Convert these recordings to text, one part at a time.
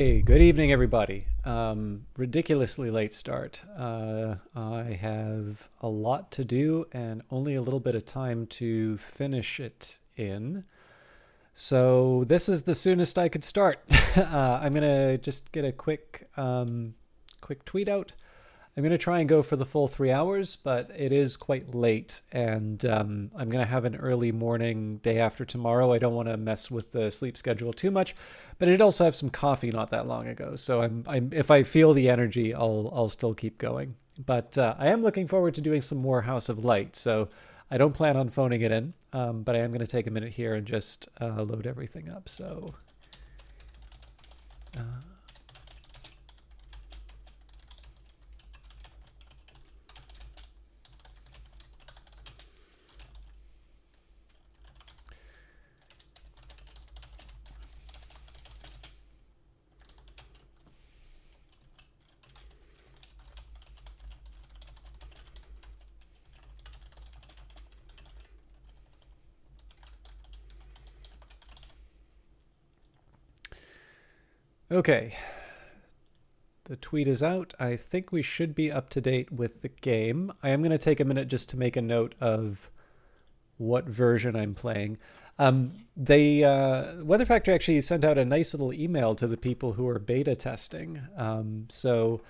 Hey, good evening, everybody. Ridiculously late start. I have a lot to do and only a little bit of time to finish it in. So this is the soonest I could start. I'm gonna just get a quick tweet out. I'm going to try and go for the full 3 hours, but it is quite late, and I'm going to have an early morning day after tomorrow. I don't want to mess with the sleep schedule too much, but I did also have some coffee not that long ago, so if I feel the energy, I'll still keep going. But I am looking forward to doing some more House of Light, so I don't plan on phoning it in, but I am going to take a minute here and just load everything up. So. Uh, Okay, the tweet is out. I think we should be up to date with the game. I am going to take a minute just to make a note of what version I'm playing. Weather Factory actually sent out a nice little email to the people who are beta testing. So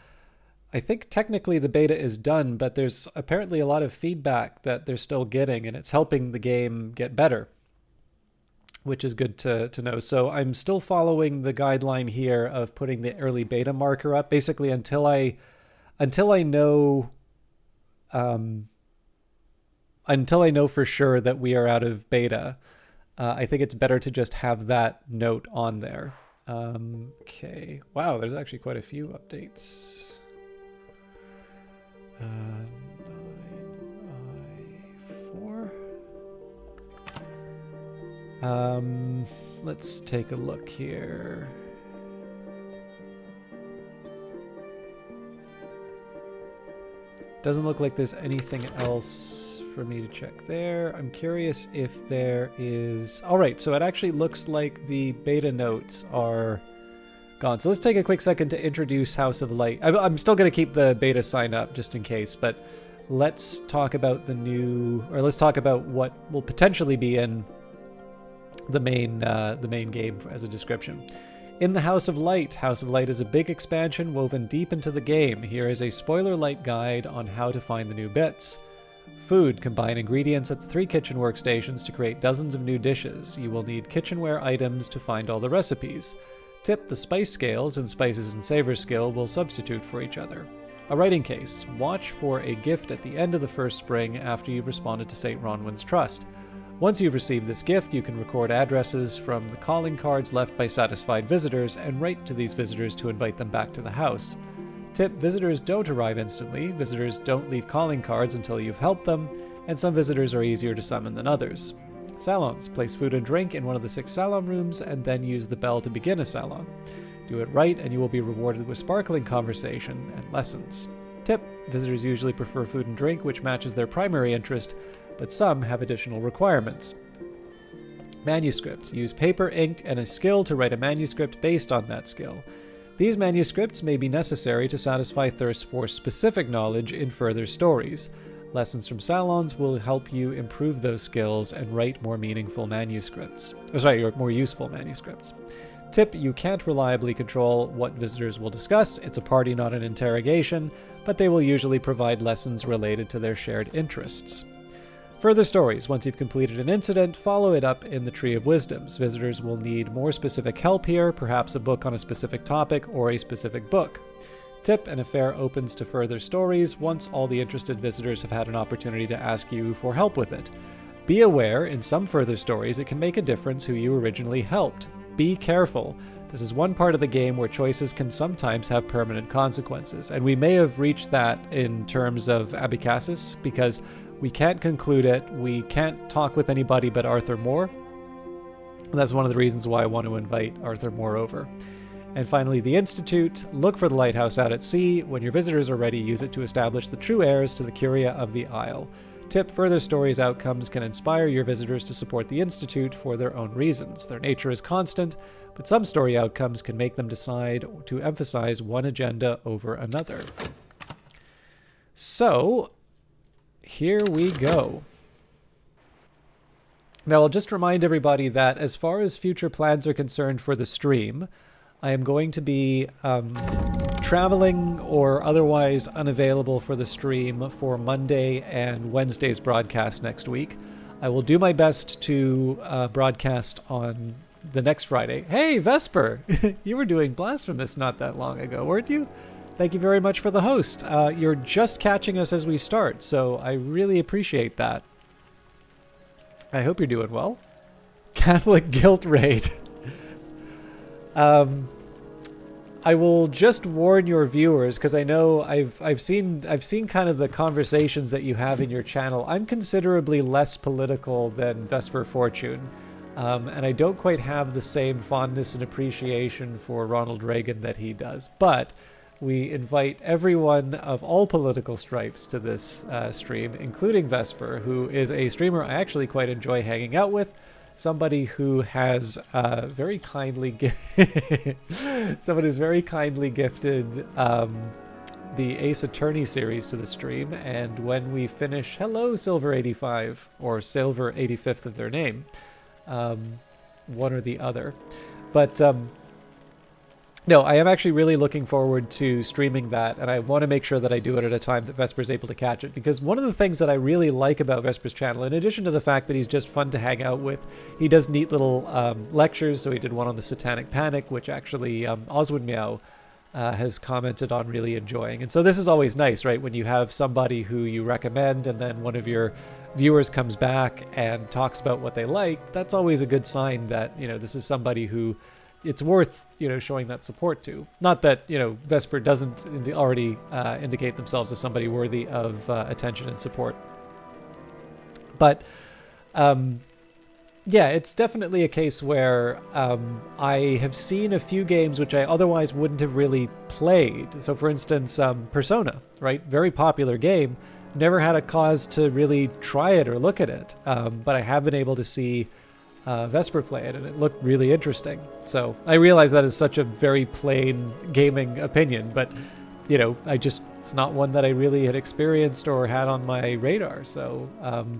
I think technically the beta is done, but there's apparently a lot of feedback that they're still getting, and it's helping the game get better, which is good to know. So I'm still following the guideline here of putting the early beta marker up, basically um, until I know for sure that we are out of beta. I think it's better to just have that note on there. Okay. Wow, there's actually quite a few updates. 9i4. Let's take a look here. Doesn't look like there's anything else for me to check there. I'm curious if there is... All right, so it actually looks like the beta notes are gone. So let's take a quick second to introduce House of Light. I'm still going to keep the beta sign up just in case, but let's talk about let's talk about what will potentially be in the main game as a description. In the House of Light is a big expansion woven deep into the game. Here is a spoiler-light guide on how to find the new bits. Food. Combine ingredients at the 3 kitchen workstations to create dozens of new dishes. You will need kitchenware items to find all the recipes. Tip: the spice scales and spices and savors skill will substitute for each other. A writing case. Watch for a gift at the end of the first spring after you've responded to St. Ronwin's Trust. Once you've received this gift, you can record addresses from the calling cards left by satisfied visitors and write to these visitors to invite them back to the house. Tip: visitors don't arrive instantly, visitors don't leave calling cards until you've helped them, and some visitors are easier to summon than others. Salons. Place food and drink in one of the 6 salon rooms and then use the bell to begin a salon. Do it right and you will be rewarded with sparkling conversation and lessons. Tip: visitors usually prefer food and drink which matches their primary interest, but some have additional requirements. Manuscripts. Use paper, ink, and a skill to write a manuscript based on that skill. These manuscripts may be necessary to satisfy thirst for specific knowledge in further stories. Lessons from Salons will help you improve those skills and write more meaningful manuscripts. More useful manuscripts. Tip: you can't reliably control what visitors will discuss. It's a party, not an interrogation, but they will usually provide lessons related to their shared interests. Further stories. Once you've completed an incident, follow it up in the Tree of Wisdoms. Visitors will need more specific help here, perhaps a book on a specific topic or a specific book. Tip: an affair opens to further stories once all the interested visitors have had an opportunity to ask you for help with it. Be aware, in some further stories, it can make a difference who you originally helped. Be careful. This is one part of the game where choices can sometimes have permanent consequences, and we may have reached that in terms of Abykassis, because we can't conclude it. We can't talk with anybody but Arthur Moore. And that's one of the reasons why I want to invite Arthur Moore over. And finally, the Institute. Look for the lighthouse out at sea. When your visitors are ready, use it to establish the true heirs to the Curia of the Isle. tip, further stories outcomes can inspire your visitors to support the Institute for their own reasons. Their nature is constant, but some story outcomes can make them decide to emphasize one agenda over another. So, here we go. Now, I'll just remind everybody that as far as future plans are concerned for the stream, I am going to be traveling or otherwise unavailable for the stream for Monday and Wednesday's broadcast next week. I will do my best to broadcast on the next Friday. Hey, Vesper! You were doing Blasphemous not that long ago, weren't you? Thank you very much for the host. You're just catching us as we start, so I really appreciate that. I hope you're doing well. Catholic Guilt Raid. I will just warn your viewers, because I know I've seen kind of the conversations that you have in your channel. I'm considerably less political than Vesper Fortune, and I don't quite have the same fondness and appreciation for Ronald Reagan that he does. But we invite everyone of all political stripes to this stream, including Vesper, who is a streamer I actually quite enjoy hanging out with. Somebody who has very kindly someone who's very kindly gifted the Ace Attorney series to the stream, and when we finish, hello Silver 85 or Silver 85th of their name, one or the other, but no, I am actually really looking forward to streaming that, and I want to make sure that I do it at a time that Vesper's able to catch it, because one of the things that I really like about Vesper's channel, in addition to the fact that he's just fun to hang out with, he does neat little lectures. So he did one on the Satanic Panic, which actually Oswin Meow has commented on really enjoying. And so this is always nice, right? When you have somebody who you recommend and then one of your viewers comes back and talks about what they like, that's always a good sign that, you know, this is somebody who it's worth, you know, showing that support to. Not that, you know, Vesper doesn't already indicate themselves as somebody worthy of attention and support. But, yeah, it's definitely a case where I have seen a few games which I otherwise wouldn't have really played. So, for instance, Persona, right? Very popular game. Never had a cause to really try it or look at it. But I have been able to see Vesper play it, and it looked really interesting. So I realize that is such a very plain gaming opinion, but you know, it's not one that I really had experienced or had on my radar. So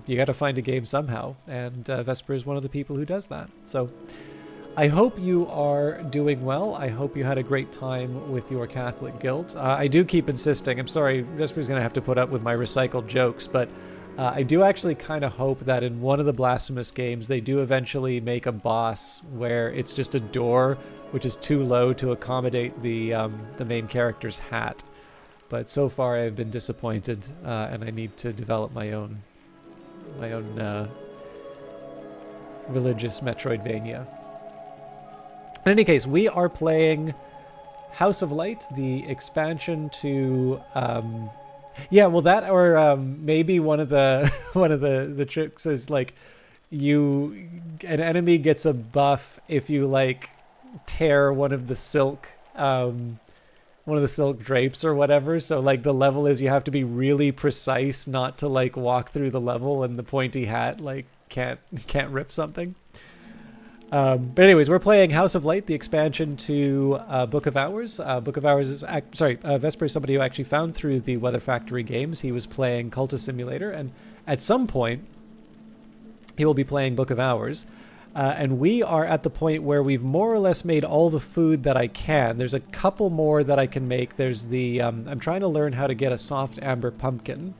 you got to find a game somehow, and Vesper is one of the people who does that. So I hope you are doing well. I hope you had a great time with your Catholic guilt. I do keep insisting. I'm sorry, Vesper's going to have to put up with my recycled jokes, but I do actually kind of hope that in one of the Blasphemous games, they do eventually make a boss where it's just a door which is too low to accommodate the main character's hat. But so far, I've been disappointed, and I need to develop my own religious Metroidvania. In any case, we are playing House of Light, the expansion to. Yeah, well, that or maybe one of the tricks is like an enemy gets a buff if you like tear one of the silk drapes or whatever. So like the level is you have to be really precise not to like walk through the level, and the pointy hat like can't rip something. But anyways, we're playing House of Light, the expansion to Book of Hours. Book of Hours is... Vesper is somebody who actually found through the Weather Factory games. He was playing Cultist Simulator, and at some point, he will be playing Book of Hours. And we are at the point where we've more or less made all the food that I can. There's a couple more that I can make. There's the... I'm trying to learn how to get a soft amber pumpkin.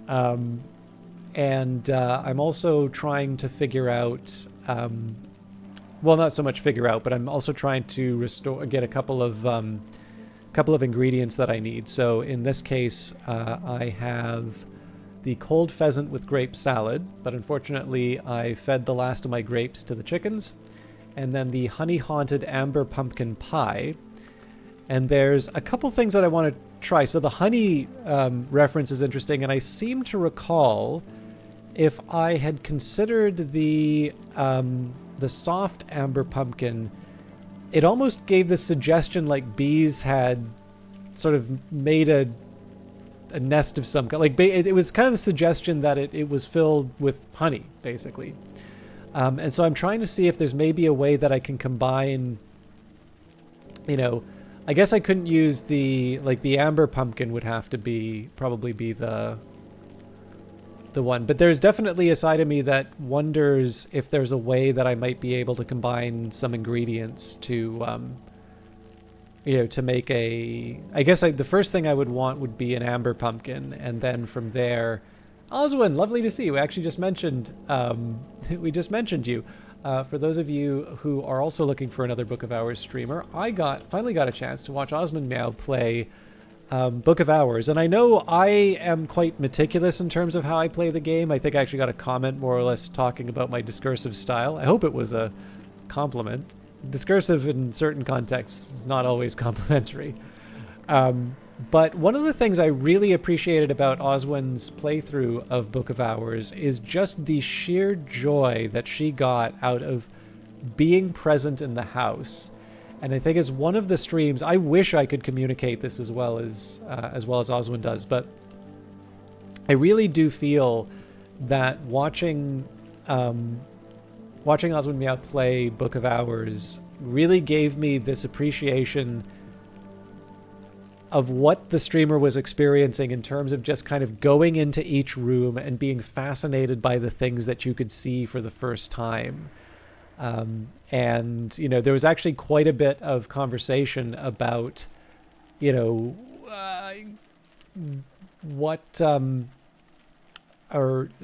And I'm also trying to figure out... well, not so much figure out, but I'm also trying to get a couple of ingredients that I need. So in this case, I have the cold pheasant with grape salad, but unfortunately I fed the last of my grapes to the chickens. And then the honey haunted amber pumpkin pie. And there's a couple things that I want to try. So the honey reference is interesting, and I seem to recall if I had considered the soft amber pumpkin, it almost gave the suggestion like bees had sort of made a a nest of some kind. Like it was kind of the suggestion that it was filled with honey, basically. And so I'm trying to see if there's maybe a way that I can combine, you know, I guess I couldn't use the amber pumpkin would have to probably be the one. But there's definitely a side of me that wonders if there's a way that I might be able to combine some ingredients to, you know, to make I guess the first thing I would want would be an amber pumpkin. And then from there, Oswin, lovely to see you. We actually just mentioned, we just mentioned you. For those of you who are also looking for another Book of Hours streamer, I finally got a chance to watch Osmond Meow play Book of Hours. And I know I am quite meticulous in terms of how I play the game. I think I actually got a comment more or less talking about my discursive style. I hope it was a compliment. Discursive in certain contexts is not always complimentary. But one of the things I really appreciated about Oswin's playthrough of Book of Hours is just the sheer joy that she got out of being present in the house. And I think as one of the streams, I wish I could communicate this as well as Oswin does, but I really do feel that watching Oswin Meow play Book of Hours really gave me this appreciation of what the streamer was experiencing in terms of just kind of going into each room and being fascinated by the things that you could see for the first time. And, you know, there was actually quite a bit of conversation about, you know,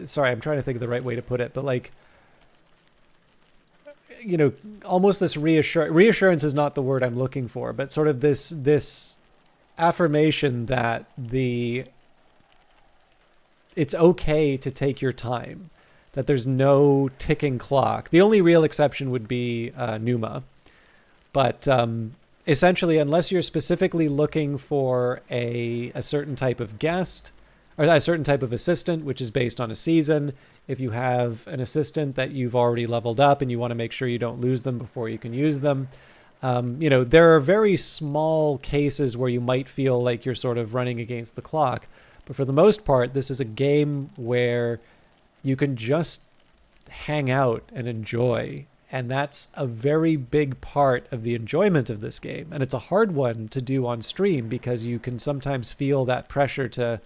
sorry, I'm trying to think of the right way to put it, but like, you know, almost this reassurance is not the word I'm looking for, but sort of this affirmation that it's okay to take your time, that there's no ticking clock. The only real exception would be Numa. But essentially, unless you're specifically looking for a certain type of guest or a certain type of assistant, which is based on a season, if you have an assistant that you've already leveled up and you want to make sure you don't lose them before you can use them, you know, there are very small cases where you might feel like you're sort of running against the clock. But for the most part, this is a game where you can just hang out and enjoy. And that's a very big part of the enjoyment of this game. And it's a hard one to do on stream because you can sometimes feel that pressure to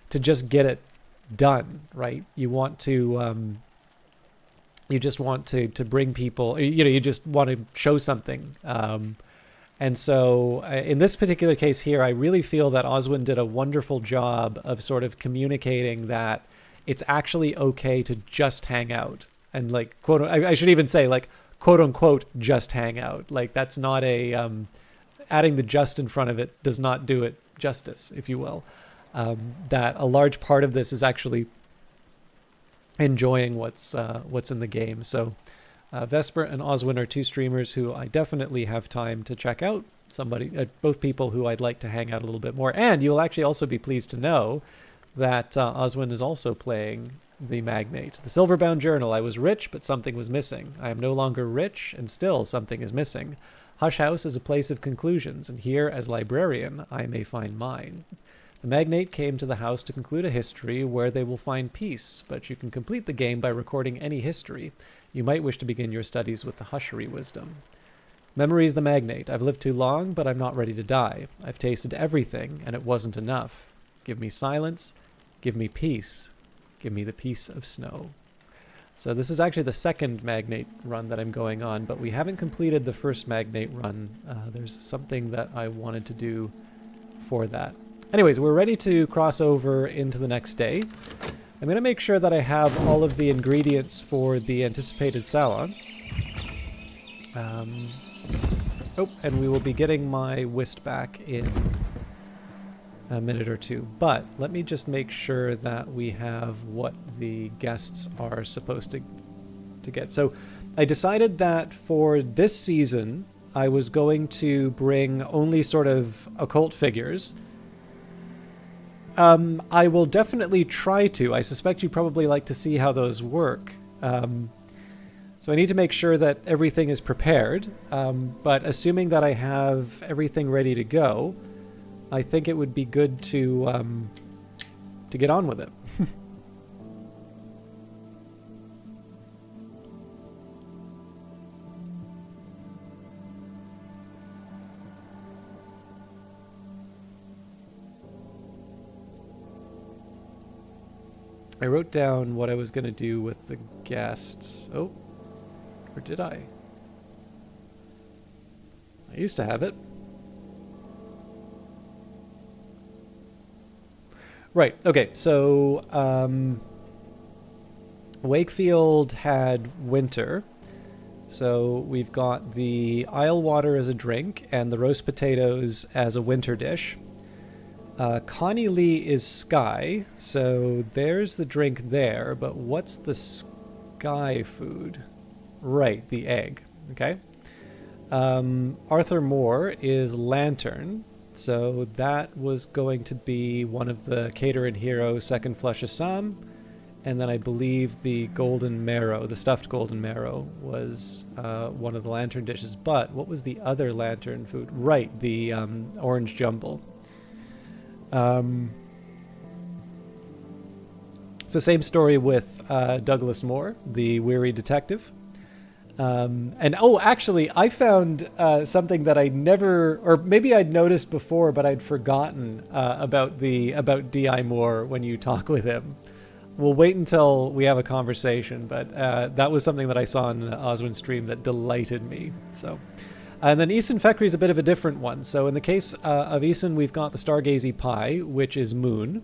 just get it done, right? You want to, you just want to bring people, you know, you just want to show something. And so in this particular case here, I really feel that Oswin did a wonderful job of sort of communicating that it's actually okay to just hang out. And like, quote, I should even say like, quote unquote, just hang out. Like that's not a, adding the just in front of it does not do it justice, if you will. That a large part of this is actually enjoying what's in the game. So Vesper and Oswin are two streamers who I definitely have time to check out. Both people who I'd like to hang out a little bit more. And you'll actually also be pleased to know that Oswin is also playing the Magnate. The Silverbound Journal. I was rich, but something was missing. I am no longer rich, and still something is missing. Hush House is a place of conclusions, and here, as librarian, I may find mine. The Magnate came to the house to conclude a history where they will find peace, but you can complete the game by recording any history. You might wish to begin your studies with the Hushery wisdom. Memory's the Magnate. I've lived too long, but I'm not ready to die. I've tasted everything, and it wasn't enough. Give me silence. Give me peace. Give me the peace of snow. So this is actually the second Magnate run that I'm going on, but we haven't completed the first Magnate run. There's something that I wanted to do for that. Anyways, we're ready to cross over into the next day. I'm going to make sure that I have all of the ingredients for the anticipated Salon. Oh, and we will be getting my whist back in a minute or two. But let me just make sure that we have what the guests are supposed to get. So I decided that for this season, I was going to bring only sort of occult figures. I will definitely try to. I suspect you probably like to see how those work. So I need to make sure that everything is prepared. But assuming that I have everything ready to go, I think it would be good to to get on with it. I wrote down what I was going to do with the guests. Oh, or did I? I used to have it. Right, okay, so Wakefield had winter. So we've got the Isle water as a drink and the roast potatoes as a winter dish. Connie Lee is sky, so there's the drink there, but what's the sky food? Right, the egg, okay. Arthur Moore is lantern, so that was going to be one of the Cater and Hero second flush Assam, and then I believe the golden marrow, the stuffed golden marrow, was one of the lantern dishes. But what was the other lantern food? Right, the orange jumble. It's the same story with Douglas Moore, the weary detective. And oh, actually, I found something that I never, or maybe I'd noticed before, but I'd forgotten about D.I. Moore when you talk with him. We'll wait until we have a conversation, but that was something that I saw in Oswin stream that delighted me. So, and then Eason Fekri is a bit of a different one. So in the case of Eason, we've got the Stargazy pie, which is moon.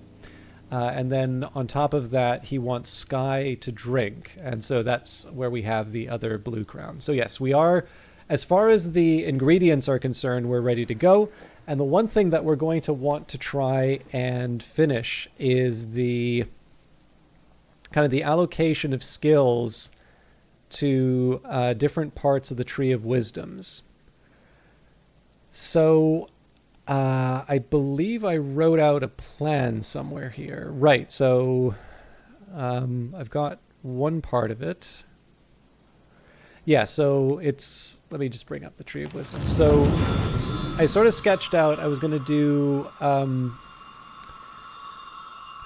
And then on top of that, he wants sky to drink. And so that's where we have the other blue crown. So yes, we are, as far as the ingredients are concerned, we're ready to go. And the one thing that we're going to want to try and finish is the kind of the allocation of skills to different parts of the Tree of Wisdoms. So I believe I wrote out a plan somewhere here. Right, so I've got one part of it. Yeah, so it's... Let me just bring up the Tree of Wisdom. So I sort of sketched out, I was going to do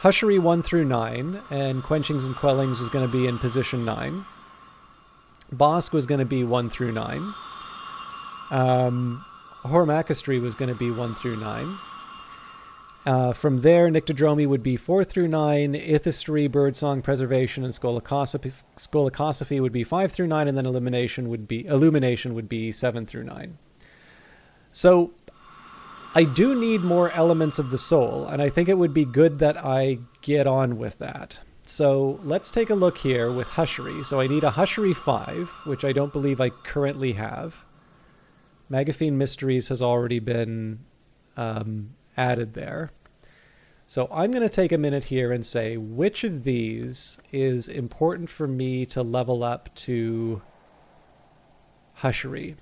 Hushery 1 through 9, and Quenchings and Quellings was going to be in position 9. Bosk was going to be 1 through 9. Hormacistry was going to be 1 through 9. From there, Nyctodromy would be 4 through 9. Ithistry, Birdsong, Preservation, and Scolacosophy would be 5 through 9, and then Illumination would be 7 through 9. So I do need more elements of the soul, and I think it would be good that I get on with that. So let's take a look here with Hushery. So I need a Hushery 5, which I don't believe I currently have. Magaphine Mysteries has already been added there. So I'm going to take a minute here and say which of these is important for me to level up to Hushery.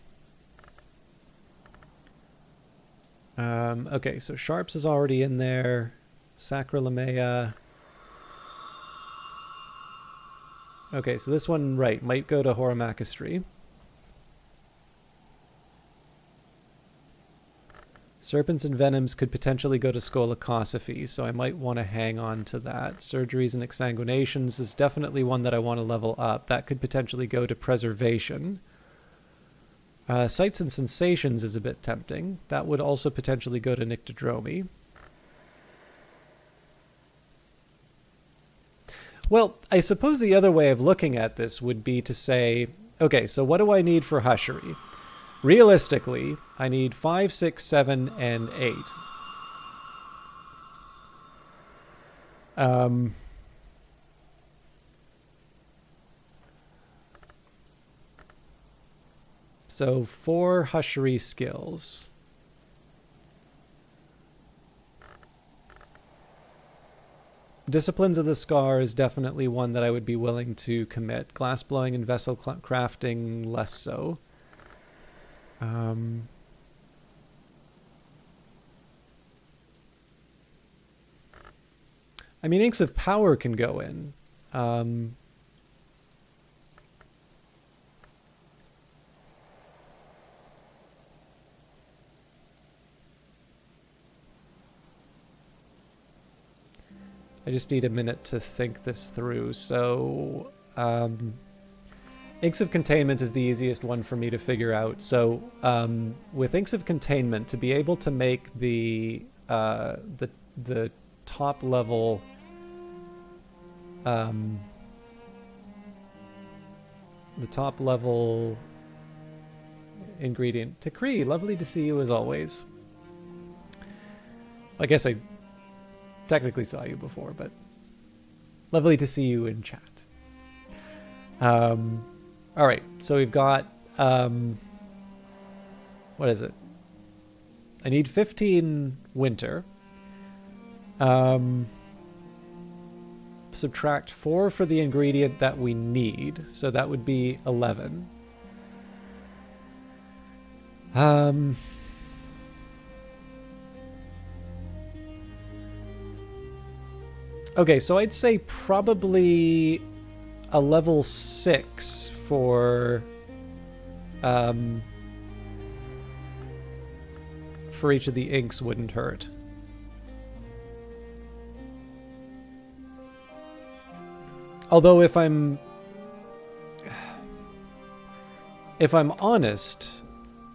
Okay, so Sharps is already in there. Sacrolamea. Okay, so this one, right, might go to Hormacistry. Serpents and Venoms could potentially go to Scolacosophy, so I might want to hang on to that. Surgeries and Exsanguinations is definitely one that I want to level up. That could potentially go to Preservation. Sights and Sensations is a bit tempting. That would also potentially go to Nyctodromy. Well, I suppose the other way of looking at this would be to say, okay, so what do I need for Hushery? Realistically, I need 5, 6, 7, and 8. So 4 Hushery skills. Disciplines of the Scar is definitely one that I would be willing to commit. Glassblowing and vessel crafting, less so. I mean, Inks of Power can go in. I just need a minute to think this through. So, Inks of Containment is the easiest one for me to figure out. So, with Inks of Containment, to be able to make the top level ingredient. Takri, lovely to see you as always. I guess I technically saw you before, but lovely to see you in chat. All right, so we've got what is it? I need 15 winter. Subtract 4 for the ingredient that we need, so that would be 11. Okay, so I'd say probably a level 6 for each of the inks wouldn't hurt. Although if I'm honest,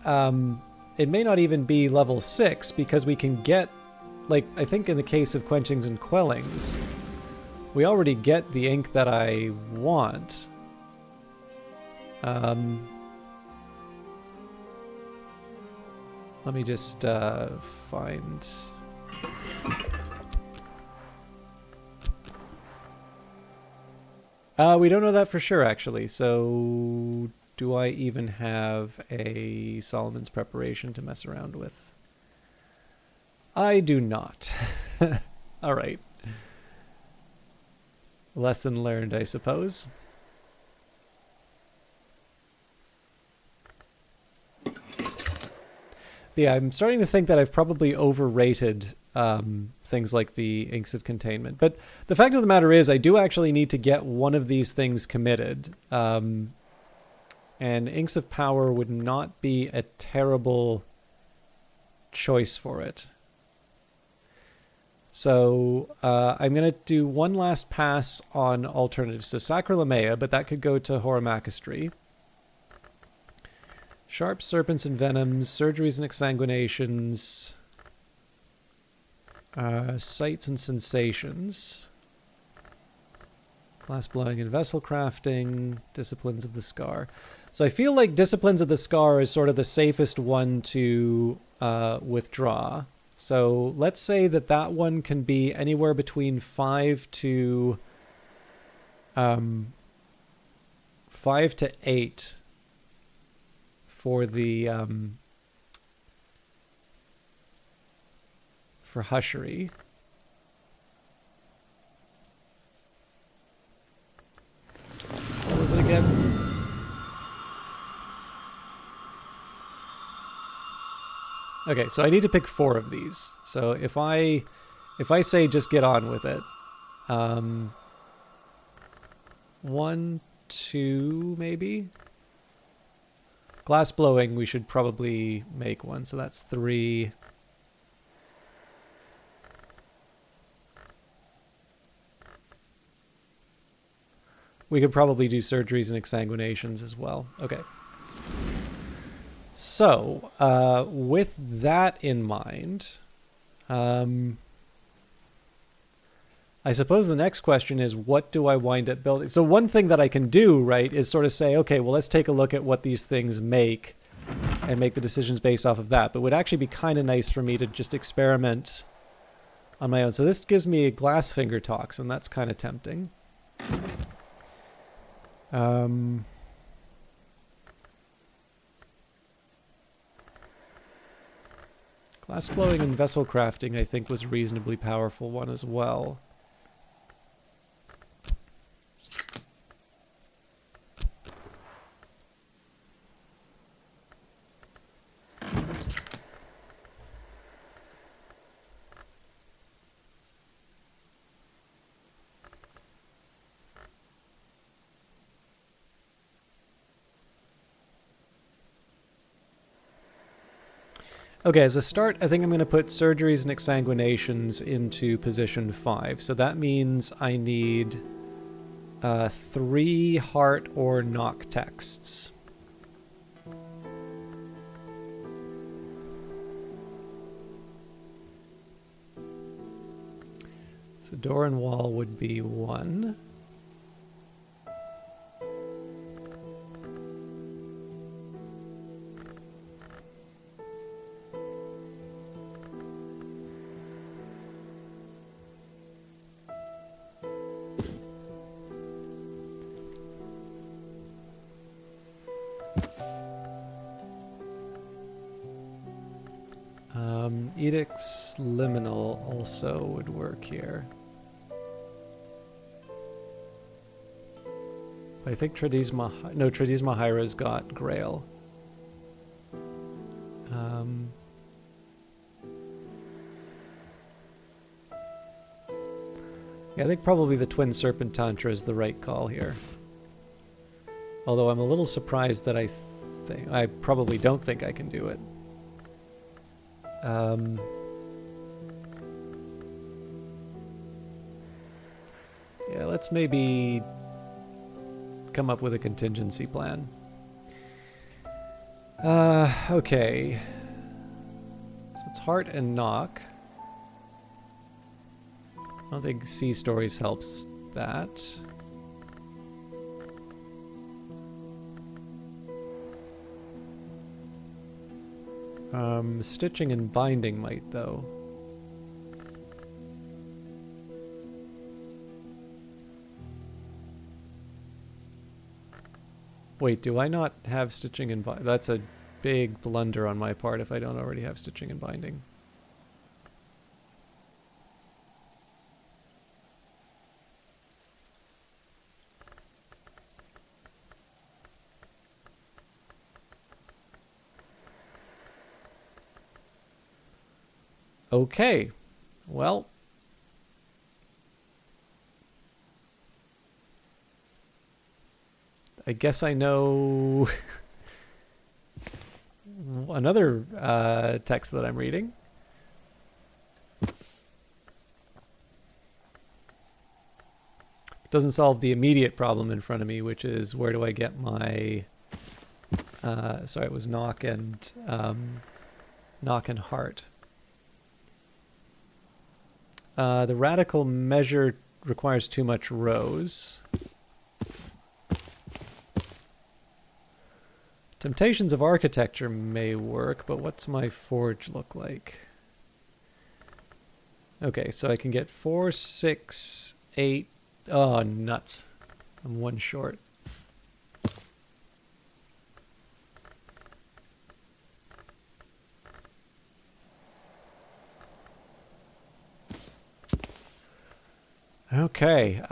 it may not even be level 6 because we can get, like, I think in the case of quenchings and quellings, we already get the ink that I want. Let me just find... we don't know that for sure, actually. So, do I even have a Solomon's preparation to mess around with? I do not. All right. Lesson learned, I suppose. Yeah, I'm starting to think that I've probably overrated things like the Inks of Containment. But the fact of the matter is I do actually need to get one of these things committed. And Inks of Power would not be a terrible choice for it. So I'm going to do one last pass on alternatives. So Sacrolamea, but that could go to Horamachistry. Sharp Serpents and Venoms, Surgeries and Exsanguinations, Sights and Sensations, Glass Blowing and Vessel Crafting, Disciplines of the Scar. So I feel like Disciplines of the Scar is sort of the safest one to withdraw. So let's say that that one can be anywhere between 5 to 8 for the for Hushery. What was it again? Okay, so I need to pick 4 of these. So if I say just get on with it, 1, 2, maybe. Glass Blowing, we should probably make one, so that's 3. We could probably do Surgeries and Exsanguinations as well. Okay. So, with that in mind, I suppose the next question is, what do I wind up building? So one thing that I can do, right, is sort of say, okay, well, let's take a look at what these things make and make the decisions based off of that. But it would actually be kind of nice for me to just experiment on my own. So this gives me a Glass Finger Toxin. That's kind of tempting. Glass Blowing and Vessel Crafting, I think, was a reasonably powerful one as well. Okay, as a start, I think I'm going to put surgeries and exsanguinations into position 5. So that means I need 3 heart or knock texts. So door and wall would be 1. Edicts liminal also would work here. I think Tradisma Hyra's got Grail. Yeah, I think probably the Twin Serpent Tantra is the right call here. Although I'm a little surprised that I probably don't think I can do it. Yeah, let's maybe come up with a contingency plan. Okay. So it's heart and knock. I don't think Sea Stories helps that. Stitching and binding might, though. Wait, do I not have stitching and binding? That's a big blunder on my part if I don't already have stitching and binding. Okay, well, I guess I know another text that I'm reading. Doesn't solve the immediate problem in front of me, which is where do I get my sorry, it was knock and heart. The radical measure requires too much rows. Temptations of architecture may work, but what's my forge look like? Okay, so I can get 4, 6, 8. Oh, nuts. I'm 1 short. Okay,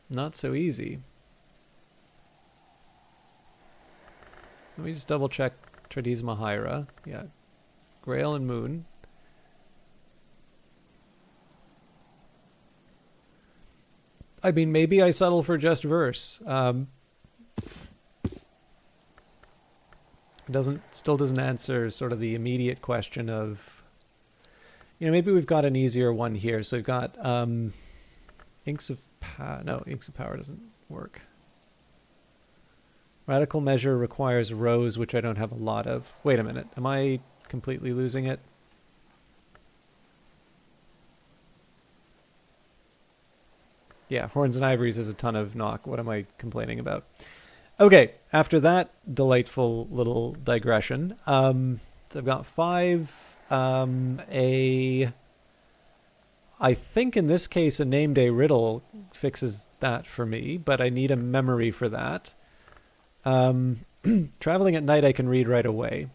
not so easy. Let me just double check Tradisma Hyra. Yeah, Grail and Moon. I mean, maybe I settle for just verse. Still doesn't answer sort of the immediate question of, you know, maybe we've got an easier one here. So we've got Inks of Power. No, Inks of Power doesn't work. Radical measure requires rows, which I don't have a lot of. Wait a minute. Am I completely losing it? Yeah, Horns and Ivories is a ton of knock. What am I complaining about? Okay, after that delightful little digression, so I've got 5. I think in this case a name day riddle fixes that for me, but I need a memory for that. Traveling at night I can read right away.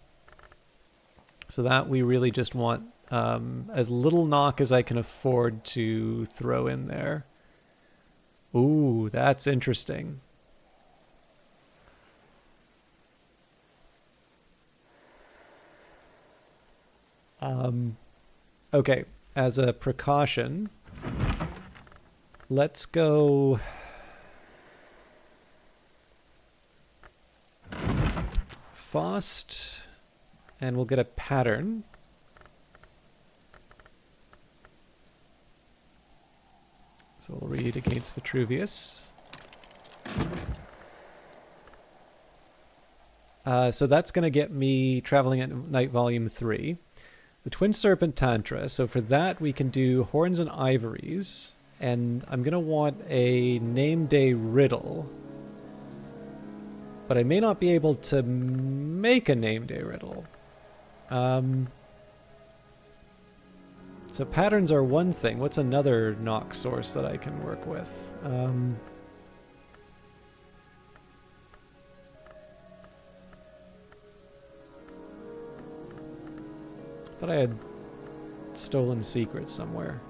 So that we really just want as little knock as I can afford to throw in there. Ooh, that's interesting. Okay, as a precaution, let's go Faust And we'll get a pattern. So we'll read against Vitruvius. So that's going to get me Traveling at Night Volume 3. The Twin Serpent Tantra. So for that we can do Horns and Ivories. And I'm going to want a Name Day Riddle. But I may not be able to make a Name Day Riddle. So patterns are one thing. What's another knock source that I can work with? I thought I had stolen secrets somewhere.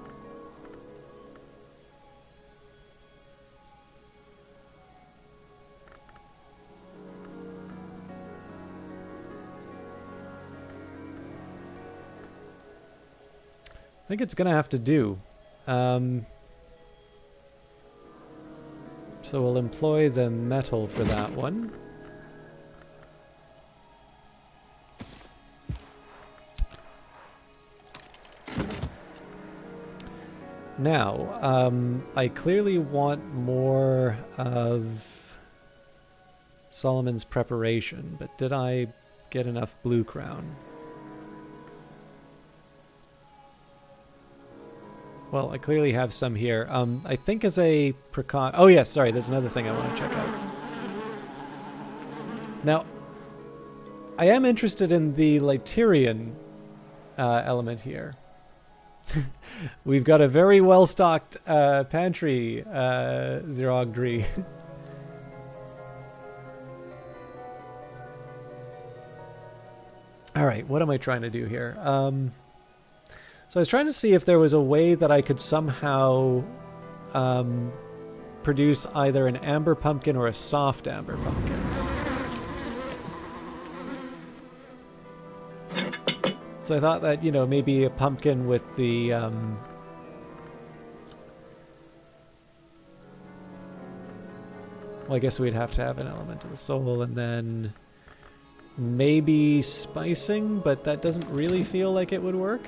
I think it's going to have to do. So we'll employ the metal for that one. Now, I clearly want more of Solomon's preparation, but did I get enough Blue Crown? Well, I clearly have some here. I think as a precaution... Oh, yes, sorry, there's another thing I want to check out. Now, I am interested in the Lytirian element here. We've got a very well-stocked pantry, Zerogdri. All right, what am I trying to do here? So I was trying to see if there was a way that I could somehow produce either an amber pumpkin or a soft amber pumpkin. So I thought that, you know, maybe a pumpkin with the... well, I guess we'd have to have an element of the soul, and then maybe spicing, but that doesn't really feel like it would work.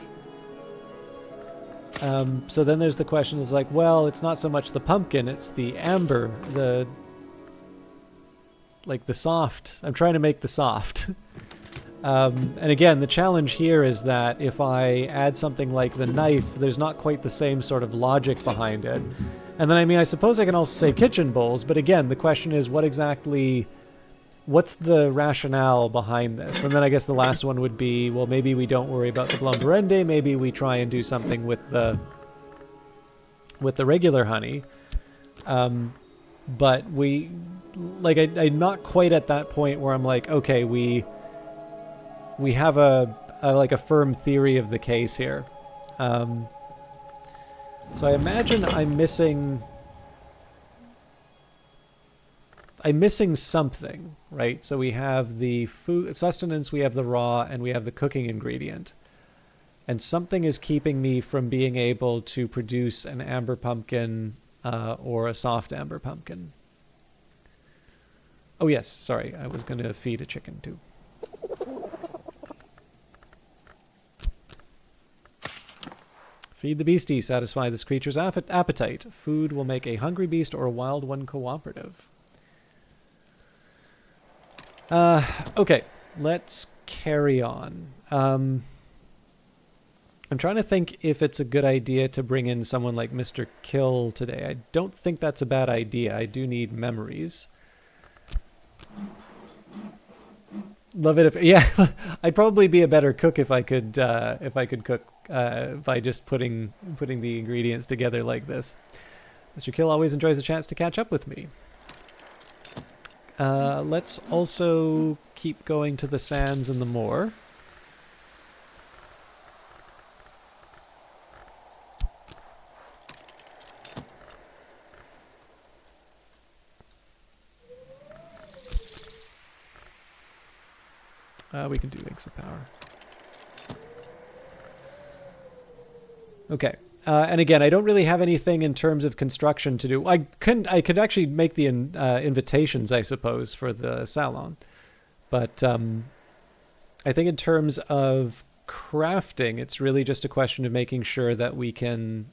So then there's the question, is like, well, it's not so much the pumpkin, it's the amber, the soft. I'm trying to make the soft. And again, the challenge here is that if I add something like the knife, there's not quite the same sort of logic behind it. And then, I mean, I suppose I can also say kitchen bowls, but again, the question is what's the rationale behind this? And then I guess the last one would be, well, maybe we don't worry about the Blomberende, maybe we try and do something with the regular honey. But I'm not quite at that point where I'm like, okay, we have a firm theory of the case here. So I imagine I'm missing something, right? So we have the food sustenance, we have the raw, and we have the cooking ingredient. And something is keeping me from being able to produce an amber pumpkin or a soft amber pumpkin. Oh yes, sorry, I was going to feed a chicken too. Feed the beastie, satisfy this creature's appetite. Food will make a hungry beast or a wild one cooperative. Okay, let's carry on. I'm trying to think if it's a good idea to bring in someone like Mr. Kill today. I don't think that's a bad idea. I do need memories. Love it if... Yeah, I'd probably be a better cook if I could cook by just putting the ingredients together like this. Mr. Kill always enjoys a chance to catch up with me. Let's also keep going to the sands and the moor. We can do Inks of Power. Okay. And again, I don't really have anything in terms of construction to do. I could actually make the invitations, I suppose, for the Salon. But I think in terms of crafting, it's really just a question of making sure that we can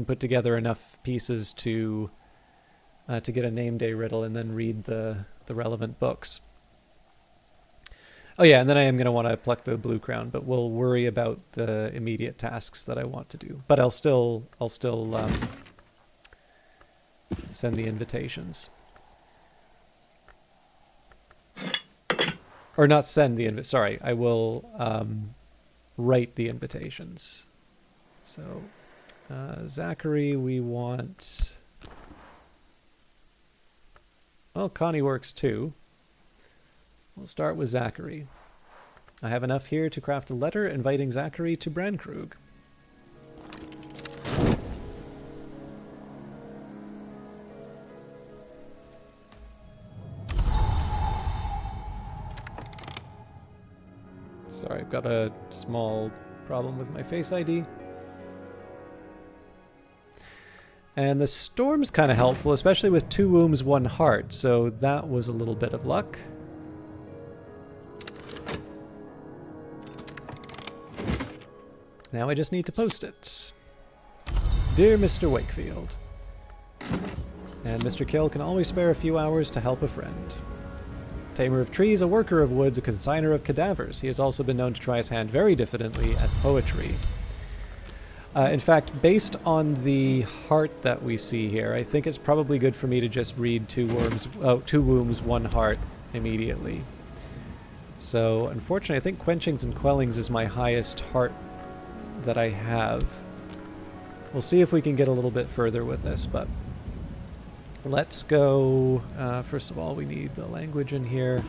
put together enough pieces to get a name day riddle and then read the relevant books. Oh yeah, and then I am going to want to pluck the blue crown, but we'll worry about the immediate tasks that I want to do. But I'll still send the invitations. Or not send the sorry, I will write the invitations. So Zachary, we want... Well, Connie works too. We'll start with Zachary. I have enough here to craft a letter inviting Zachary to Brandkrug. Sorry, I've got a small problem with my Face ID. And the storm's kind of helpful, especially with 2 wombs, 1 heart, so that was a little bit of luck. Now I just need to post it. Dear Mr. Wakefield. And Mr. Kill can always spare a few hours to help a friend. Tamer of trees, a worker of woods, a consigner of cadavers. He has also been known to try his hand very diffidently at poetry. In fact, based on the heart that we see here, I think it's probably good for me to just read 2 wombs, 1 heart immediately. So, unfortunately, I think Quenchings and Quellings is my highest heart that I have. We'll see if we can get a little bit further with this, but let's go. First of all, we need the language in here.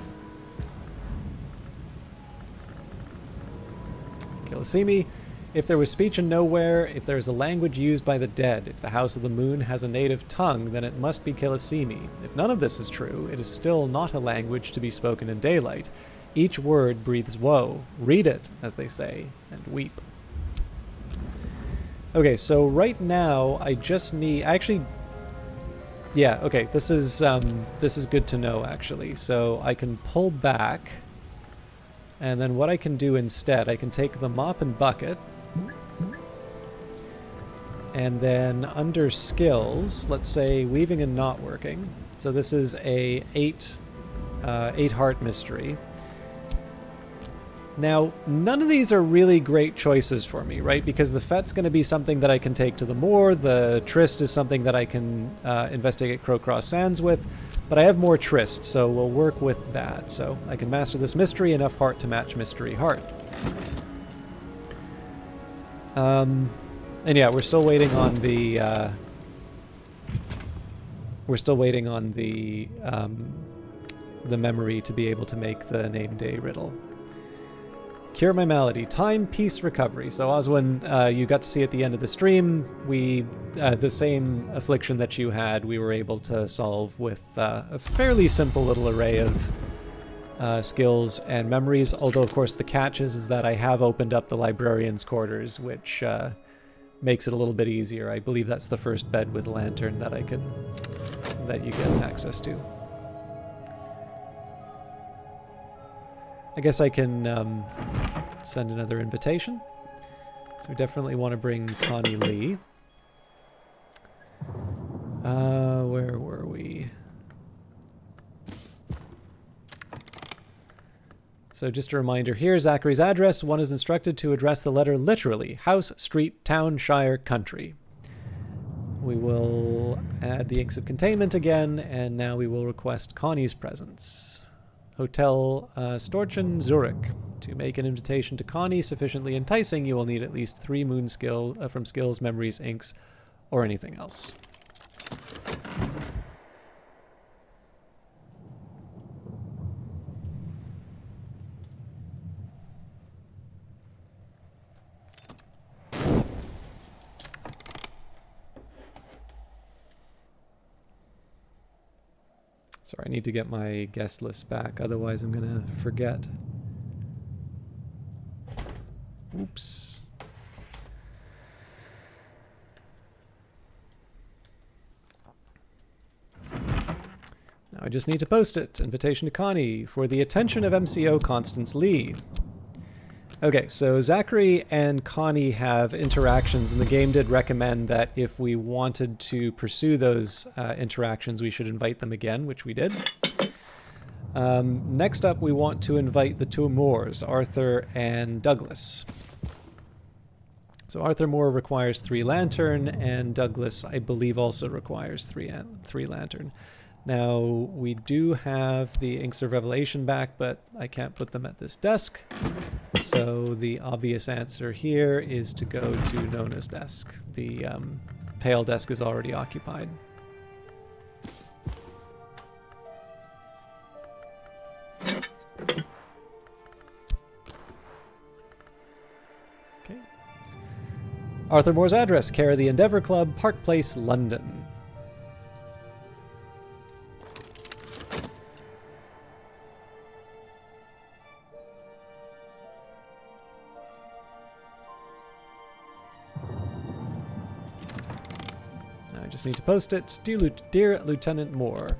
Kilisimi. If there was speech in nowhere, if there is a language used by the dead, if the House of the Moon has a native tongue, then it must be Kilisimi. If none of this is true, it is still not a language to be spoken in daylight. Each word breathes woe. Read it, as they say, and weep. Okay, so right now I just need... Actually, yeah, okay, this is good to know, actually. So I can pull back, and then what I can do instead, I can take the mop and bucket, and then under skills, let's say weaving and not working. So this is a 8 heart mystery. Now, none of these are really great choices for me, right? Because the Fet's going to be something that I can take to the moor, the Tryst is something that I can investigate Crowcross Sands with, but I have more Tryst, so we'll work with that. So I can master this mystery, enough heart to match mystery heart. And yeah, we're still waiting on the... the memory to be able to make the name day riddle. Cure my malady. Time, peace, recovery. So Oswin, you got to see at the end of the stream, we the same affliction that you had, we were able to solve with a fairly simple little array of skills and memories. Although, of course, the catch is that I have opened up the librarian's quarters, which makes it a little bit easier. I believe that's the first bed with a lantern that you get access to. I guess I can send another invitation. So we definitely want to bring Connie Lee. Where were we? So just a reminder here, Zachary's address. One is instructed to address the letter literally. House, street, town, shire, country. We will add the Inks of Containment again, and now we will request Connie's presence. Hotel Storchen, Zurich. To make an invitation to Connie sufficiently enticing, you will need at least 3 moon skill from skills, memories, inks, or anything else. Sorry, I need to get my guest list back, otherwise I'm gonna forget. Oops. Now I just need to post it. Invitation to Connie for the attention of MCO Constance Lee. Okay, so Zachary and Connie have interactions, and the game did recommend that if we wanted to pursue those interactions, we should invite them again, which we did. Next up, we want to invite the two Moores, Arthur and Douglas. So Arthur Moore requires 3 lantern, and Douglas, I believe, also requires 3 lantern. Now, we do have the Inks of Revelation back, but I can't put them at this desk. So the obvious answer here is to go to Nona's desk. The pale desk is already occupied. Okay. Arthur Moore's address, care of the Endeavour Club, Park Place, London. I just need to post it. Dear Lieutenant Moore.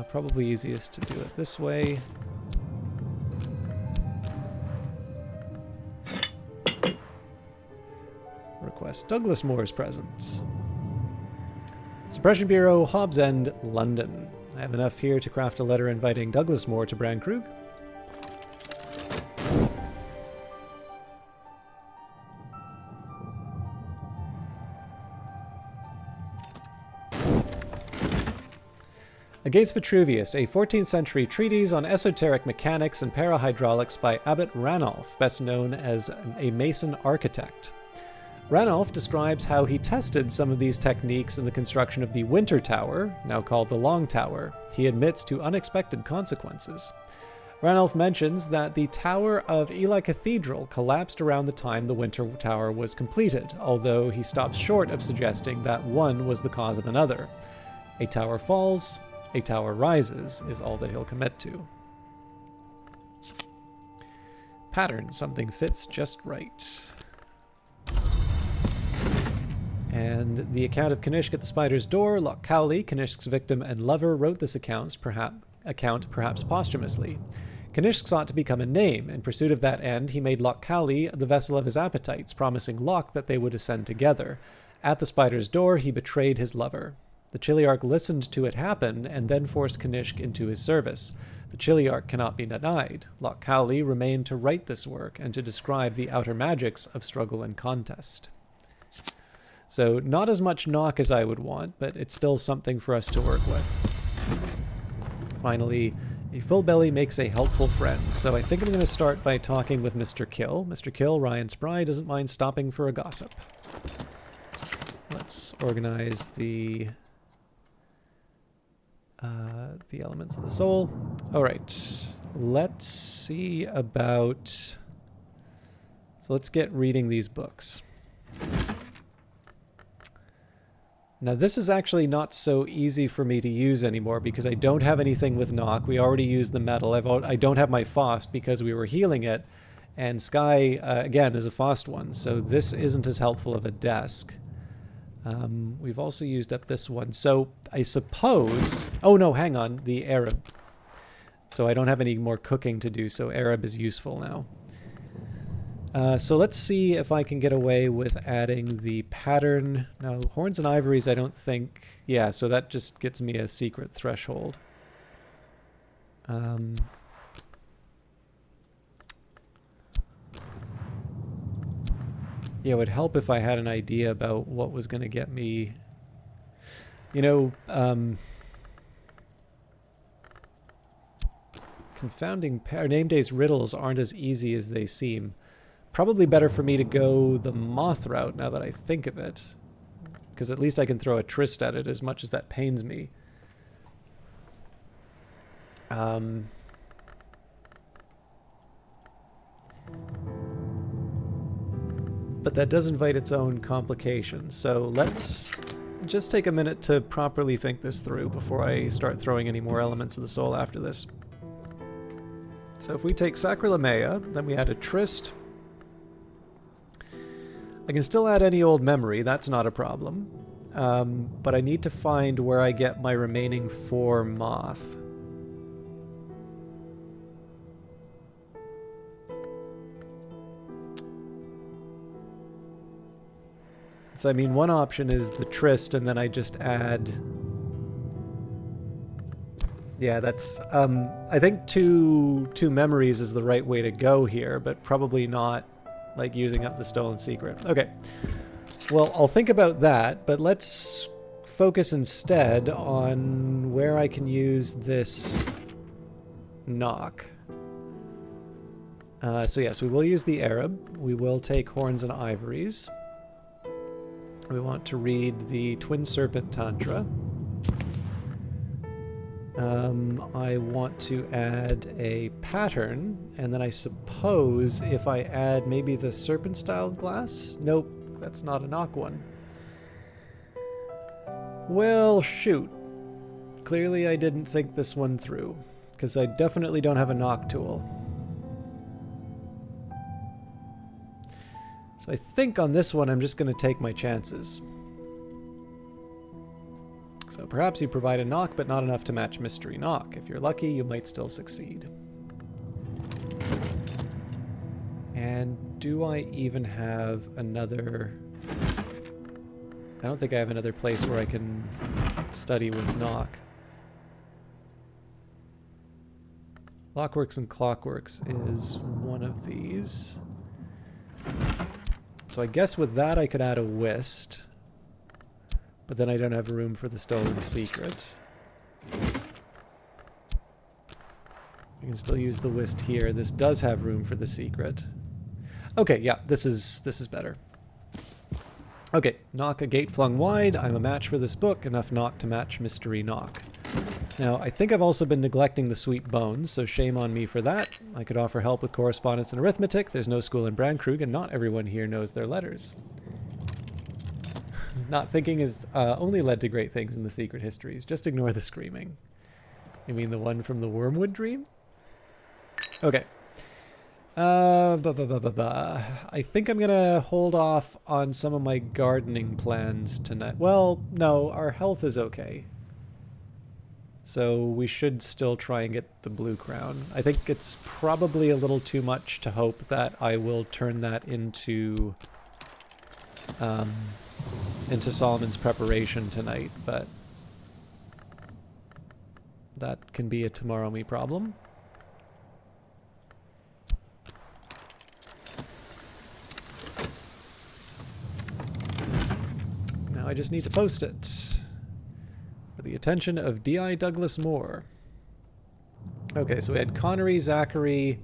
Probably easiest to do it this way. Request Douglas Moore's presence. Suppression Bureau, Hobbs End, London. I have enough here to craft a letter inviting Douglas Moore to Brandkrug. Against Vitruvius, a 14th century treatise on esoteric mechanics and parahydraulics by Abbot Ranulf, best known as a Mason architect. Ranulf describes how he tested some of these techniques in the construction of the Winter Tower, now called the Long Tower. He admits to unexpected consequences. Ranulf mentions that the Tower of Ely Cathedral collapsed around the time the Winter Tower was completed, although he stops short of suggesting that one was the cause of another. A tower falls, a tower rises is all that he'll commit to. Pattern, something fits just right. And the account of Kanishk at the Spider's Door, Loch Cowley, Kanishk's victim and lover, wrote this account perhaps posthumously. Kanishk sought to become a name. In pursuit of that end, he made Loch Cowley the vessel of his appetites, promising Loch that they would ascend together. At the Spider's Door, he betrayed his lover. The Chiliarch listened to it happen and then forced Kanishk into his service. The Chiliarch cannot be denied. Loch Cowley remained to write this work and to describe the outer magics of struggle and contest. So not as much knock as I would want, but it's still something for us to work with. Finally, a full belly makes a helpful friend. So I think I'm going to start by talking with Mr. Kill. Mr. Kill, Ryan Spry, doesn't mind stopping for a gossip. Let's organize the elements of the soul. All right, let's see about... So let's get reading these books. Now this is actually not so easy for me to use anymore because I don't have anything with knock. We already used the metal. I don't have my Faust because we were healing it. And Sky, again, is a Faust one. So this isn't as helpful of a desk. We've also used up this one. So I suppose... Oh no, hang on. The Arab. So I don't have any more cooking to do. So Arab is useful now. So let's see if I can get away with adding the pattern. Now, horns and ivories, I don't think... Yeah, so that just gets me a secret threshold. Yeah, it would help if I had an idea about what was going to get me... You know, confounding... Name days riddles aren't as easy as they seem. Probably better for me to go the moth route now that I think of it. Because at least I can throw a tryst at it as much as that pains me. But that does invite its own complications. So let's just take a minute to properly think this through before I start throwing any more elements of the soul after this. So if we take Sacralamea, then we add a tryst. I can still add any old memory, that's not a problem. But I need to find where I get my remaining 4 moth. So I mean, one option is the tryst, and then I just add... Yeah, that's... I think two memories is the right way to go here, but probably not, like, using up the stolen secret. Okay. Well, I'll think about that, but let's focus instead on where I can use this knock. So yes, we will use the Arab. We will take horns and ivories. We want to read the Twin Serpent Tantra. I want to add a pattern, and then I suppose if I add maybe the serpent-styled glass? Nope, that's not a knock one. Well, shoot. Clearly I didn't think this one through, because I definitely don't have a knock tool. So I think on this one I'm just going to take my chances. So perhaps you provide a knock, but not enough to match mystery knock. If you're lucky, you might still succeed. And do I even have another... I don't think I have another place where I can study with knock. Lockworks and Clockworks is one of these. So I guess with that I could add a whist. But then I don't have room for the stolen secret. I can still use the whist here. This does have room for the secret. Okay, yeah, this is better. Okay, knock a gate flung wide. I'm a match for this book. Enough knock to match mystery knock. Now, I think I've also been neglecting the sweet bones, so shame on me for that. I could offer help with correspondence and arithmetic. There's no school in Brandkrug, and not everyone here knows their letters. Not thinking has only led to great things in the secret histories. Just ignore the screaming. You mean the one from the Wormwood Dream? Okay. I think I'm gonna hold off on some of my gardening plans tonight. Well, no, our health is okay. So we should still try and get the blue crown. I think it's probably a little too much to hope that I will turn that into Solomon's preparation tonight, but that can be a tomorrow me problem. Now I just need to post it for the attention of D.I. Douglas Moore. Okay, so we had Connery, Zachary.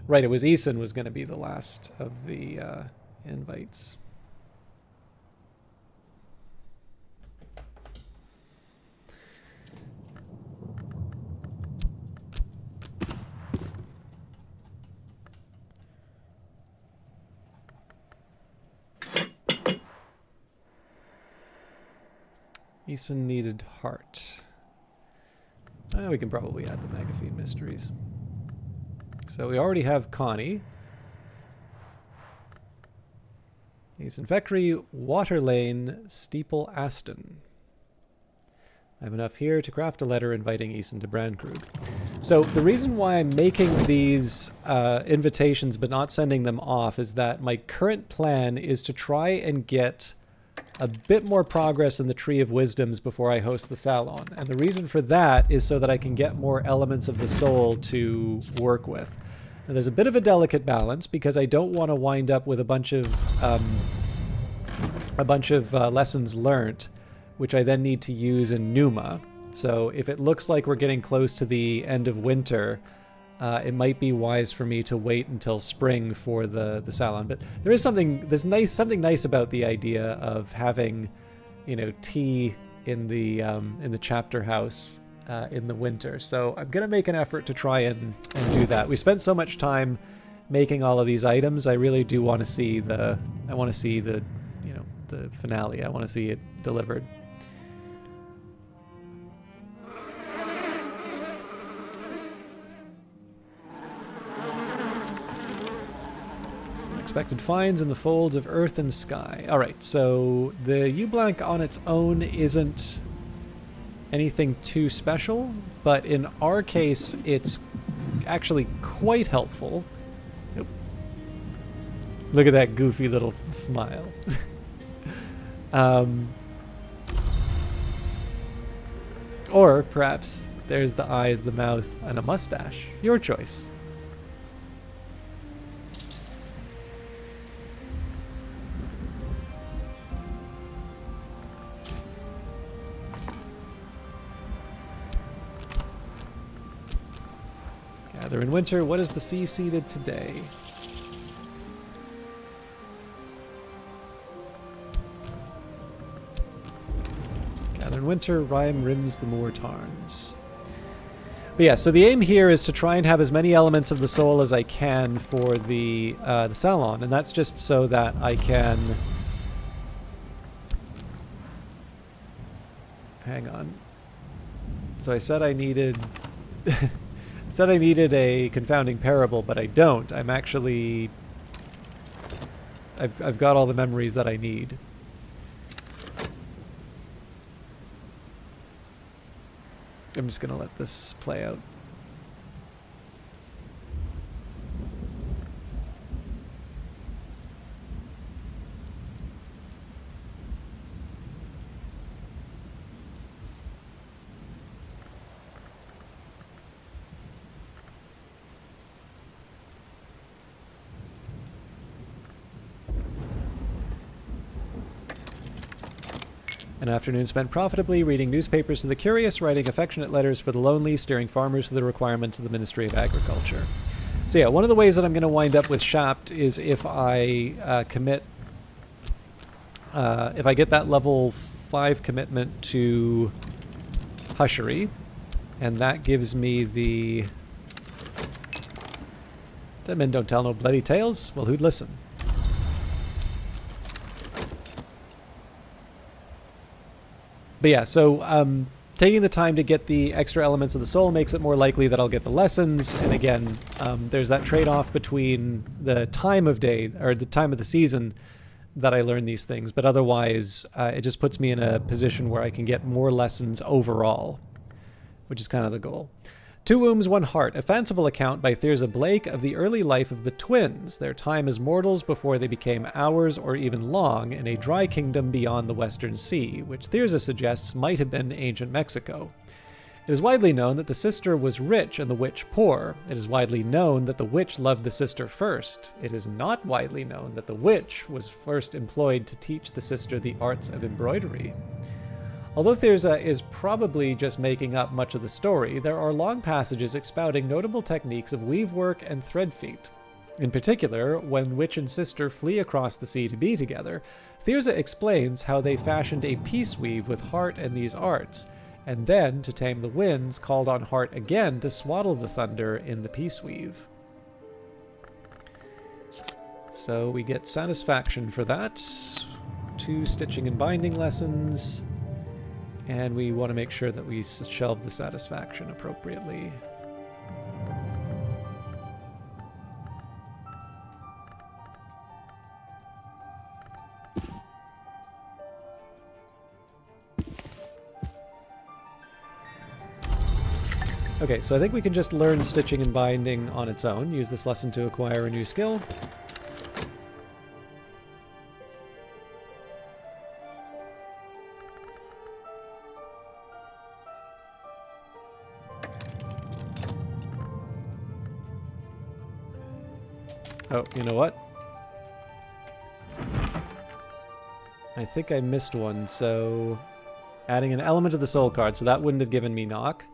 Right, it was Eason was going to be the last of the invites. Eason needed heart. We can probably add the Megaphene Mysteries. So we already have Connie. Eason Feckery, Water Lane, Steeple Aston. I have enough here to craft a letter inviting Eason to Brandkrug. So the reason why I'm making these invitations but not sending them off is that my current plan is to try and get a bit more progress in the Tree of Wisdoms before I host the Salon. And the reason for that is so that I can get more elements of the soul to work with. Now, there's a bit of a delicate balance because I don't want to wind up with a bunch of lessons learnt, which I then need to use in Numa. So if it looks like we're getting close to the end of winter, it might be wise for me to wait until spring for the Salon. But there is something nice about the idea of having, you know, tea in the chapter house in the winter. So I'm gonna make an effort to try and do that. We spent so much time making all of these items. I really do want to see the finale. I want to see it delivered. Expected finds in the folds of earth and sky. Alright, so the U-blank on its own isn't anything too special, but in our case it's actually quite helpful. Nope. Look at that goofy little smile. Or perhaps there's the eyes, the mouth, and a mustache. Your choice. Gather in winter. What is the sea seeded today? Gather in winter. Rime rims the moor tarns. But yeah, so the aim here is to try and have as many elements of the soul as I can for the Salon, and that's just so that I can... Hang on. So I said I needed... said I needed a confounding parable, but I don't. I'm actually... I've got all the memories that I need. I'm just going to let this play out. An afternoon spent profitably reading newspapers to the curious, writing affectionate letters for the lonely, steering farmers to the requirements of the Ministry of Agriculture. So yeah, one of the ways that I'm going to wind up with Shapt is if I commit, if I get that level 5 commitment to Hushery, and that gives me the... Dead men don't tell no bloody tales? Well, who'd listen? But yeah, so taking the time to get the extra elements of the soul makes it more likely that I'll get the lessons. And again, there's that trade-off between the time of day, or the time of the season that I learn these things. But otherwise, it just puts me in a position where I can get more lessons overall, which is kind of the goal. Two Wombs, One Heart, a fanciful account by Thirza Blake of the early life of the twins, their time as mortals before they became hours or even long in a dry kingdom beyond the Western Sea, which Thirza suggests might have been ancient Mexico. It is widely known that the sister was rich and the witch poor. It is widely known that the witch loved the sister first. It is not widely known that the witch was first employed to teach the sister the arts of embroidery. Although Thirza is probably just making up much of the story, there are long passages expounding notable techniques of weave work and thread feet. In particular, when witch and sister flee across the sea to be together, Thirza explains how they fashioned a peace weave with Heart and these arts, and then, to tame the winds, called on Heart again to swaddle the thunder in the peace weave. So we get satisfaction for that. 2 stitching and binding lessons. And we want to make sure that we shelve the satisfaction appropriately. Okay, so I think we can just learn stitching and binding on its own. Use this lesson to acquire a new skill. Oh, you know what? I think I missed one, so... Adding an element to the soul card, so that wouldn't have given me knock.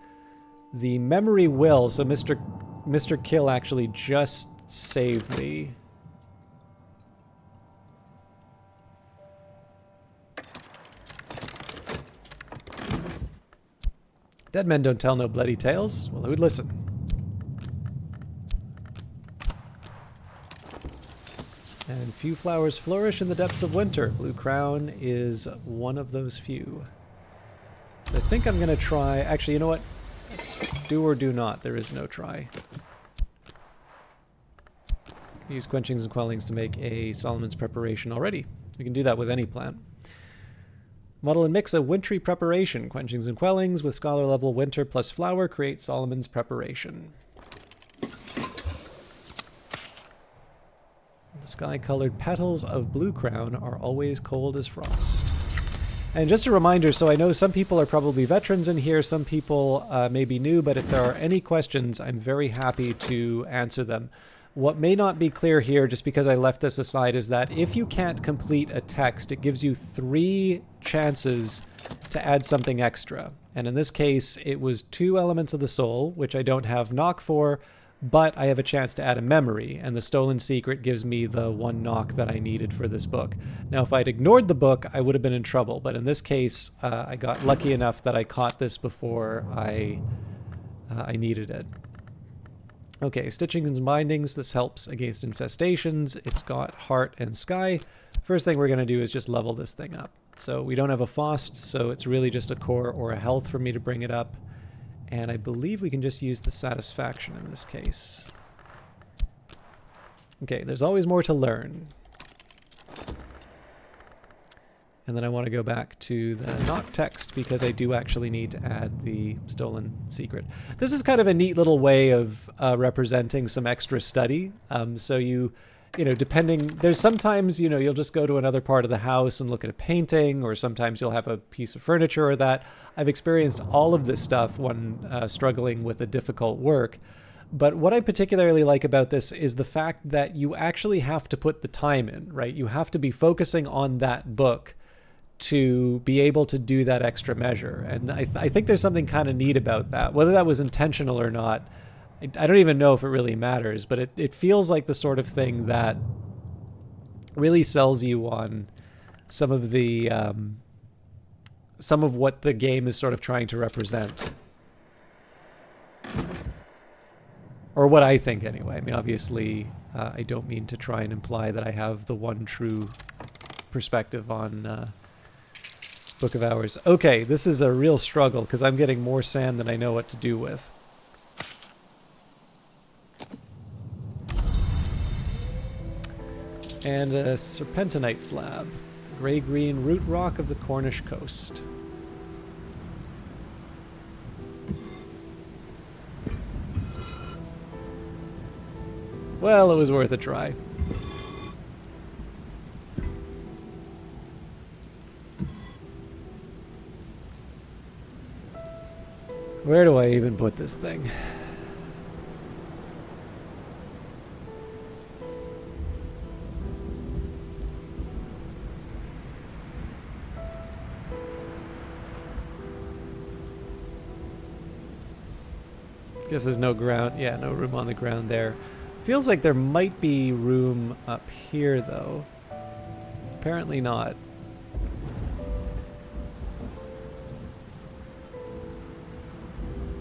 The memory will, so Mr. Kill actually just saved me. Dead men don't tell no bloody tales. Well, who'd listen? And few flowers flourish in the depths of winter. Blue Crown is one of those few. So I think I'm going to try... Actually, you know what? Do or do not. There is no try. Use Quenchings and Quellings to make a Solomon's Preparation already. We can do that with any plant. Model and mix a wintry preparation. Quenchings and Quellings with Scholar level Winter plus Flower create Solomon's Preparation. The sky-colored petals of Blue Crown are always cold as frost. And just a reminder, so I know some people are probably veterans in here, some people may be new, but if there are any questions, I'm very happy to answer them. What may not be clear here, just because I left this aside, is that if you can't complete a text, it gives you 3 chances to add something extra. And in this case, it was 2 elements of the soul, which I don't have knock for, but I have a chance to add a memory, and the stolen secret gives me the 1 knock that I needed for this book. Now, if I'd ignored the book, I would have been in trouble, but in this case, I got lucky enough that I caught this before I needed it. Okay, stitchings and bindings. This helps against infestations. It's got heart and sky. First thing we're going to do is just level this thing up. So we don't have a Faust, so it's really just a core or a health for me to bring it up. And I believe we can just use the satisfaction in this case. Okay, there's always more to learn. And then I want to go back to the knock text because I do actually need to add the stolen secret. This is kind of a neat little way of representing some extra study. So you know, depending, there's sometimes, you know, you'll just go to another part of the house and look at a painting, or sometimes you'll have a piece of furniture or that. I've experienced all of this stuff when struggling with a difficult work. But what I particularly like about this is the fact that you actually have to put the time in, right? You have to be focusing on that book to be able to do that extra measure. And I think there's something kind of neat about that. Whether that was intentional or not, I don't even know if it really matters, but it feels like the sort of thing that really sells you on some of the some of what the game is sort of trying to represent. Or what I think anyway. I mean, obviously, I don't mean to try and imply that I have the one true perspective on Book of Hours. Okay, this is a real struggle because I'm getting more sand than I know what to do with. And a serpentinite slab. Gray-green root rock of the Cornish coast. Well, it was worth a try. Where do I even put this thing? Guess there's no ground. Yeah, no room on the ground there. Feels like there might be room up here, though. Apparently not.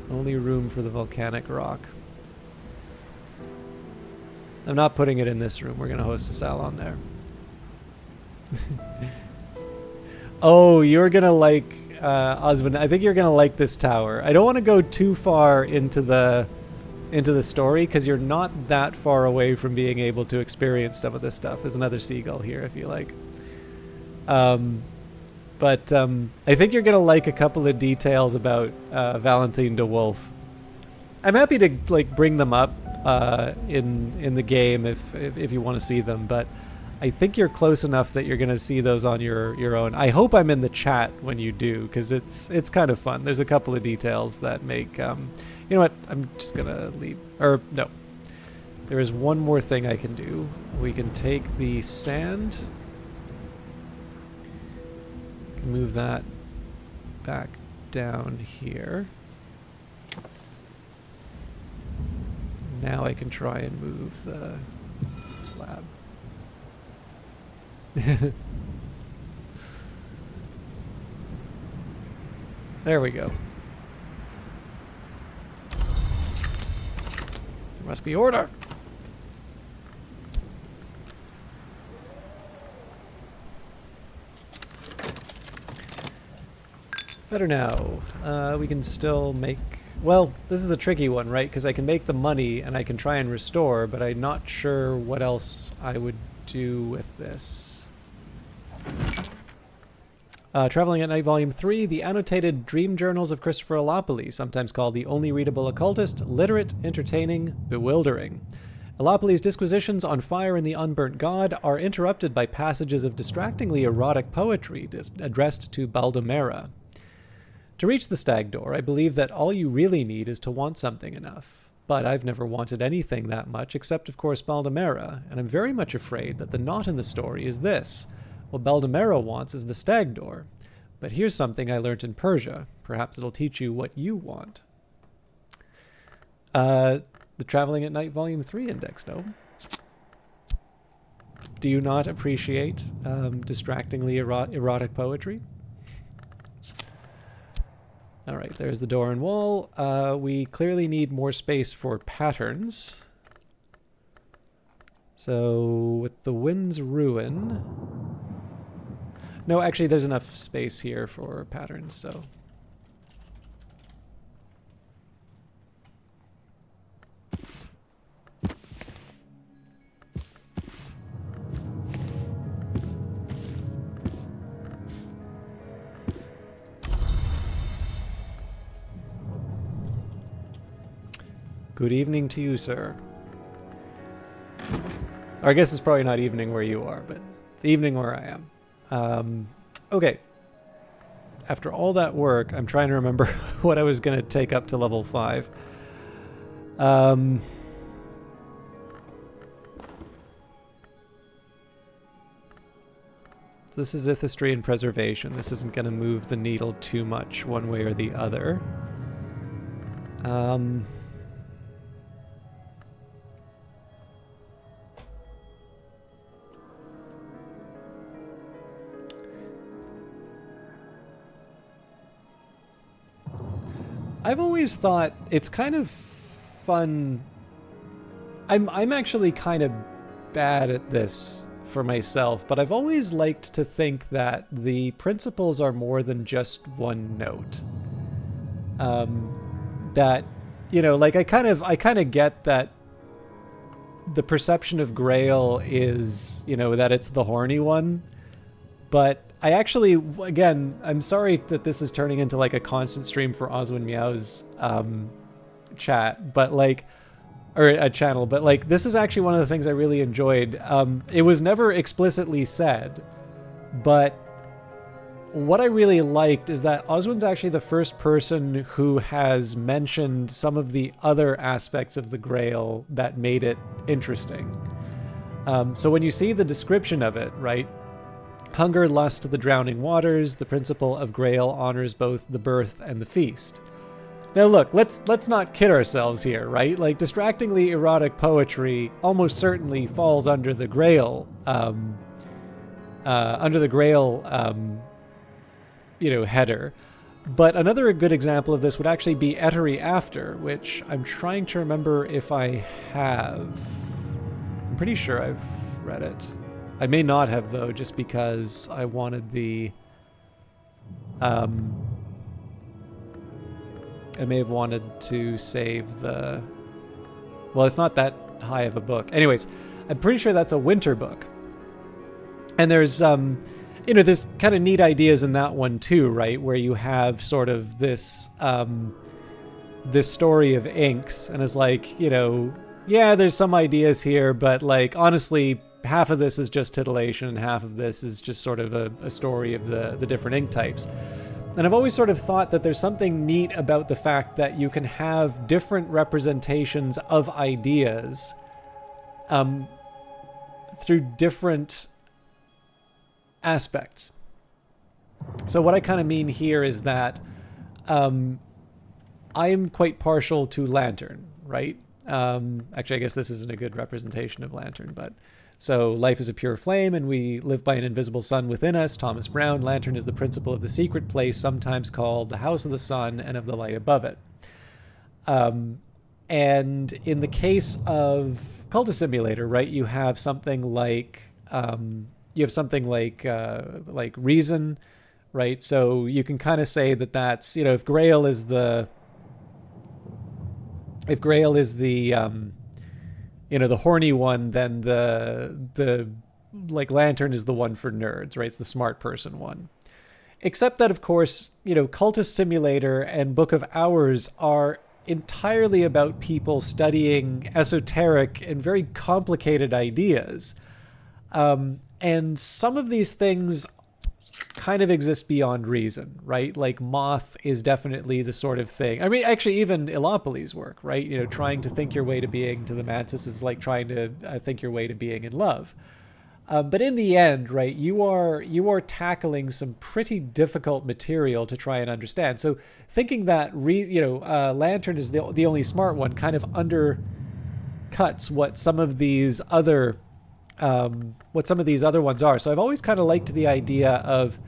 Only room for the volcanic rock. I'm not putting it in this room. We're going to host a salon there. Oh, you're going to like... Osmond, I think you're going to like this tower. I don't want to go too far into the story because you're not that far away from being able to experience some of this stuff. There's another seagull here if you like. But I think you're going to like a couple of details about Valentine de Wolf. I'm happy to like bring them up in the game if you want to see them, but I think you're close enough that you're going to see those on your own. I hope I'm in the chat when you do, because it's kind of fun. There's a couple of details that make... you know what? I'm just going to leave. Or, no. There is one more thing I can do. We can take the sand. Move that back down here. Now I can try and move the slab. There we go. There must be order. Better now. We can still make... Well, this is a tricky one, right? Because I can make the money and I can try and restore, but I'm not sure what else I would do with this. Traveling at Night Volume 3, the annotated dream journals of Christopher Alopoli, sometimes called the only readable occultist, literate, entertaining, bewildering. Alopoly's disquisitions on fire and the unburnt god are interrupted by passages of distractingly erotic poetry addressed to Baldomera. To reach the stag door, I believe that all you really need is to want something enough. But I've never wanted anything that much, except of course Baldomera, and I'm very much afraid that the knot in the story is this. What Baldomera wants is the stag door. But here's something I learnt in Persia. Perhaps it'll teach you what you want. The Traveling at Night Volume 3 index, no? Do you not appreciate distractingly erotic poetry? All right, there's the door and wall. We clearly need more space for patterns. So with the Wind's Ruin... No, actually, there's enough space here for patterns, so... Good evening to you, sir. Or I guess it's probably not evening where you are, but it's evening where I am. Okay. After all that work, I'm trying to remember what I was going to take up to level 5. So this is Ithistry and Preservation. This isn't going to move the needle too much one way or the other. I've always thought it's kind of fun. I'm actually kind of bad at this for myself, but I've always liked to think that the principles are more than just one note. That, you know, like I kind of get that the perception of Grail is, you know, that it's the horny one, but I actually, again, I'm sorry that this is turning into like a constant stream for Oswin Meow's chat, but like, or a channel, but like, this is actually one of the things I really enjoyed. It was never explicitly said, but what I really liked is that Oswin's actually the first person who has mentioned some of the other aspects of the Grail that made it interesting. So when you see the description of it, right? Hunger, lust, the drowning waters, the principle of Grail honors both the birth and the feast. Now look, let's not kid ourselves here, right? Like, distractingly erotic poetry almost certainly falls under the Grail, header. But another good example of this would actually be Etery After, which I'm trying to remember if I have. I'm pretty sure I've read it. I may not have, though, just because I wanted the... I may have wanted to save the... Well, it's not that high of a book. Anyways, I'm pretty sure that's a winter book. And there's, there's kind of neat ideas in that one, too, right? Where you have sort of this, this story of inks, and it's like, yeah, there's some ideas here, but, like, honestly... half of this is just titillation and half of this is just sort of a story of the different ink types. And I've always sort of thought that there's something neat about the fact that you can have different representations of ideas through different aspects. So what I kind of mean here is that I am quite partial to Lantern, right? Actually, I guess this isn't a good representation of Lantern, but... So, life is a pure flame, and we live by an invisible sun within us. Thomas Brown. Lantern is the principle of the secret place, sometimes called the house of the sun and of the light above it. And in the case of Cultist Simulator, right, you have something like reason, right? So you can kind of say that that's, if Grail is the the horny one, then the Lantern is the one for nerds, right? It's the smart person one. Except that, of course, Cultist Simulator and Book of Hours are entirely about people studying esoteric and very complicated ideas. And some of these things kind of exist beyond reason, right? Like Moth is definitely the sort of thing. I mean, actually, even Illopolis' work, right? You know, trying to think your way to being to the Mantis is like trying to think your way to being in love. But in the end, right, you are tackling some pretty difficult material to try and understand. So thinking that Lantern is the only smart one kind of undercuts what some of these other ones are. So I've always kind of liked the idea of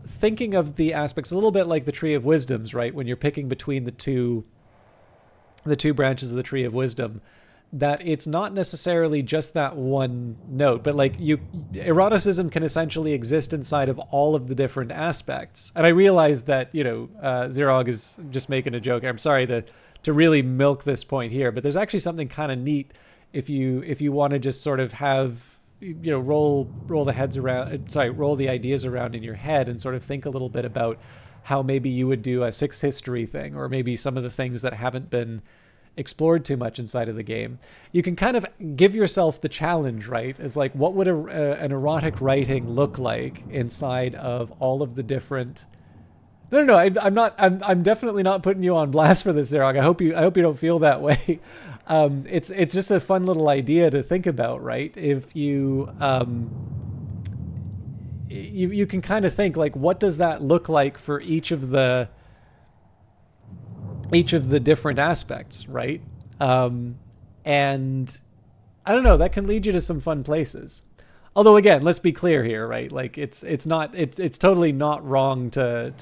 thinking of the aspects a little bit like the Tree of Wisdoms, right? When you're picking between the two branches of the Tree of Wisdom, that it's not necessarily just that one note, but like eroticism can essentially exist inside of all of the different aspects. And I realize that, Zerog is just making a joke. I'm sorry to really milk this point here, but there's actually something kind of neat if you want to just sort of have, roll the ideas around in your head and sort of think a little bit about how maybe you would do a Sixth History thing, or maybe some of the things that haven't been explored too much inside of the game. You can kind of give yourself the challenge, right? It's like, what would an erotic writing look like inside of all of the different... No, I'm definitely not putting you on blast for this, Zerog. I hope you don't feel that way. It's just a fun little idea to think about, right? If you you can kind of think like, what does that look like for each of the different aspects, right? And I don't know, that can lead you to some fun places. Although again, let's be clear here, right? Like it's totally not wrong to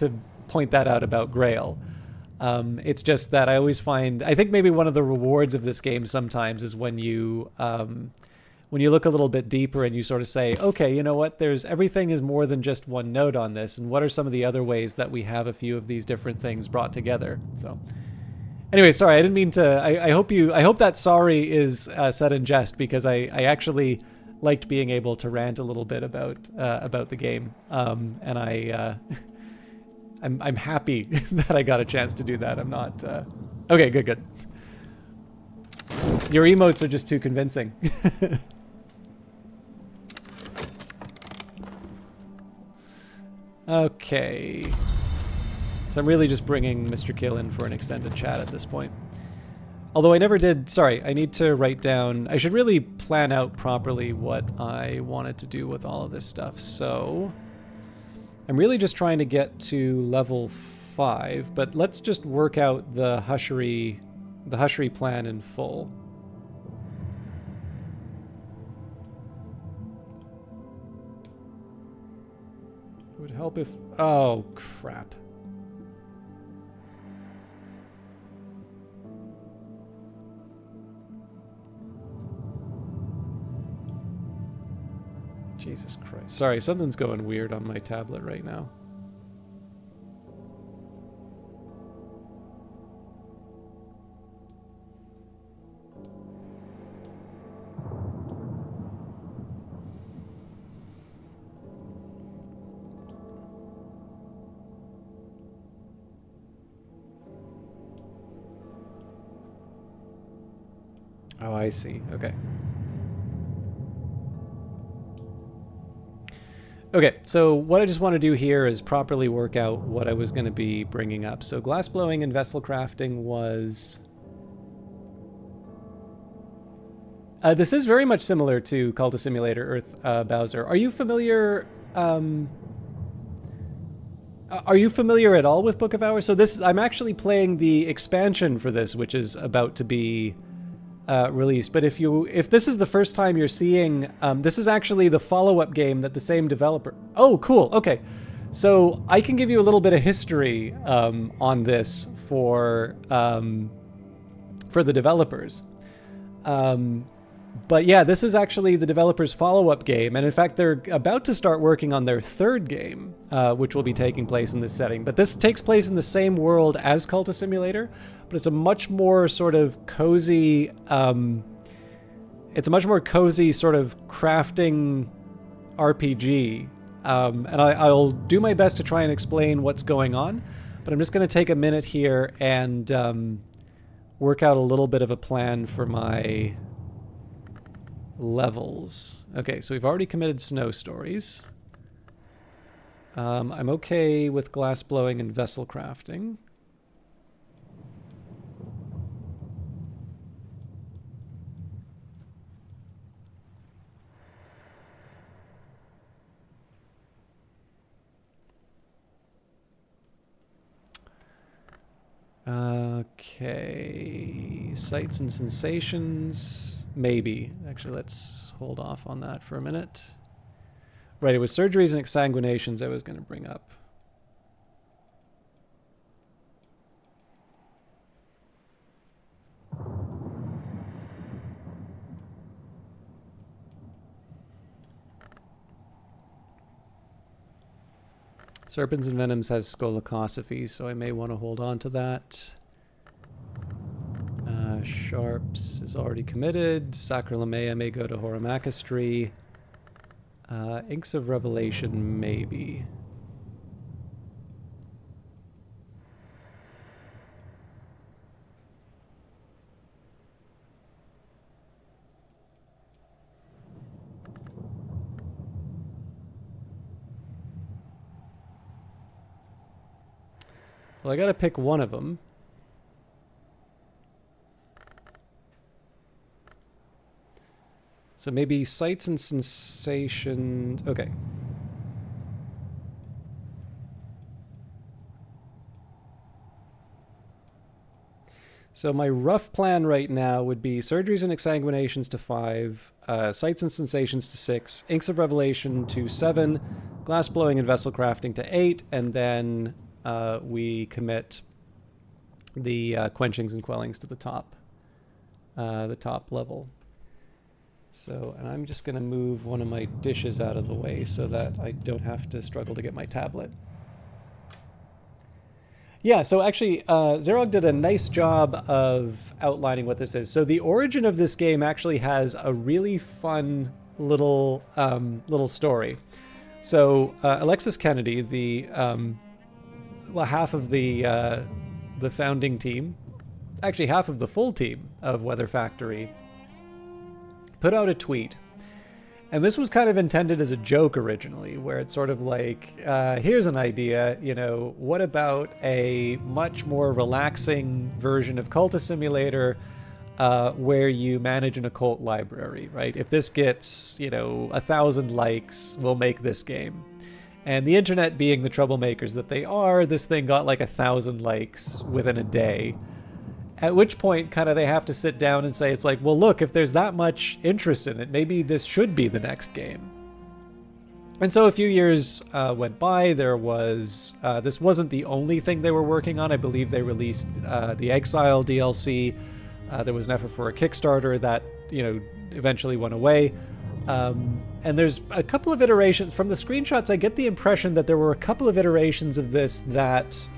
point that out about Grail. It's just that I think maybe one of the rewards of this game sometimes is when you look a little bit deeper and you sort of say, okay, you know what, everything is more than just one note on this, and what are some of the other ways that we have a few of these different things brought together? So anyway, sorry, I didn't mean to, I hope that sorry is said in jest, because I actually liked being able to rant a little bit about the game. And I'm happy that I got a chance to do that. I'm not, okay, good. Your emotes are just too convincing. Okay. So I'm really just bringing Mr. Kill in for an extended chat at this point. Although I never did, sorry, I need to write down, I should really plan out properly what I wanted to do with all of this stuff. So I'm really just trying to get to level 5, but let's just work out the hushery plan in full. It would help if... Oh, crap. Jesus Christ. Sorry, something's going weird on my tablet right now. Oh, I see. Okay. Okay, so what I just want to do here is properly work out what I was going to be bringing up. So glassblowing and vessel crafting was... this is very much similar to Cultist Simulator Earth Bowser. Are you familiar... Are you familiar at all with Book of Hours? So I'm actually playing the expansion for this, which is about to be... released. But if this is the first time you're seeing, this is actually the follow-up game that the same developer... Oh, cool. Okay. So I can give you a little bit of history on this for the developers. But yeah, this is actually the developers' follow-up game. And in fact, they're about to start working on their third game, which will be taking place in this setting. But this takes place in the same world as Cultist Simulator, but it's a much more sort of cozy, sort of crafting RPG. And I'll do my best to try and explain what's going on, but I'm just going to take a minute here and work out a little bit of a plan for my levels. Okay, so we've already committed snow stories. I'm okay with glass blowing and vessel crafting. Okay, sights and sensations, maybe. Actually, let's hold off on that for a minute. Right, it was surgeries and exsanguinations I was going to bring up. Serpents and Venoms has scolocosophy, so I may want to hold on to that. Sharps is already committed. Sacralamea may go to Horamachistry. Inks of Revelation, maybe. Well, I gotta pick one of them. So maybe sights and sensations. Okay. So my rough plan right now would be surgeries and exsanguinations to 5, sights and sensations to 6, inks of revelation to 7, glass blowing and vessel crafting to 8, and then we commit the quenchings and quellings to the top level. So, and I'm just going to move one of my dishes out of the way so that I don't have to struggle to get my tablet. Yeah, so actually, Zerog did a nice job of outlining what this is. So the origin of this game actually has a really fun little story. So Alexis Kennedy, the half of the founding team, actually half of the full team of Weather Factory, put out a tweet. And this was kind of intended as a joke originally, where it's sort of like, here's an idea, you know, what about a much more relaxing version of Cultist Simulator where you manage an occult library, right? If this gets, 1,000 likes, we'll make this game. And the internet being the troublemakers that they are, this thing got like 1,000 likes within a day. At which point, kind of, they have to sit down and say, it's like, well, look, if there's that much interest in it, maybe this should be the next game. And so a few years went by. There was, this wasn't the only thing they were working on. I believe they released the Exile DLC. There was an effort for a Kickstarter that, eventually went away. And there's a couple of iterations. From the screenshots, I get the impression that there were a couple of iterations of this that...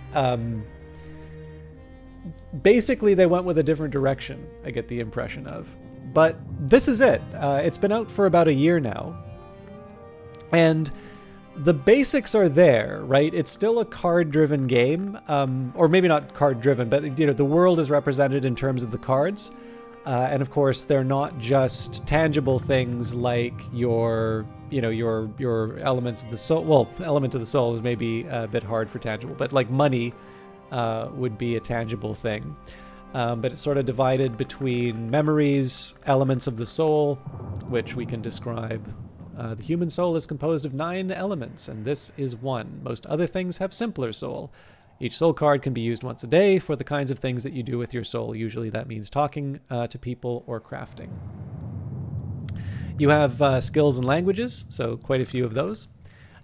basically they went with a different direction, I get the impression of. But this is it. It's been out for about a year now. And the basics are there, right? It's still a card-driven game. Or maybe not card-driven, but the world is represented in terms of the cards. And of course, they're not just tangible things like your elements of the soul. Well, element of the soul is maybe a bit hard for tangible, but like money would be a tangible thing. But it's sort of divided between memories, elements of the soul, which we can describe. The human soul is composed of 9 elements, and this is one. Most other things have simpler soul. Each soul card can be used once a day for the kinds of things that you do with your soul. Usually that means talking to people or crafting. You have skills and languages, so quite a few of those.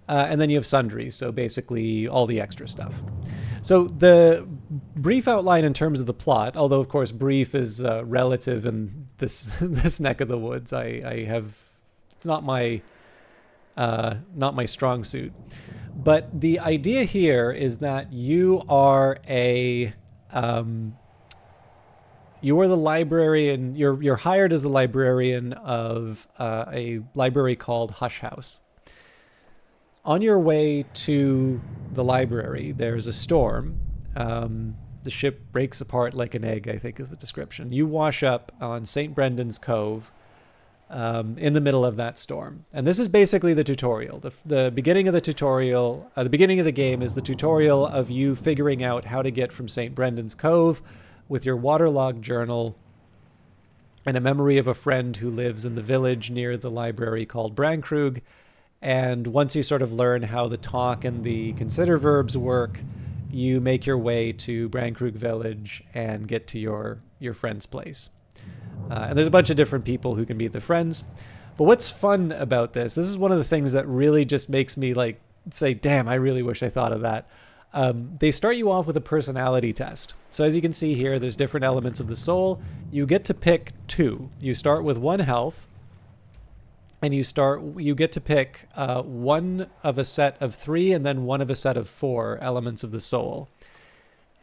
And then you have sundries, so basically all the extra stuff. So the brief outline in terms of the plot, although of course brief is relative in this neck of the woods, it's not my strong suit. But the idea here is that you are the librarian. You're hired as the librarian of a library called Hush House. On your way to the library, there's a storm. the ship breaks apart like an egg, I think is the description. You wash up on St. Brendan's Cove in the middle of that storm. And this is basically the tutorial. The beginning of the tutorial, the beginning of the game is the tutorial of you figuring out how to get from St. Brendan's Cove with your waterlogged journal and a memory of a friend who lives in the village near the library called Brankrug. And once you sort of learn how the talk and the consider verbs work, you make your way to Brankrug village and get to your friend's place. And there's a bunch of different people who can be the friends. But what's fun about this is one of the things that really just makes me like say, damn, I really wish I thought of that. They start you off with a personality test. So as you can see here, there's different elements of the soul. You get to pick 2. You start with 1 health, and you get to pick 1 of a set of 3 and then 1 of a set of 4 elements of the soul.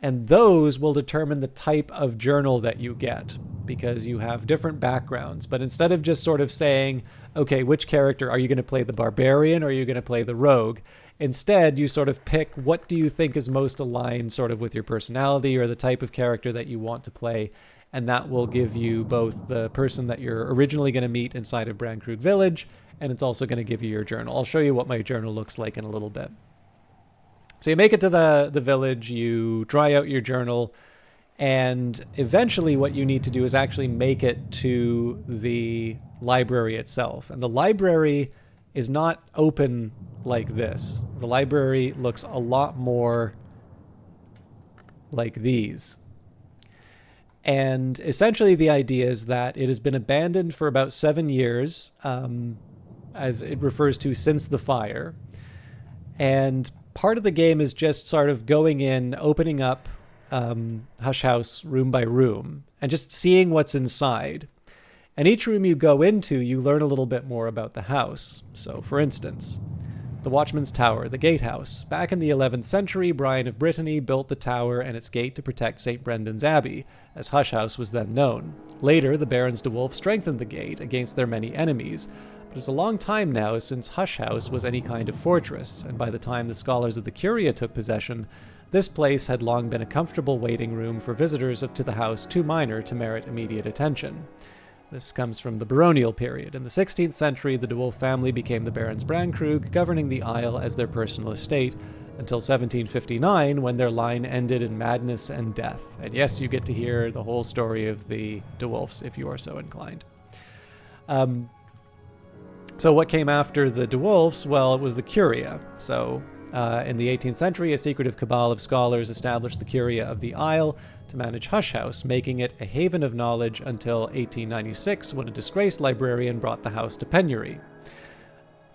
And those will determine the type of journal that you get, because you have different backgrounds. But instead of just sort of saying, okay, which character, are you going to play the barbarian or are you going to play the rogue? Instead, you sort of pick what do you think is most aligned sort of with your personality or the type of character that you want to play. And that will give you both the person that you're originally going to meet inside of Brankrug Village, and it's also going to give you your journal. I'll show you what my journal looks like in a little bit. So you make it to the village, you dry out your journal, and eventually what you need to do is actually make it to the library itself. And the library is not open like this. The library looks a lot more like these. And essentially the idea is that it has been abandoned for about 7 years, as it refers to since the fire. And part of the game is just sort of going in, opening up Hush House room by room, and just seeing what's inside. And each room you go into, you learn a little bit more about the house. So, for instance, the Watchman's Tower, the Gatehouse. Back in the 11th century, Brian of Brittany built the tower and its gate to protect St. Brendan's Abbey, as Hush House was then known. Later, the Barons de Wolf strengthened the gate against their many enemies. But it's a long time now since Hush House was any kind of fortress, and by the time the scholars of the Curia took possession, this place had long been a comfortable waiting room for visitors up to the house too minor to merit immediate attention. This comes from the baronial period. In the 16th century, the de Wolf family became the Barons Brankrug, governing the Isle as their personal estate, until 1759, when their line ended in madness and death. And yes, you get to hear the whole story of the de Wolfs, if you are so inclined. So what came after the de Wolfs? Well, it was the Curia. So in the 18th century, a secretive cabal of scholars established the Curia of the Isle to manage Hush House, making it a haven of knowledge until 1896, when a disgraced librarian brought the house to penury.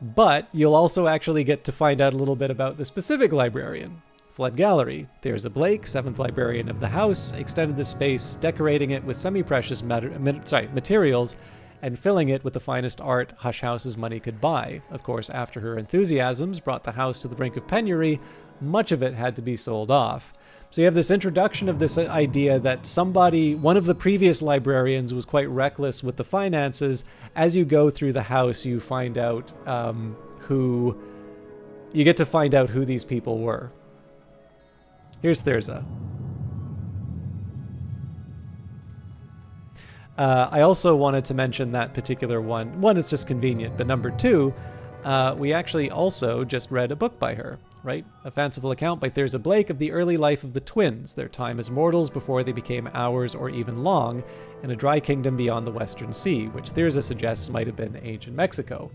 But you'll also actually get to find out a little bit about the specific librarian. Flood Gallery. Thirza Blake, 7th librarian of the house, extended the space, decorating it with semi-precious materials and filling it with the finest art Hush House's money could buy. Of course, after her enthusiasms brought the house to the brink of penury, much of it had to be sold off. So you have this introduction of this idea that one of the previous librarians was quite reckless with the finances. As you go through the house, you find out you get to find out who these people were. Here's Thirza. I also wanted to mention that particular one. One, is just convenient, but number 2, we actually also just read a book by her, right? A fanciful account by Thirza Blake of the early life of the twins, their time as mortals before they became hours or even long, in a dry kingdom beyond the Western Sea, which Thirza suggests might have been ancient Mexico.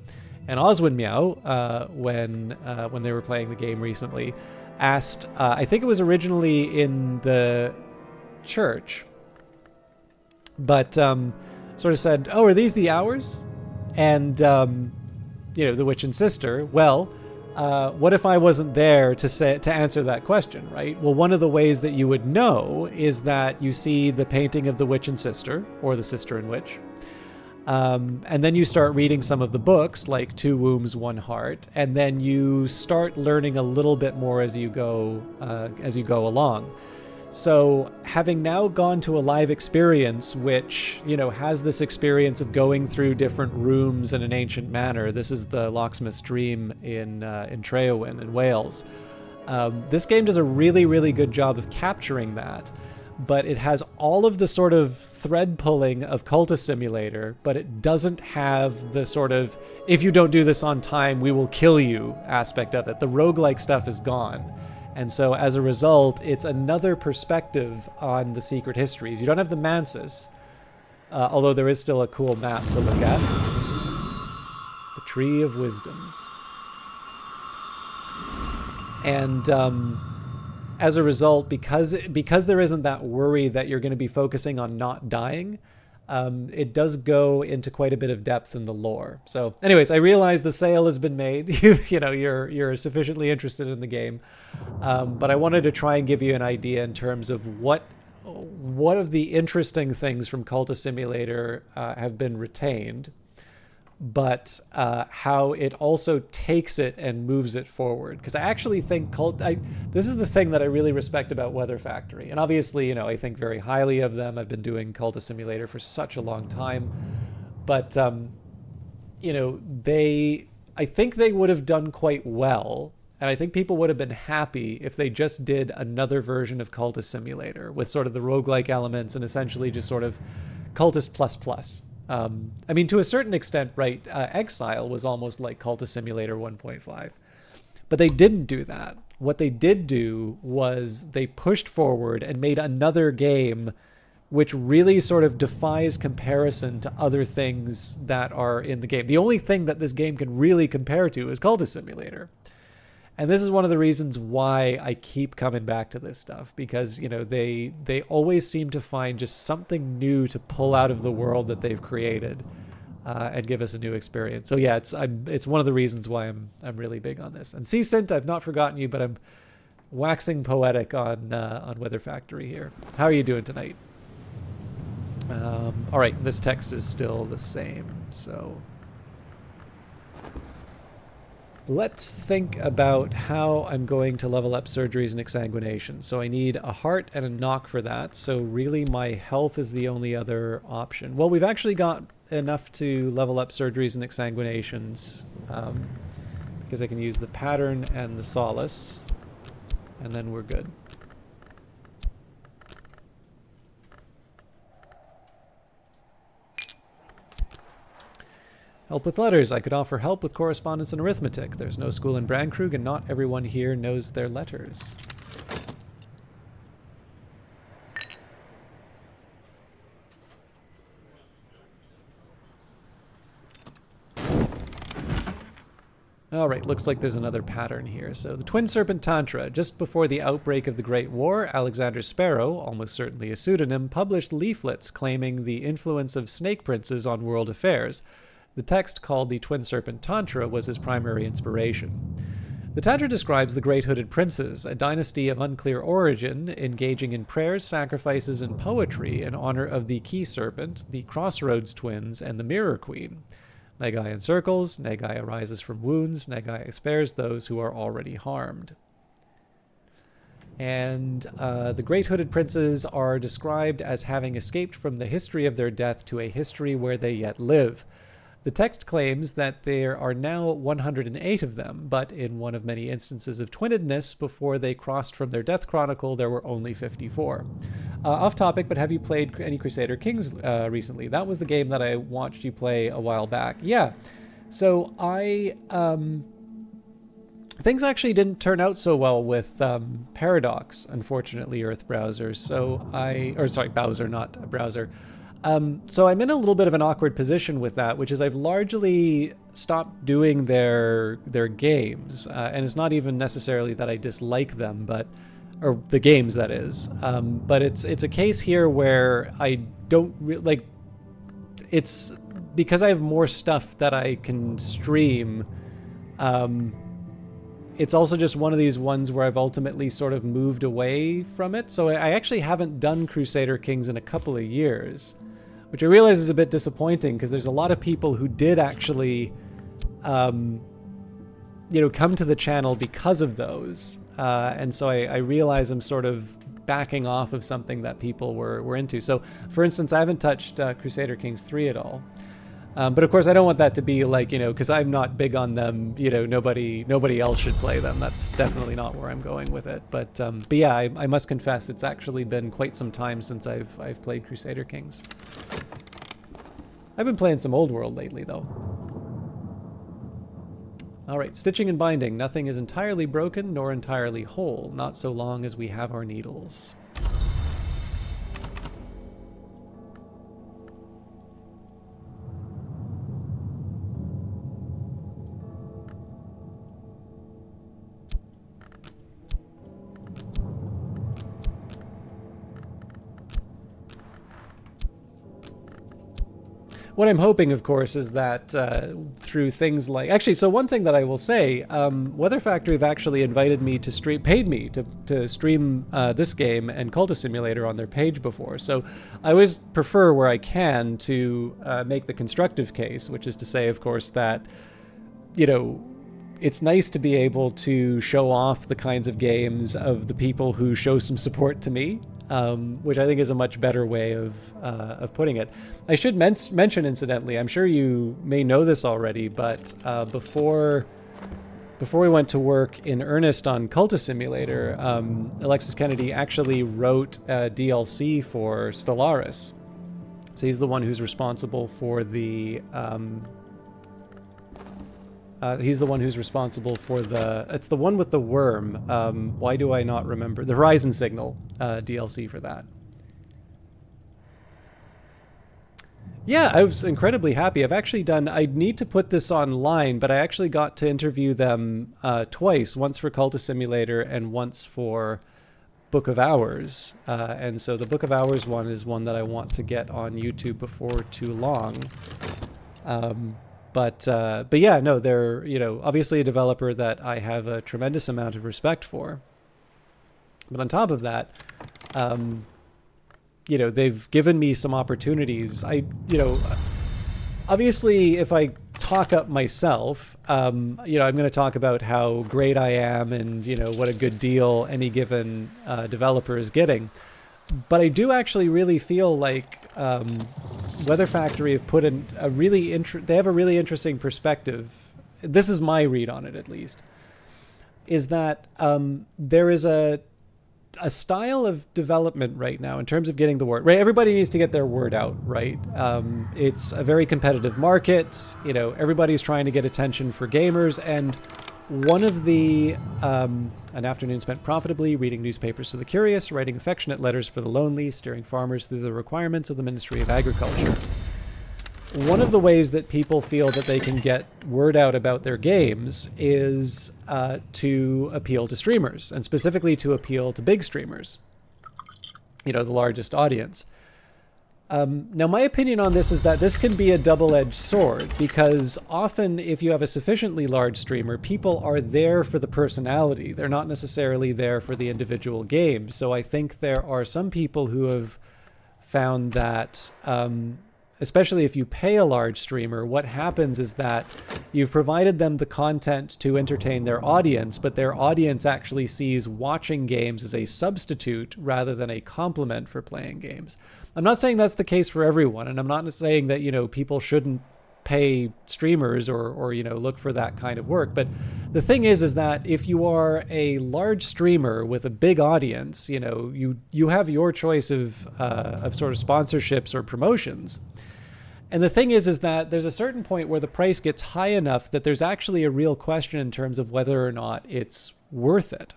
And Oswin Meow, when they were playing the game recently, asked, I think it was originally in the church, but sort of said, oh, are these the hours? And, the witch and sister, well, what if I wasn't there to answer that question, right? Well, one of the ways that you would know is that you see the painting of the witch and sister, or the sister and witch, and then you start reading some of the books, like Two Wombs, One Heart, and then you start learning a little bit more as you go along. So having now gone to a live experience, which, has this experience of going through different rooms in an ancient manor. This is the Locksmith's Dream in Treowyn in Wales. This game does a really, really good job of capturing that, but it has all of the sort of thread pulling of Cultist Simulator, but it doesn't have the sort of, if you don't do this on time, we will kill you aspect of it. The roguelike stuff is gone. And so as a result, it's another perspective on the secret histories. You don't have the Mansis, although there is still a cool map to look at. The Tree of Wisdoms. And as a result, because there isn't that worry that you're going to be focusing on not dying, it does go into quite a bit of depth in the lore. So anyways, I realize the sale has been made. You're sufficiently interested in the game. But I wanted to try and give you an idea in terms of what of the interesting things from Cultist Simulator have been retained, but how it also takes it and moves it forward. Because I actually think this is the thing that I really respect about Weather Factory. And obviously, I think very highly of them. I've been doing Cultist Simulator for such a long time. But, I think they would have done quite well. And I think people would have been happy if they just did another version of Cultist Simulator with sort of the roguelike elements and essentially just sort of Cultist ++. To a certain extent, right, Exile was almost like Cultist Simulator 1.5. But they didn't do that. What they did do was they pushed forward and made another game which really sort of defies comparison to other things that are in the game. The only thing that this game can really compare to is Cultist Simulator. And this is one of the reasons why I keep coming back to this stuff, because, they always seem to find just something new to pull out of the world that they've created and give us a new experience. So yeah, it's one of the reasons why I'm really big on this. And Seasint, I've not forgotten you, but I'm waxing poetic on Weather Factory here. How are you doing tonight? All right, this text is still the same, so let's think about how I'm going to level up surgeries and exsanguination. So I need a heart and a knock for that. So really my health is the only other option. Well, we've actually got enough to level up surgeries and exsanguinations because I can use the pattern and the solace, and then we're good. Help with letters. I could offer help with correspondence and arithmetic. There's no school in Brandkrug, and not everyone here knows their letters. All right, looks like there's another pattern here. So the Twin Serpent Tantra. Just before the outbreak of the Great War, Alexander Sparrow, almost certainly a pseudonym, published leaflets claiming the influence of snake princes on world affairs. The text, called the Twin Serpent Tantra, was his primary inspiration. The Tantra describes the Great Hooded Princes, a dynasty of unclear origin, engaging in prayers, sacrifices, and poetry in honor of the Key Serpent, the Crossroads Twins, and the Mirror Queen. Nagai encircles, Nagai arises from wounds, Nagai spares those who are already harmed. And the Great Hooded Princes are described as having escaped from the history of their death to a history where they yet live. The text claims that there are now 108 of them, but in one of many instances of twinnedness, before they crossed from their death chronicle, there were only 54. Off topic, but have you played any Crusader Kings recently? That was the game that I watched you play a while back. Yeah, so things actually didn't turn out so well with Paradox, unfortunately, Earth Browser. So Bowser, not Browser. So I'm in a little bit of an awkward position with that, which is I've largely stopped doing their games, and it's not even necessarily that I dislike them, or the games, that is. But it's a case here where I don't like. It's because I have more stuff that I can stream. It's also just one of these ones where I've ultimately sort of moved away from it. So I actually haven't done Crusader Kings in a couple of years, which I realize is a bit disappointing because there's a lot of people who did actually, come to the channel because of those. And so I realize I'm sort of backing off of something that people were into. So, for instance, I haven't touched Crusader Kings 3 at all. But of course, I don't want that to be like, because I'm not big on them. Nobody else should play them. That's definitely not where I'm going with it. But yeah, I must confess, it's actually been quite some time since I've played Crusader Kings. I've been playing some Old World lately, though. All right, stitching and binding. Nothing is entirely broken nor entirely whole, not so long as we have our needles. What I'm hoping, of course, is that through things like... Actually, so one thing that I will say, Weather Factory have actually invited me to stream... paid me to stream this game and Cultist Simulator on their page before. So I always prefer, where I can, to make the constructive case, which is to say, of course, that, it's nice to be able to show off the kinds of games of the people who show some support to me. Which I think is a much better way of putting it. I should mention, incidentally, I'm sure you may know this already, but before we went to work in earnest on Cultist Simulator, Alexis Kennedy actually wrote a DLC for Stellaris. So he's the one who's responsible for the... he's the one who's responsible for it's the one with the worm. Why do I not remember? The Horizon Signal DLC for that. Yeah, I was incredibly happy. I've actually I need to put this online, but I actually got to interview them twice, once for Cultist Simulator and once for Book of Hours. And so the Book of Hours one is one that I want to get on YouTube before too long. But yeah, no, they're, obviously a developer that I have a tremendous amount of respect for. But on top of that, they've given me some opportunities. Obviously, if I talk up myself, I'm going to talk about how great I am and, what a good deal any given developer is getting. But I do actually really feel like Weather Factory have put in they have a really interesting perspective. This is my read on it, at least, is that there is a style of development right now in terms of getting the word right. Everybody needs to get their word out, right? It's a very competitive market. Everybody's trying to get attention for gamers, and one of the an afternoon spent profitably reading newspapers to the curious, writing affectionate letters for the lonely, steering farmers through the requirements of the Ministry of Agriculture. One of the ways that people feel that they can get word out about their games is to appeal to streamers, and specifically to appeal to big streamers, the largest audience. Now, my opinion on this is that this can be a double-edged sword, because often if you have a sufficiently large streamer, people are there for the personality. They're not necessarily there for the individual game. So I think there are some people who have found that, especially if you pay a large streamer, what happens is that you've provided them the content to entertain their audience, but their audience actually sees watching games as a substitute rather than a complement for playing games. I'm not saying that's the case for everyone, and I'm not saying that, people shouldn't pay streamers or look for that kind of work. But the thing is that if you are a large streamer with a big audience, you have your choice of sort of sponsorships or promotions. And the thing is that there's a certain point where the price gets high enough that there's actually a real question in terms of whether or not it's worth it.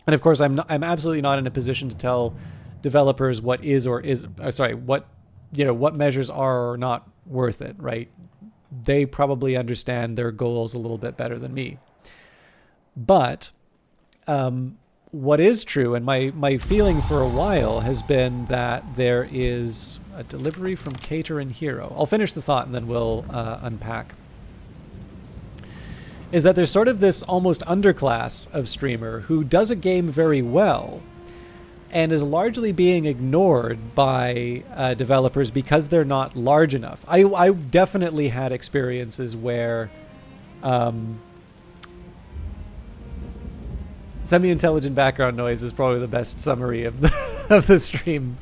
And of course, I'm absolutely not in a position to tell developers what measures are or not worth it, right? They probably understand their goals a little bit better than me. But what is true, and my feeling for a while has been that there is a delivery from Cater and Hero. I'll finish the thought and then we'll unpack. Is that there's sort of this almost underclass of streamer who does a game very well and is largely being ignored by developers because they're not large enough. I've definitely had experiences where semi-intelligent background noise is probably the best summary of the stream.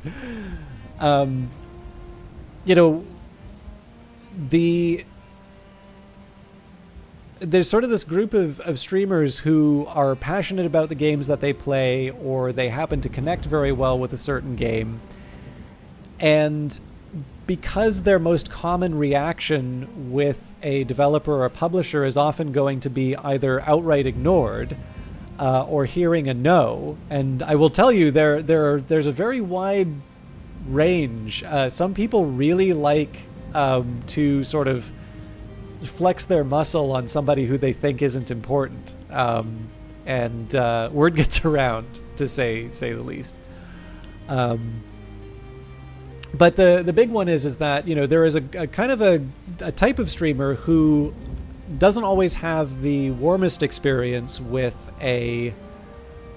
there's sort of this group of streamers who are passionate about the games that they play, or they happen to connect very well with a certain game. And because their most common reaction with a developer or a publisher is often going to be either outright ignored or hearing a no. And I will tell you, there's a very wide range. Some people really like to sort of flex their muscle on somebody who they think isn't important, and word gets around, to say the least. But the big one is that, you know, there is a kind of a type of streamer who doesn't always have the warmest experience with a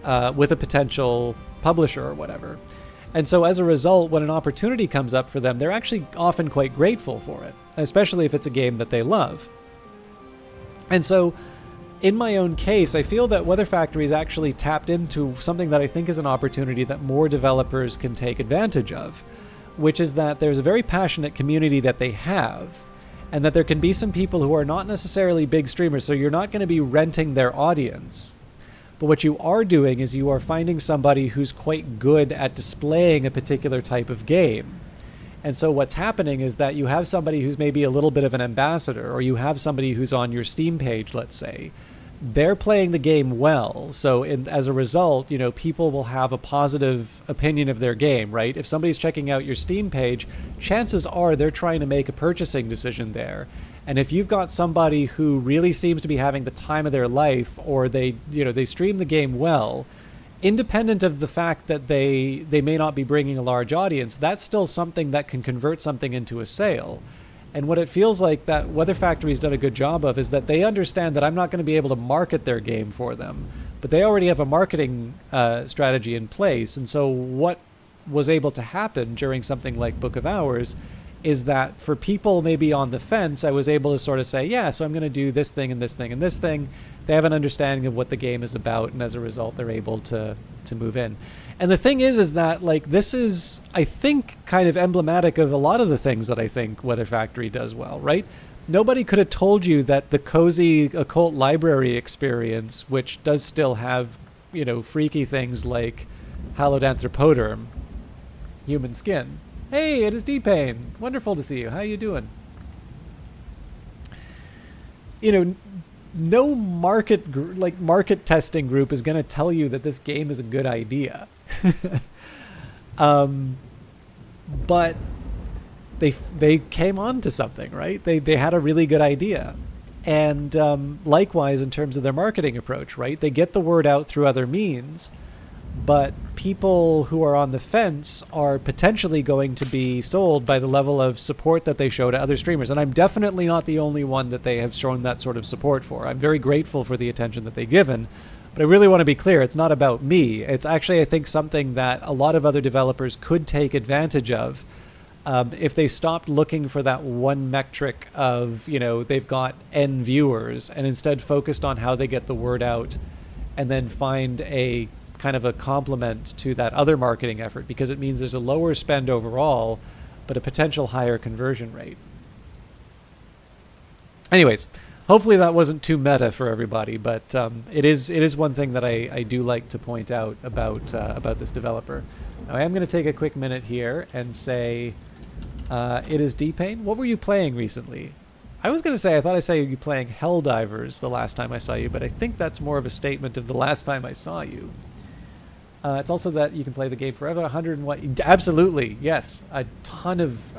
potential publisher or whatever. And so as a result, when an opportunity comes up for them, they're actually often quite grateful for it, especially if it's a game that they love. And so in my own case, I feel that Weather Factory's actually tapped into something that I think is an opportunity that more developers can take advantage of, which is that there's a very passionate community that they have, and that there can be some people who are not necessarily big streamers, so you're not going to be renting their audience. But what you are doing is you are finding somebody who's quite good at displaying a particular type of game. And so what's happening is that you have somebody who's maybe a little bit of an ambassador, or you have somebody who's on your Steam page, let's say. They're playing the game well, so as a result, you know, people will have a positive opinion of their game, right? If somebody's checking out your Steam page, chances are they're trying to make a purchasing decision there. And if you've got somebody who really seems to be having the time of their life, or they stream the game well, independent of the fact that they may not be bringing a large audience, that's still something that can convert something into a sale. And what it feels like that Weather Factory's done a good job of is that they understand that I'm not going to be able to market their game for them, but they already have a marketing strategy in place. And so what was able to happen during something like Book of Hours is that for people maybe on the fence, I was able to sort of say, yeah, so I'm going to do this thing and this thing and this thing. They have an understanding of what the game is about, and as a result, they're able to move in. And the thing is that, like, this is, I think, kind of emblematic of a lot of the things that I think Weather Factory does well, right? Nobody could have told you that the cozy occult library experience, which does still have, you know, freaky things like hallowed anthropoderm, human skin. Hey, it is D-Pain. Wonderful to see you. How you doing? You know, no market testing group is going to tell you that this game is a good idea. But they came on to something, right? They had a really good idea. And likewise, in terms of their marketing approach, right? They get the word out through other means, but people who are on the fence are potentially going to be sold by the level of support that they show to other streamers. And I'm definitely not the only one that they have shown that sort of support for. I'm very grateful for the attention that they've given, but I really want to be clear, it's not about me. It's actually, I think, something that a lot of other developers could take advantage of if they stopped looking for that one metric of, you know, they've got N viewers, and instead focused on how they get the word out, and then find a kind of a complement to that other marketing effort, because it means there's a lower spend overall, but a potential higher conversion rate. Anyways, hopefully that wasn't too meta for everybody, but it is one thing that I do like to point out about this developer. Now, I am going to take a quick minute here and say, it is D-Pain. What were you playing recently? I was going to say, I thought I saw you playing Helldivers the last time I saw you, but I think that's more of a statement of the last time I saw you. It's also that you can play the game forever. 100 and what? Absolutely, yes. A ton of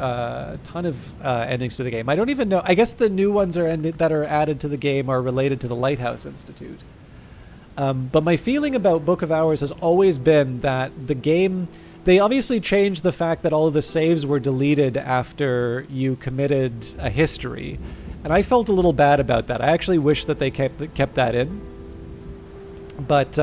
endings to the game. I don't even know. I guess the new ones that are added to the game are related to the Lighthouse Institute. But my feeling about Book of Hours has always been that the game, they obviously changed the fact that all of the saves were deleted after you committed a history, and I felt a little bad about that. I actually wish that they kept that in, but.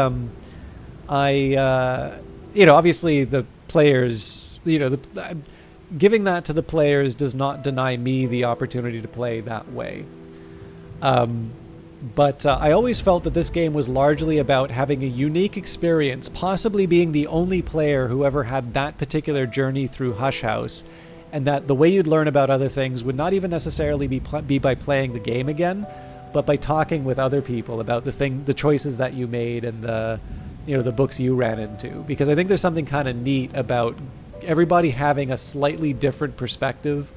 Obviously the players, giving that to the players does not deny me the opportunity to play that way. But I always felt that this game was largely about having a unique experience, possibly being the only player who ever had that particular journey through Hush House, and that the way you'd learn about other things would not even necessarily be by playing the game again, but by talking with other people about the choices that you made and the books you ran into. Because I think there's something kind of neat about everybody having a slightly different perspective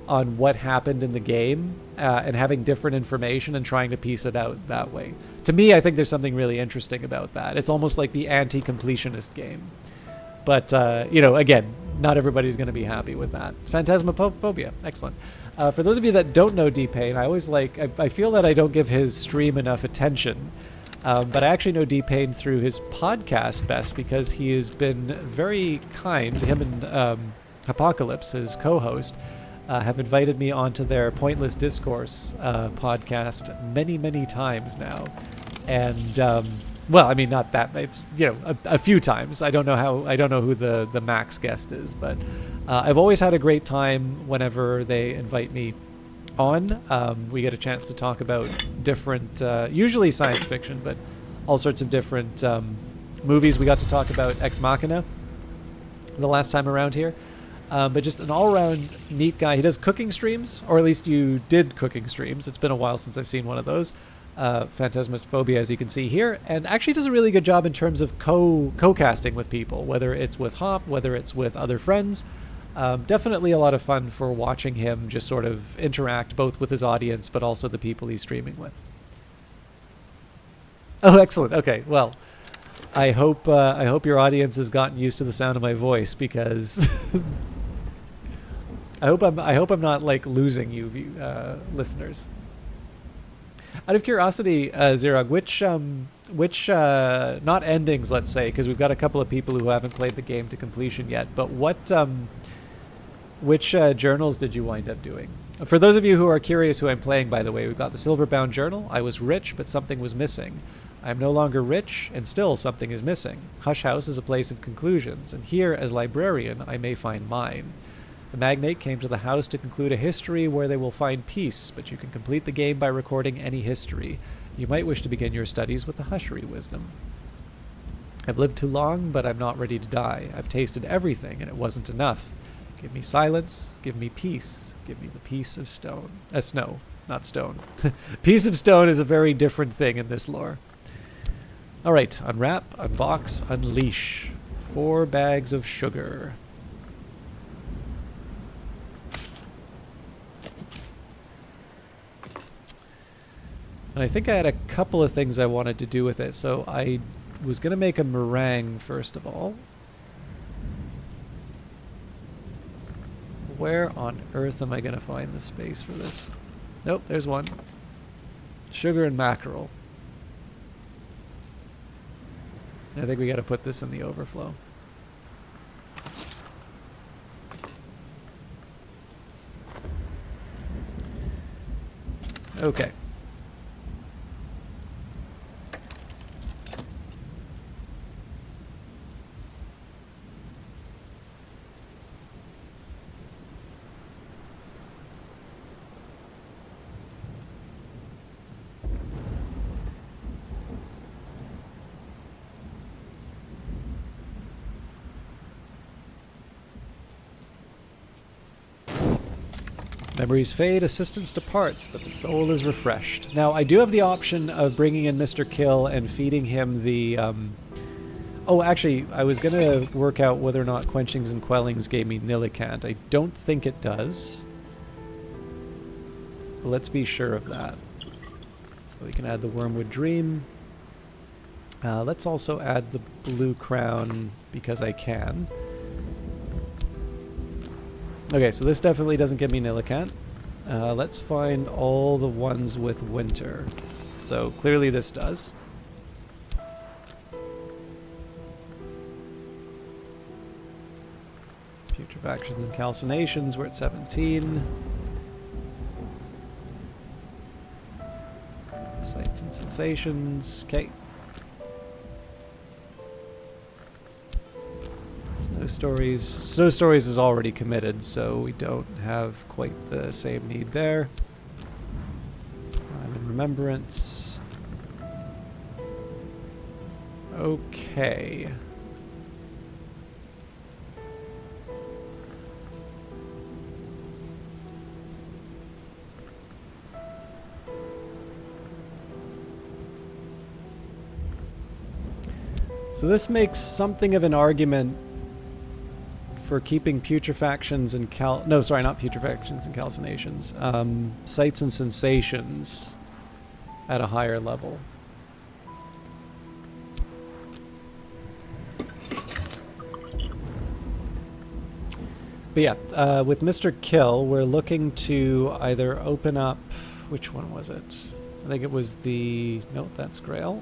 on what happened in the game, and having different information and trying to piece it out that way. To me, I think there's something really interesting about that. It's almost like the anti-completionist game. But, again, not everybody's going to be happy with that. Phantasmophobia. Excellent. For those of you that don't know D-Pain, I feel that I don't give his stream enough attention. But I actually know D-Pain through his podcast best, because he has been very kind. Him and Apocalypse, his co-host, have invited me onto their Pointless Discourse podcast many, many times now. And, not that. It's, a few times. I don't know who the max guest is, but I've always had a great time whenever they invite me on. We get a chance to talk about different, usually science fiction, but all sorts of different movies. We got to talk about Ex Machina the last time around here. But just an all-around neat guy. He does cooking streams, or at least you did cooking streams. It's been a while since I've seen one of those. Phantasmophobia, as you can see here, and actually does a really good job in terms of co-casting with people, whether it's with Hop, whether it's with other friends. Definitely a lot of fun for watching him just sort of interact both with his audience, but also the people he's streaming with. Oh, excellent. Okay, well, I hope your audience has gotten used to the sound of my voice, because I hope I'm not like losing you listeners. Out of curiosity, Zerog, which not endings, let's say, because we've got a couple of people who haven't played the game to completion yet, but which journals did you wind up doing? For those of you who are curious who I'm playing, by the way, we've got the Silverbound Journal. I was rich, but something was missing. I'm no longer rich, and still something is missing. Hush House is a place of conclusions, and here, as librarian, I may find mine. The magnate came to the house to conclude a history where they will find peace, but you can complete the game by recording any history. You might wish to begin your studies with the Hushery wisdom. I've lived too long, but I'm not ready to die. I've tasted everything, and it wasn't enough. Give me silence, give me peace, give me the peace of stone. Snow, not stone. Piece of stone is a very different thing in this lore. All right, unwrap, unbox, unleash. 4 bags of sugar. And I think I had a couple of things I wanted to do with it, so I was going to make a meringue first of all. Where on earth am I going to find the space for this? Nope, there's one. Sugar and mackerel. I think we got to put this in the overflow. Okay. Memories fade, assistance departs, but the soul is refreshed. Now, I do have the option of bringing in Mr. Kill and feeding him the... Oh, actually, I was going to work out whether or not Quenchings and Quellings gave me Nillicant. I don't think it does. But let's be sure of that. So we can add the Wormwood Dream. Let's also add the Blue Crown, because I can. Okay, so this definitely doesn't give me Nillicant. Let's find all the ones with Winter. So clearly this does. Putrefactions and Calcinations, we're at 17. Sights and Sensations, okay. Snow Stories is already committed, so we don't have quite the same need there. Time and Remembrance. Okay. So this makes something of an argument for keeping putrefactions and not putrefactions and calcinations. Sights and sensations at a higher level. But yeah, with Mr. Kill, we're looking to either open up... Which one was it? I think it was the... No, that's Grail.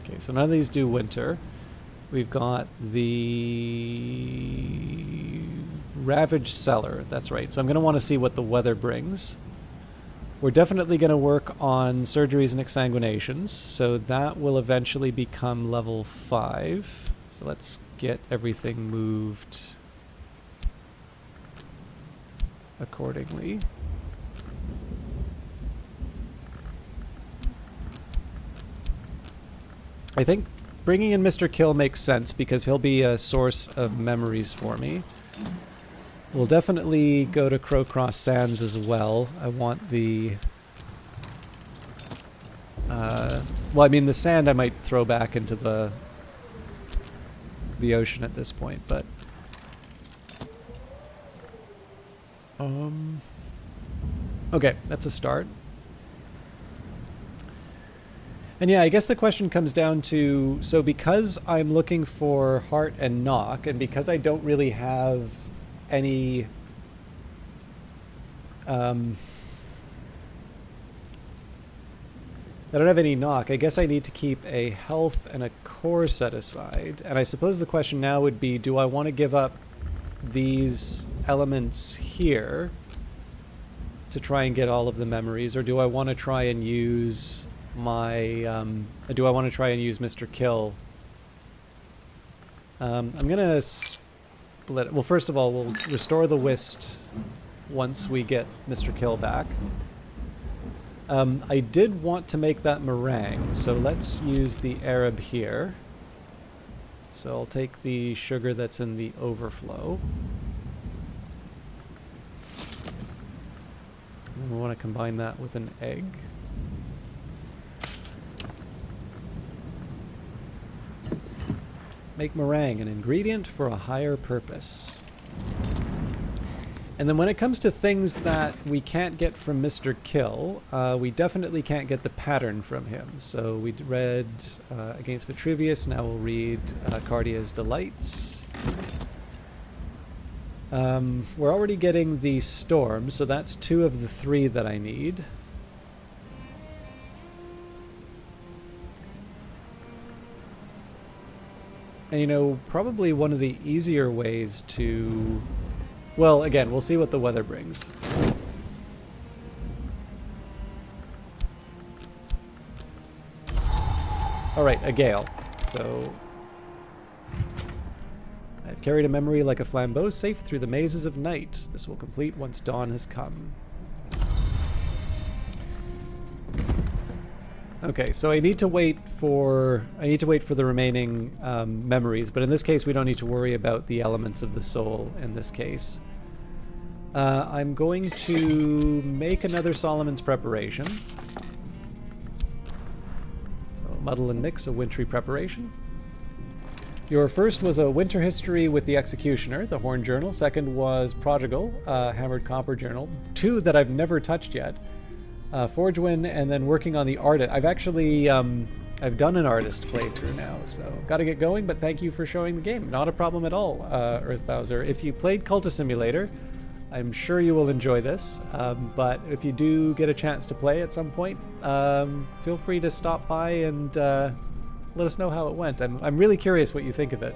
Okay, so none of these do winter. We've got the Ravaged Cellar. That's right. So I'm going to want to see what the weather brings. We're definitely going to work on surgeries and exsanguinations. So that will eventually become level 5. So let's get everything moved accordingly. I think bringing in Mr. Kill makes sense because he'll be a source of memories for me. We'll definitely go to Crowcross Sands as well. I want the... well, I mean, the sand I might throw back into the ocean at this point, but... Okay, that's a start. And yeah, I guess the question comes down to, so because I'm looking for heart and knock, and because I don't really have any I don't have any knock, I guess I need to keep a health and a core set aside. And I suppose the question now would be, do I want to give up these elements here to try and get all of the memories, or do I want to try and use my do I want to try and use Mr. Kill? I'm gonna split it. Well, first of all, we'll restore the Whist once we get Mr. Kill back. I did want to make that meringue, so let's use the Arab here. So I'll take the sugar that's in the overflow. And we want to combine that with an egg. Make meringue, an ingredient for a higher purpose. And then when it comes to things that we can't get from Mr. Kill, we definitely can't get the pattern from him. So we read Against Vitruvius, now we'll read Cardia's Delights. We're already getting the Storm, so that's 2 of the 3 that I need. And you know, probably one of the easier ways to... Well, again, we'll see what the weather brings. Alright, a gale. So... I've carried a memory like a flambeau safe through the mazes of night. This will complete once dawn has come. Okay, so I need to wait for the remaining memories, but in this case we don't need to worry about the elements of the soul in this case. I'm going to make another Solomon's Preparation. So muddle and mix a wintry preparation. Your first was a winter history with the Executioner, the Horn Journal. Second was Prodigal, Hammered Copper Journal. 2 that I've never touched yet. Forgewin, and then working on the artist. I've actually, I've done an artist playthrough now, so gotta get going, but thank you for showing the game. Not a problem at all, Earth Bowser. If you played Cultist Simulator, I'm sure you will enjoy this, but if you do get a chance to play at some point, feel free to stop by and let us know how it went. I'm really curious what you think of it.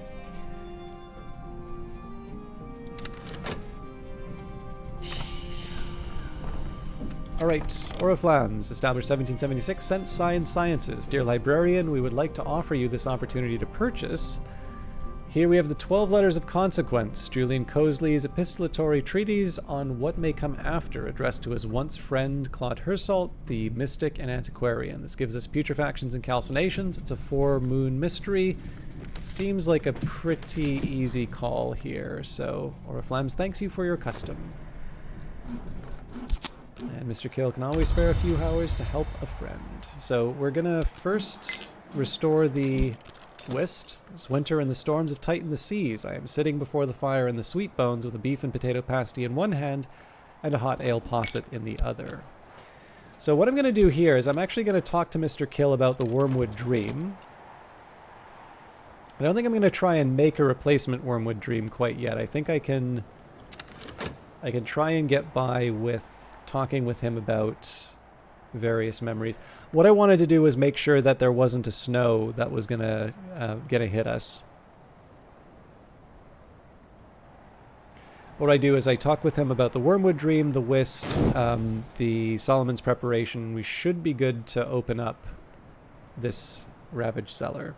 Alright, Oriflammes, established 1776, Sense, Science, Sciences. Dear Librarian, we would like to offer you this opportunity to purchase. Here we have the 12 Letters of Consequence, Julian Cosley's epistolatory treatise on what may come after, addressed to his once friend Claude Hersault, the mystic and antiquarian. This gives us putrefactions and calcinations. It's a 4-moon mystery. Seems like a pretty easy call here, so Oriflammes thanks you for your custom. And Mr. Kill can always spare a few hours to help a friend. So we're gonna first restore the whist. It's winter and the storms have tightened the seas. I am sitting before the fire in the sweet bones with a beef and potato pasty in one hand and a hot ale posset in the other. So what I'm going to do here is I'm actually going to talk to Mr. Kill about the Wormwood Dream. I don't think I'm going to try and make a replacement Wormwood Dream quite yet. I think I can try and get by with talking with him about various memories. What I wanted to do was make sure that there wasn't a snow that was gonna hit us. What I do is I talk with him about the Wormwood Dream, the whist, the Solomon's Preparation. We should be good to open up this ravaged cellar.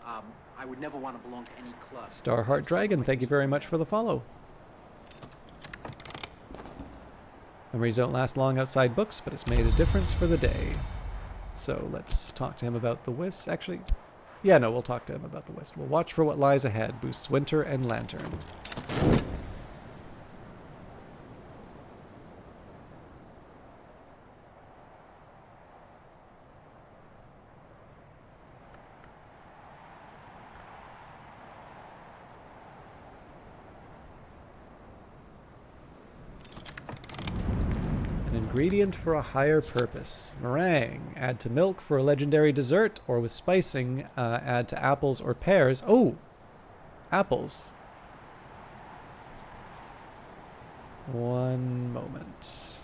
I would never want to belong to any club. Starheart Dragon, thank you very much for the follow. Memories don't last long outside books, but it's made a difference for the day. So let's talk to him about the whist. Actually, yeah, no, we'll talk to him about the whist. We'll watch for what lies ahead. Boosts winter and lantern. Ingredient for a higher purpose. Meringue. Add to milk for a legendary dessert, or with spicing, add to apples or pears. Oh! Apples. One moment.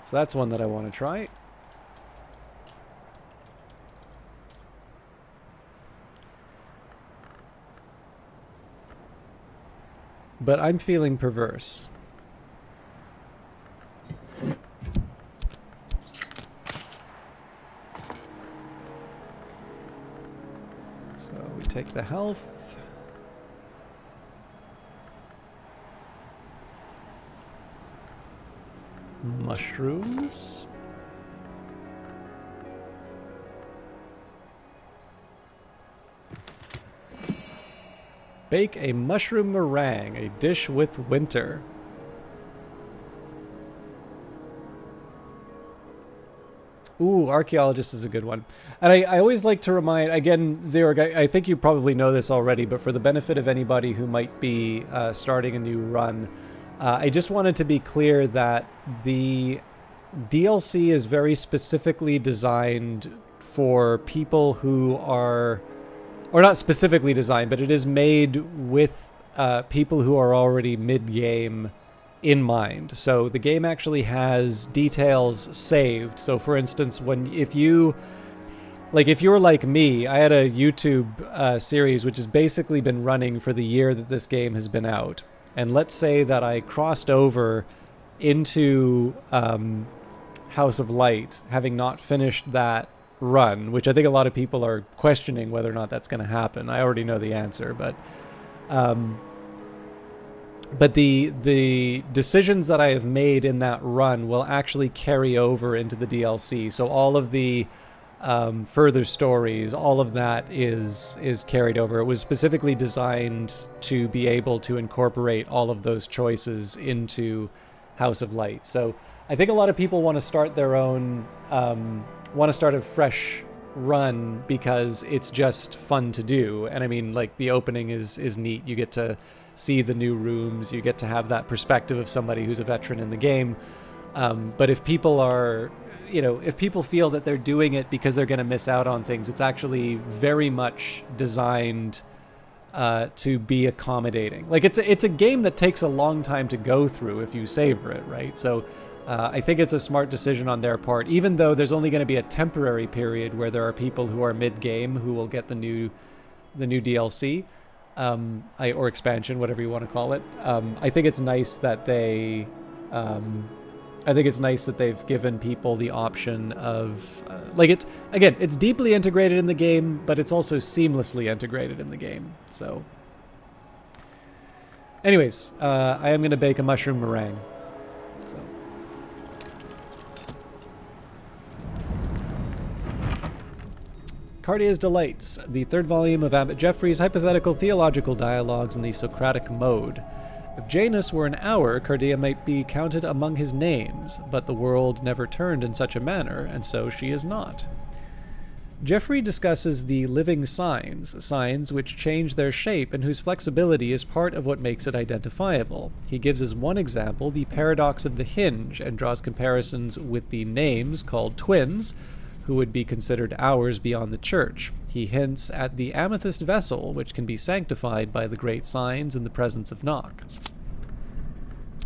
So that's one that I want to try. But I'm feeling perverse. So we take the health. Mushrooms. Bake a mushroom meringue, a dish with winter. Ooh, archaeologist is a good one. And I always like to remind, again, Zerg, I think you probably know this already, but for the benefit of anybody who might be starting a new run, I just wanted to be clear that the DLC is very specifically designed for people who are, or not specifically designed, but it is made with people who are already mid-game in mind. So the game actually has details saved. So for instance, if you're like me, I had a YouTube series which has basically been running for the year that this game has been out. And let's say that I crossed over into House of Light, having not finished that run, which I think a lot of people are questioning whether or not that's going to happen. I already know the answer, but the decisions that I have made in that run will actually carry over into the DLC. So all of the further stories, all of that is carried over. It was specifically designed to be able to incorporate all of those choices into House of Light. So I think a lot of people want to start their own, want to start a fresh run because it's just fun to do. And I mean, like, the opening is neat. You get to see the new rooms. You get to have that perspective of somebody who's a veteran in the game. But if people are, if people feel that they're doing it because they're going to miss out on things, it's actually very much designed to be accommodating. Like, it's a game that takes a long time to go through if you savor it, right? So I think it's a smart decision on their part, even though there's only going to be a temporary period where there are people who are mid-game who will get the new DLC, or expansion, whatever you want to call it. I think it's nice that they... I think it's nice that they've given people the option of, it's deeply integrated in the game, but it's also seamlessly integrated in the game. So, anyways, I am going to bake a mushroom meringue. So, Cardia's Delights, the third volume of Abbot Jeffrey's hypothetical theological dialogues in the Socratic mode. If Janus were an hour, Cardia might be counted among his names, but the world never turned in such a manner, and so she is not. Jeffrey discusses the living signs, signs which change their shape and whose flexibility is part of what makes it identifiable. He gives as one example the paradox of the hinge and draws comparisons with the names called twins, who would be considered hours beyond the church. He hints at the amethyst vessel, which can be sanctified by the great signs in the presence of Knock.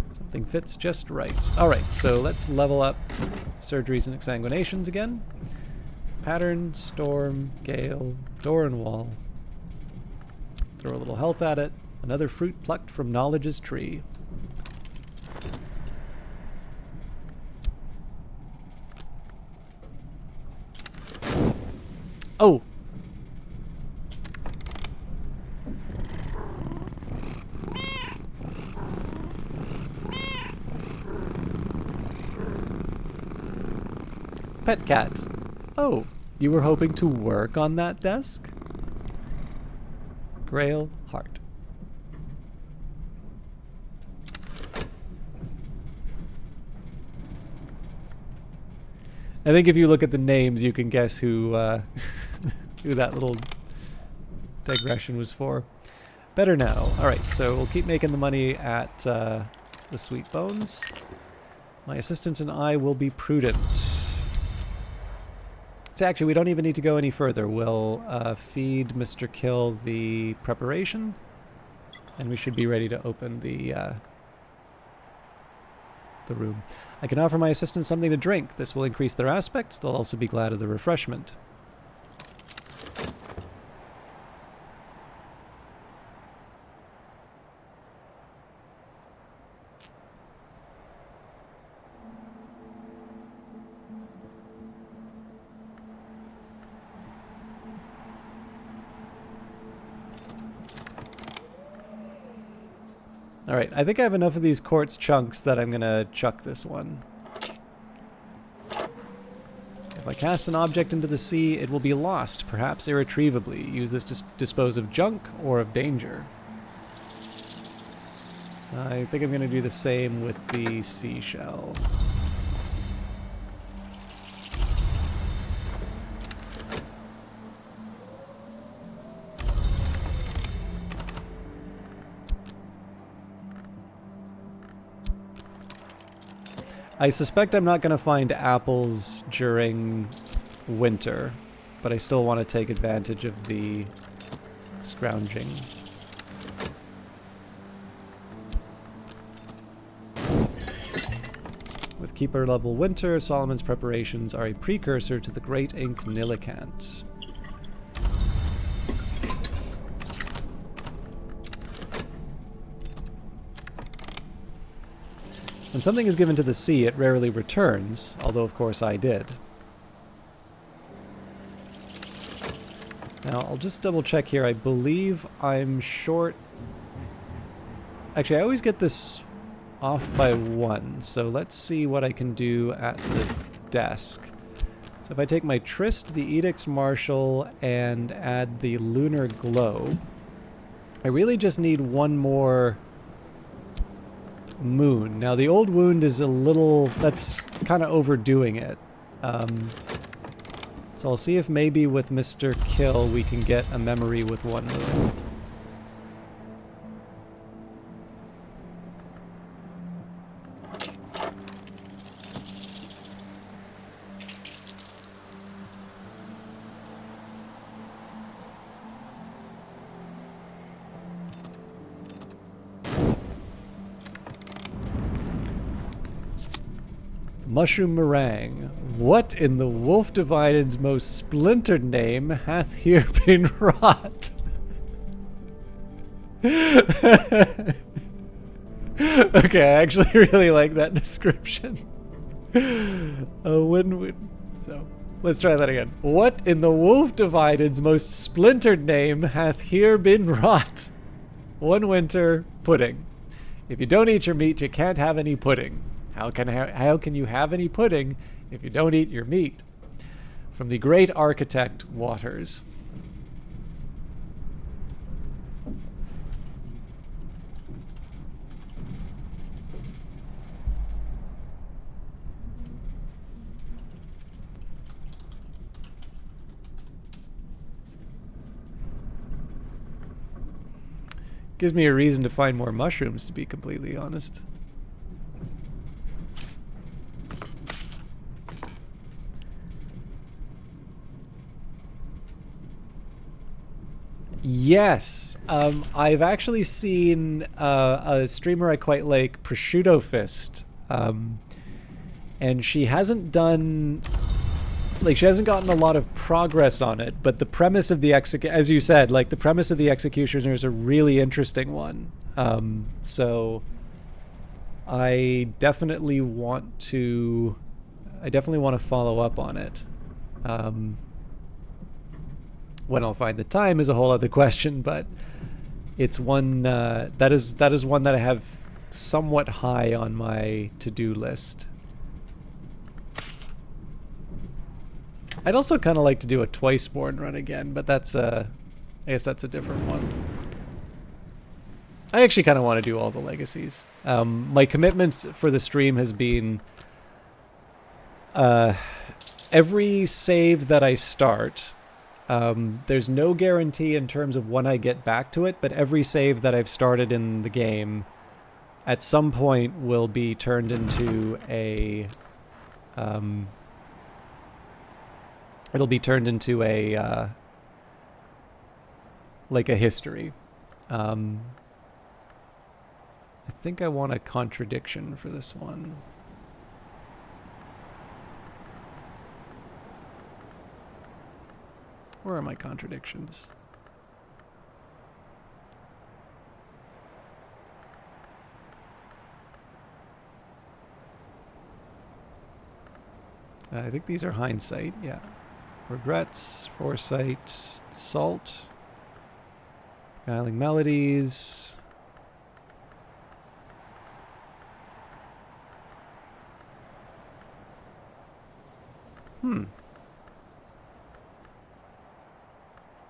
Something fits just right. Alright, so let's level up surgeries and exsanguinations again. Pattern, storm, gale, door and wall. Throw a little health at it. Another fruit plucked from knowledge's tree. Oh! Pet cat. Oh, you were hoping to work on that desk? Grail heart. I think if you look at the names, you can guess who who that little digression was for. Better now. Alright, so we'll keep making the money at the Sweet Bones. My assistant and I will be prudent. So actually, we don't even need to go any further. We'll feed Mr. Kill the preparation, and we should be ready to open the room. I can offer my assistants something to drink. This will increase their aspects. They'll also be glad of the refreshment. Alright, I think I have enough of these quartz chunks that I'm gonna chuck this one. If I cast an object into the sea, it will be lost, perhaps irretrievably. Use this to dispose of junk or of danger. I think I'm gonna do the same with the seashell. I suspect I'm not going to find apples during winter, but I still want to take advantage of the scrounging. With Keeper level winter, Solomon's preparations are a precursor to the Great Ink Nillicant. When something is given to the sea, it rarely returns, although of course I did. Now, I'll just double check here. I believe I'm short... Actually, I always get this off by 1, so let's see what I can do at the desk. So if I take my Tryst, the Edicts Martial, and add the Lunar Globe, I really just need one more moon. Now the old wound is a little, that's kind of overdoing it. So I'll see if maybe with Mr. Kill we can get a memory with one moon. Mushroom meringue. What in the Wolf Divided's most splintered name hath here been wrought? Okay, I actually really like that description. So, let's try that again. What in the Wolf Divided's most splintered name hath here been wrought? One winter, pudding. If you don't eat your meat, you can't have any pudding. How can you have any pudding if you don't eat your meat? From the great architect Waters. Gives me a reason to find more mushrooms, to be completely honest. Yes, I've actually seen a streamer I quite like, Prosciutto Fist, and she hasn't done, like, she hasn't gotten a lot of progress on it, but the premise of the as you said, like, the premise of the Executioner is a really interesting one. So I definitely want to follow up on it. When I'll find the time is a whole other question, but it's one that is one that I have somewhat high on my to-do list. I'd also kind of like to do a Twiceborn run again, but that's I guess that's a different one. I actually kind of want to do all the legacies. My commitment for the stream has been every save that I start, there's no guarantee in terms of when I get back to it, but every save that I've started in the game at some point will be turned into a it'll be turned into a like a history. I think I want a contradiction for this one. Where are my contradictions? I think these are hindsight, yeah. Regrets, foresight, salt, beguiling melodies.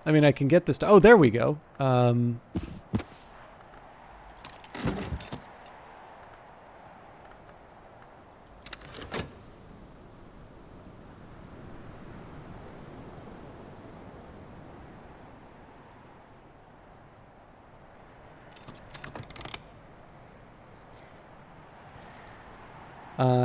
I mean, I can get this to... Oh, there we go. I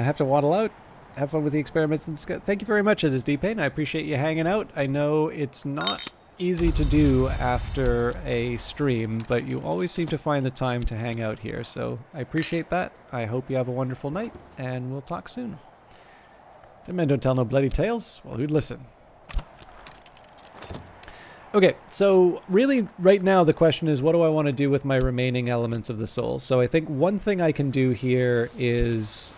have to waddle out. Have fun with the experiments. And thank you very much, it is D-Pain. I appreciate you hanging out. I know it's not easy to do after a stream, but you always seem to find the time to hang out here, so I appreciate that. I hope you have a wonderful night, and we'll talk soon. Dead men don't tell no bloody tales. Well, who'd listen? Okay, so really right now the question is, what do I want to do with my remaining elements of the soul? So I think one thing I can do here is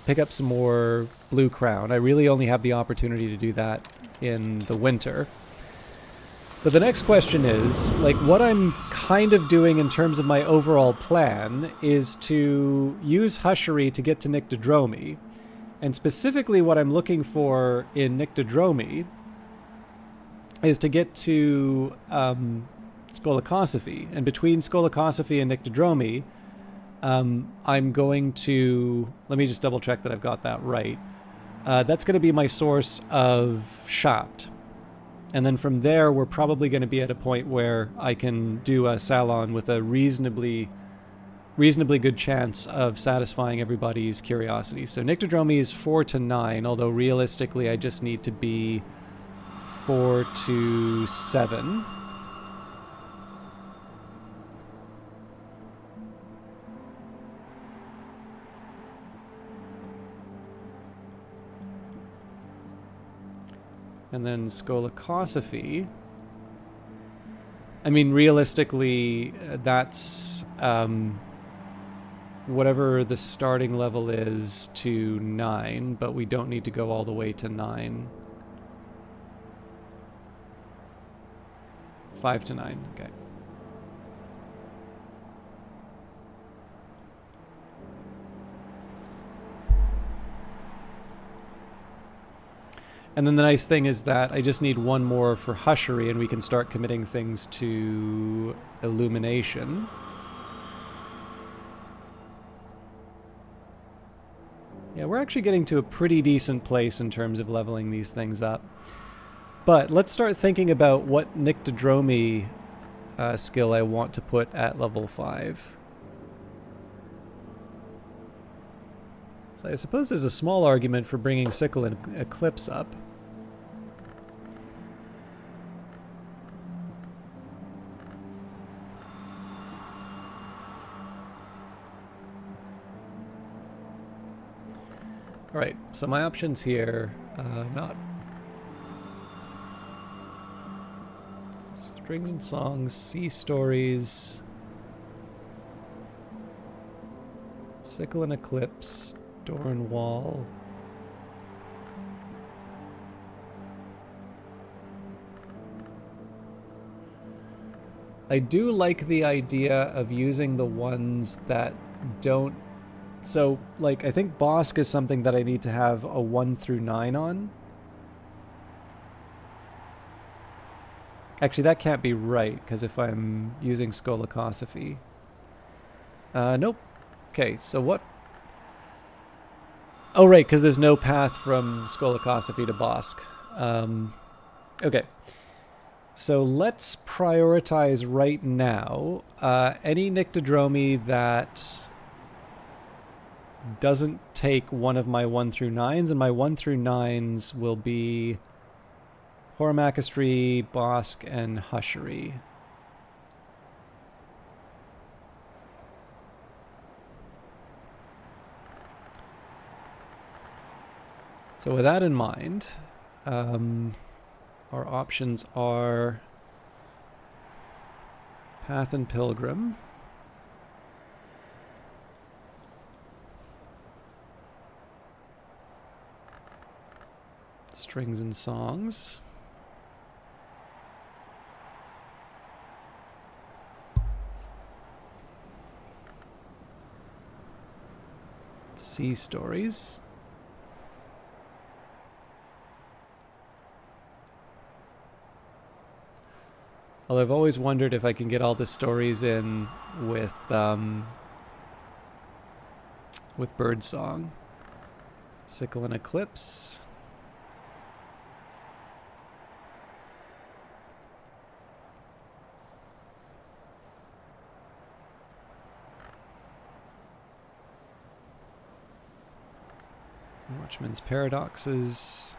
pick up some more blue crown. I really only have the opportunity to do that in the winter. But the next question is, like, what I'm kind of doing in terms of my overall plan is to use Hushery to get to Nyctodromy. And specifically what I'm looking for in Nyctodromy is to get to Skolakosophy. And between Skolakosophy and Nyctodromy, I'm going to... Let me just double check that I've got that right. That's going to be my source of Shapt. And then from there, we're probably going to be at a point where I can do a Salon with a reasonably good chance of satisfying everybody's curiosity. So Nyctodromy is 4 to 9, although realistically I just need to be 4 to 7. And then Skolakosophy. I mean, realistically, that's whatever the starting level is to 9, but we don't need to go all the way to 9. 5 to 9, okay. And then the nice thing is that I just need one more for hushery, and we can start committing things to illumination. Yeah, we're actually getting to a pretty decent place in terms of leveling these things up. But let's start thinking about what Nyctodromy skill I want to put at level 5. So I suppose there's a small argument for bringing Sickle and Eclipse up. Alright, so my options here, not strings and songs, sea stories, Sickle and Eclipse, door and wall. I do like the idea of using the ones that don't. So, like, I think Bosk is something that I need to have a 1 through 9 on. Actually, that can't be right, because if I'm using Skolakosophy. Nope. Okay, so what? Oh, right, because there's no path from Skolakosophy to Bosk. Okay. So let's prioritize right now any Nyctodromy that doesn't take one of my 1 through 9s, and my 1 through 9s will be Horamachistry, Bosk, and Hushery. So with that in mind, our options are Path and Pilgrim, Strings and Songs, Sea Stories, although I've always wondered if I can get all the stories in with Birdsong, Sickle and Eclipse, Watchman's Paradoxes,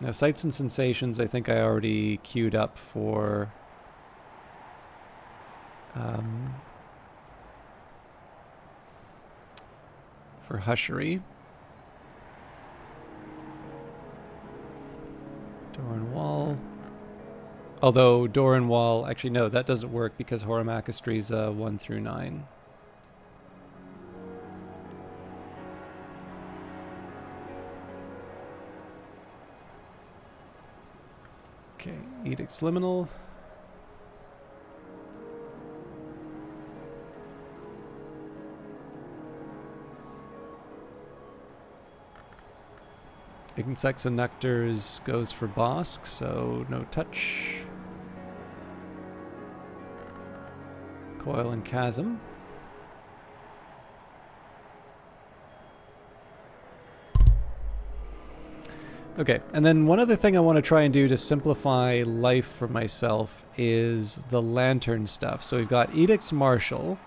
now Sights and Sensations I think I already queued up for Hushery. Door and Wall. Although Door and Wall, actually no, that doesn't work because Horamachistry's 1 through 9. Okay, Edict's Liminal. Insects and Nectars goes for Bosk, so no touch. Coil and Chasm. Okay, and then one other thing I want to try and do to simplify life for myself is the lantern stuff. So we've got Edict's Marshal,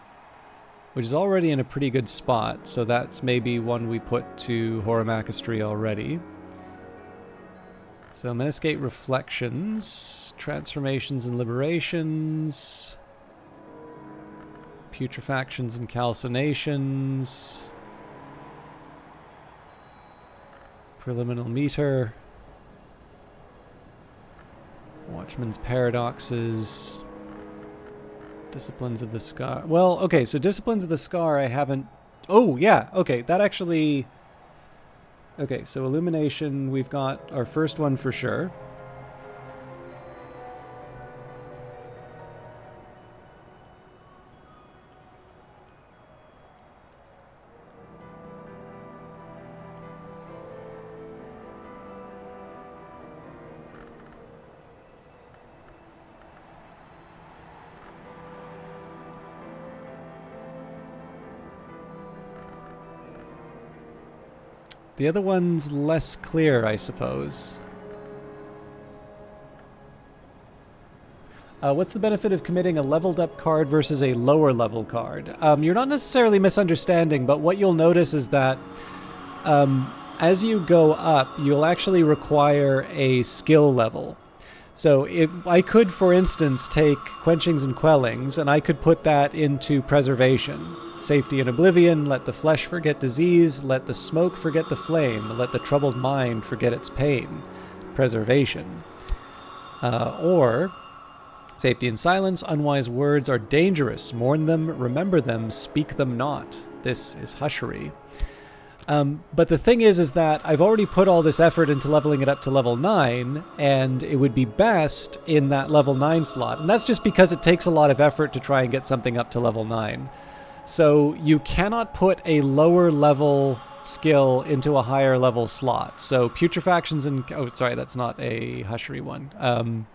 which is already in a pretty good spot, so that's maybe one we put to Horamachistry already. So Meniscate Reflections, Transformations and Liberations, Putrefactions and Calcinations, Preliminal Meter, Watchman's Paradoxes, Disciplines of the Scar. Well, okay, so Disciplines of the Scar I haven't... Oh, yeah, okay, that actually... Okay, so Illumination, we've got our first one for sure. The other one's less clear, I suppose. What's the benefit of committing a leveled up card versus a lower level card? You're not necessarily misunderstanding, but what you'll notice is that as you go up, you'll actually require a skill level. So if I could, for instance, take Quenchings and Quellings, and I could put that into Preservation. Safety and Oblivion, let the flesh forget disease, let the smoke forget the flame, let the troubled mind forget its pain. Preservation. Or Safety and Silence, unwise words are dangerous. Mourn them, remember them, speak them not. This is Hushery. But the thing is that I've already put all this effort into leveling it up to level 9, and it would be best in that level 9 slot. And that's just because it takes a lot of effort to try and get something up to level 9. So you cannot put a lower level skill into a higher level slot. So Putrefactions and... Oh, sorry, that's not a Hushery one.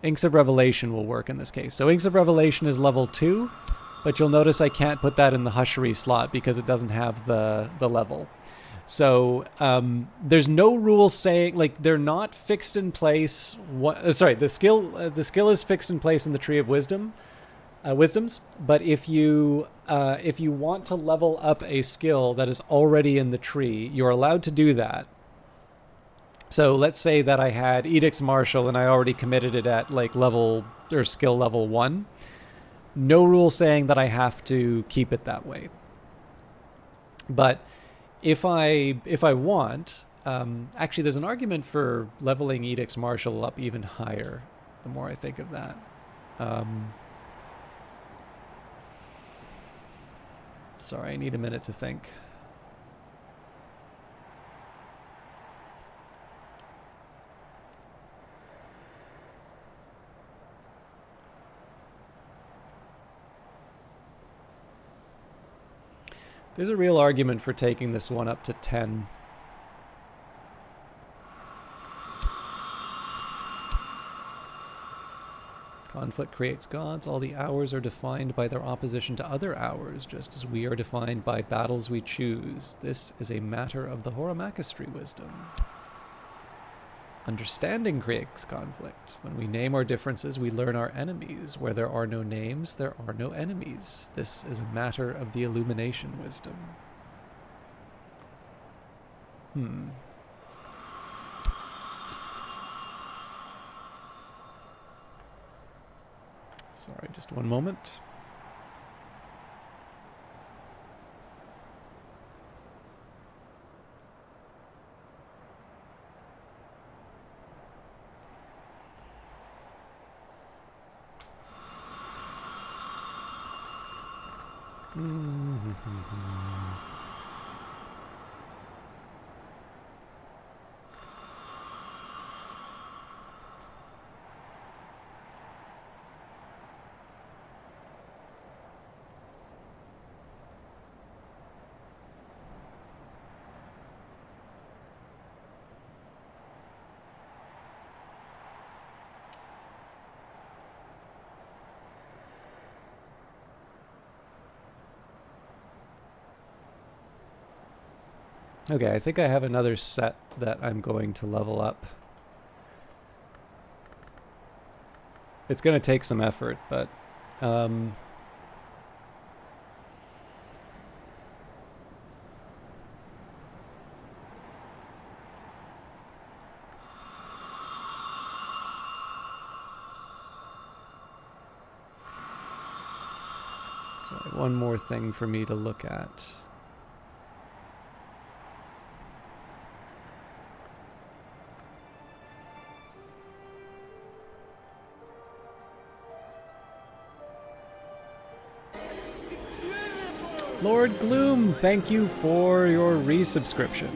Inks of Revelation will work in this case. So Inks of Revelation is level 2. But you'll notice I can't put that in the Hushery slot because it doesn't have the level. So there's no rule saying, like, they're not fixed in place. The skill is fixed in place in the Tree of Wisdoms. But if you want to level up a skill that is already in the tree, you're allowed to do that. So let's say that I had Edict's Martial and I already committed it at like level or skill level 1. No rule saying that I have to keep it that way. But if I want, actually there's an argument for leveling Edict's Martial up even higher, the more I think of that. Sorry, I need a minute to think. There's a real argument for taking this one up to 10. Conflict creates gods. All the hours are defined by their opposition to other hours, just as we are defined by battles we choose. This is a matter of the Horamakastri wisdom. Understanding creates conflict. When we name our differences, we learn our enemies. Where there are no names, there are no enemies. This is a matter of the illumination wisdom. Sorry, just one moment. Okay, I think I have another set that I'm going to level up. It's going to take some effort, but... Sorry, one more thing for me to look at. Lord Gloom, thank you for your resubscription.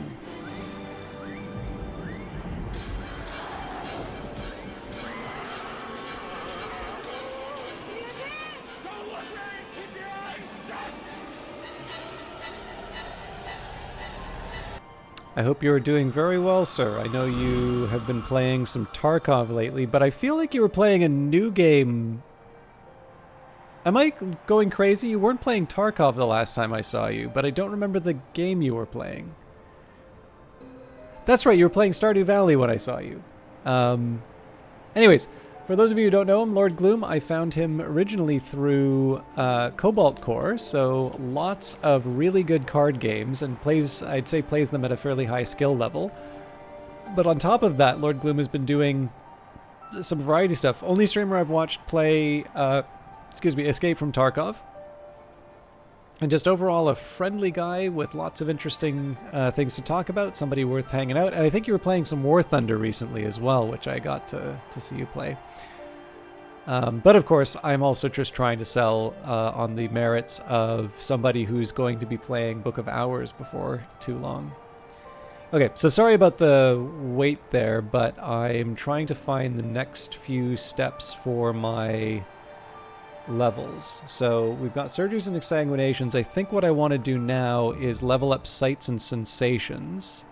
I hope you are doing very well, sir. I know you have been playing some Tarkov lately, but I feel like you were playing a new game. Am I going crazy? You weren't playing Tarkov the last time I saw you, but I don't remember the game you were playing. That's right, you were playing Stardew Valley when I saw you. Anyways, for those of you who don't know him, Lord Gloom, I found him originally through Cobalt Core, so lots of really good card games, and I'd say plays them at a fairly high skill level. But on top of that, Lord Gloom has been doing some variety stuff. Only streamer I've watched play, Escape from Tarkov. And just overall a friendly guy with lots of interesting things to talk about, somebody worth hanging out. And I think you were playing some War Thunder recently as well, which I got to see you play. But of course, I'm also just trying to sell on the merits of somebody who's going to be playing Book of Hours before too long. Okay, so sorry about the wait there, but I'm trying to find the next few steps for my levels. So we've got surgeries and exsanguinations. I think what I want to do now is level up sights and sensations.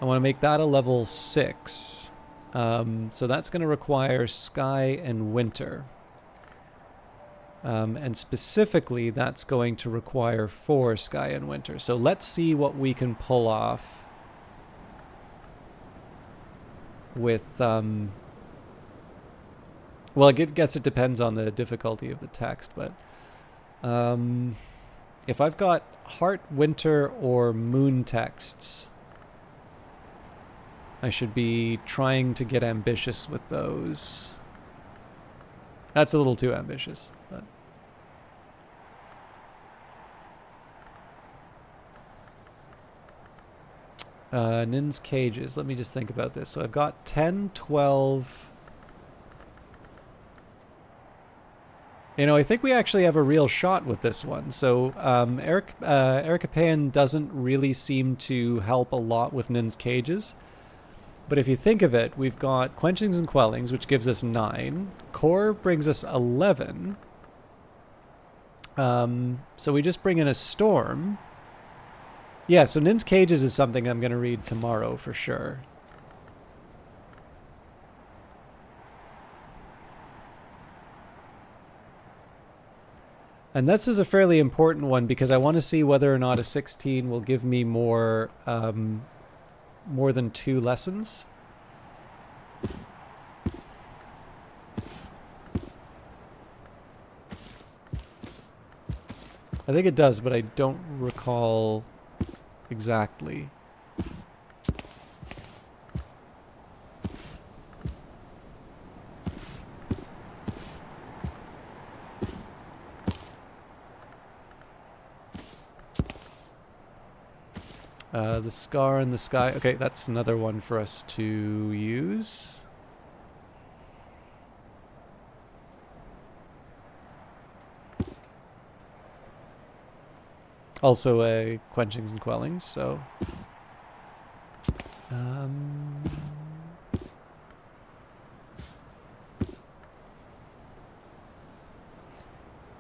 I want to make that a level 6. So that's going to require sky and winter. And specifically, that's going to require 4 sky and winter. So let's see what we can pull off with... well, it depends on the difficulty of the text, but if I've got heart, winter, or moon texts, I should be trying to get ambitious with those. That's a little too ambitious, but Nin's Cages. Let me just think about this. So I've got 10, 12... You know, I think we actually have a real shot with this one. So Erica Pan doesn't really seem to help a lot with Nin's Cages. But if you think of it, we've got Quenchings and Quellings, which gives us 9. Core brings us 11. So we just bring in a Storm. Yeah, so Nin's Cages is something I'm going to read tomorrow for sure. And this is a fairly important one because I want to see whether or not a 16 will give me more than 2 lessons. I think it does, but I don't recall exactly. The Scar in the Sky. Okay, that's another one for us to use. Also a Quenchings and Quellings, so...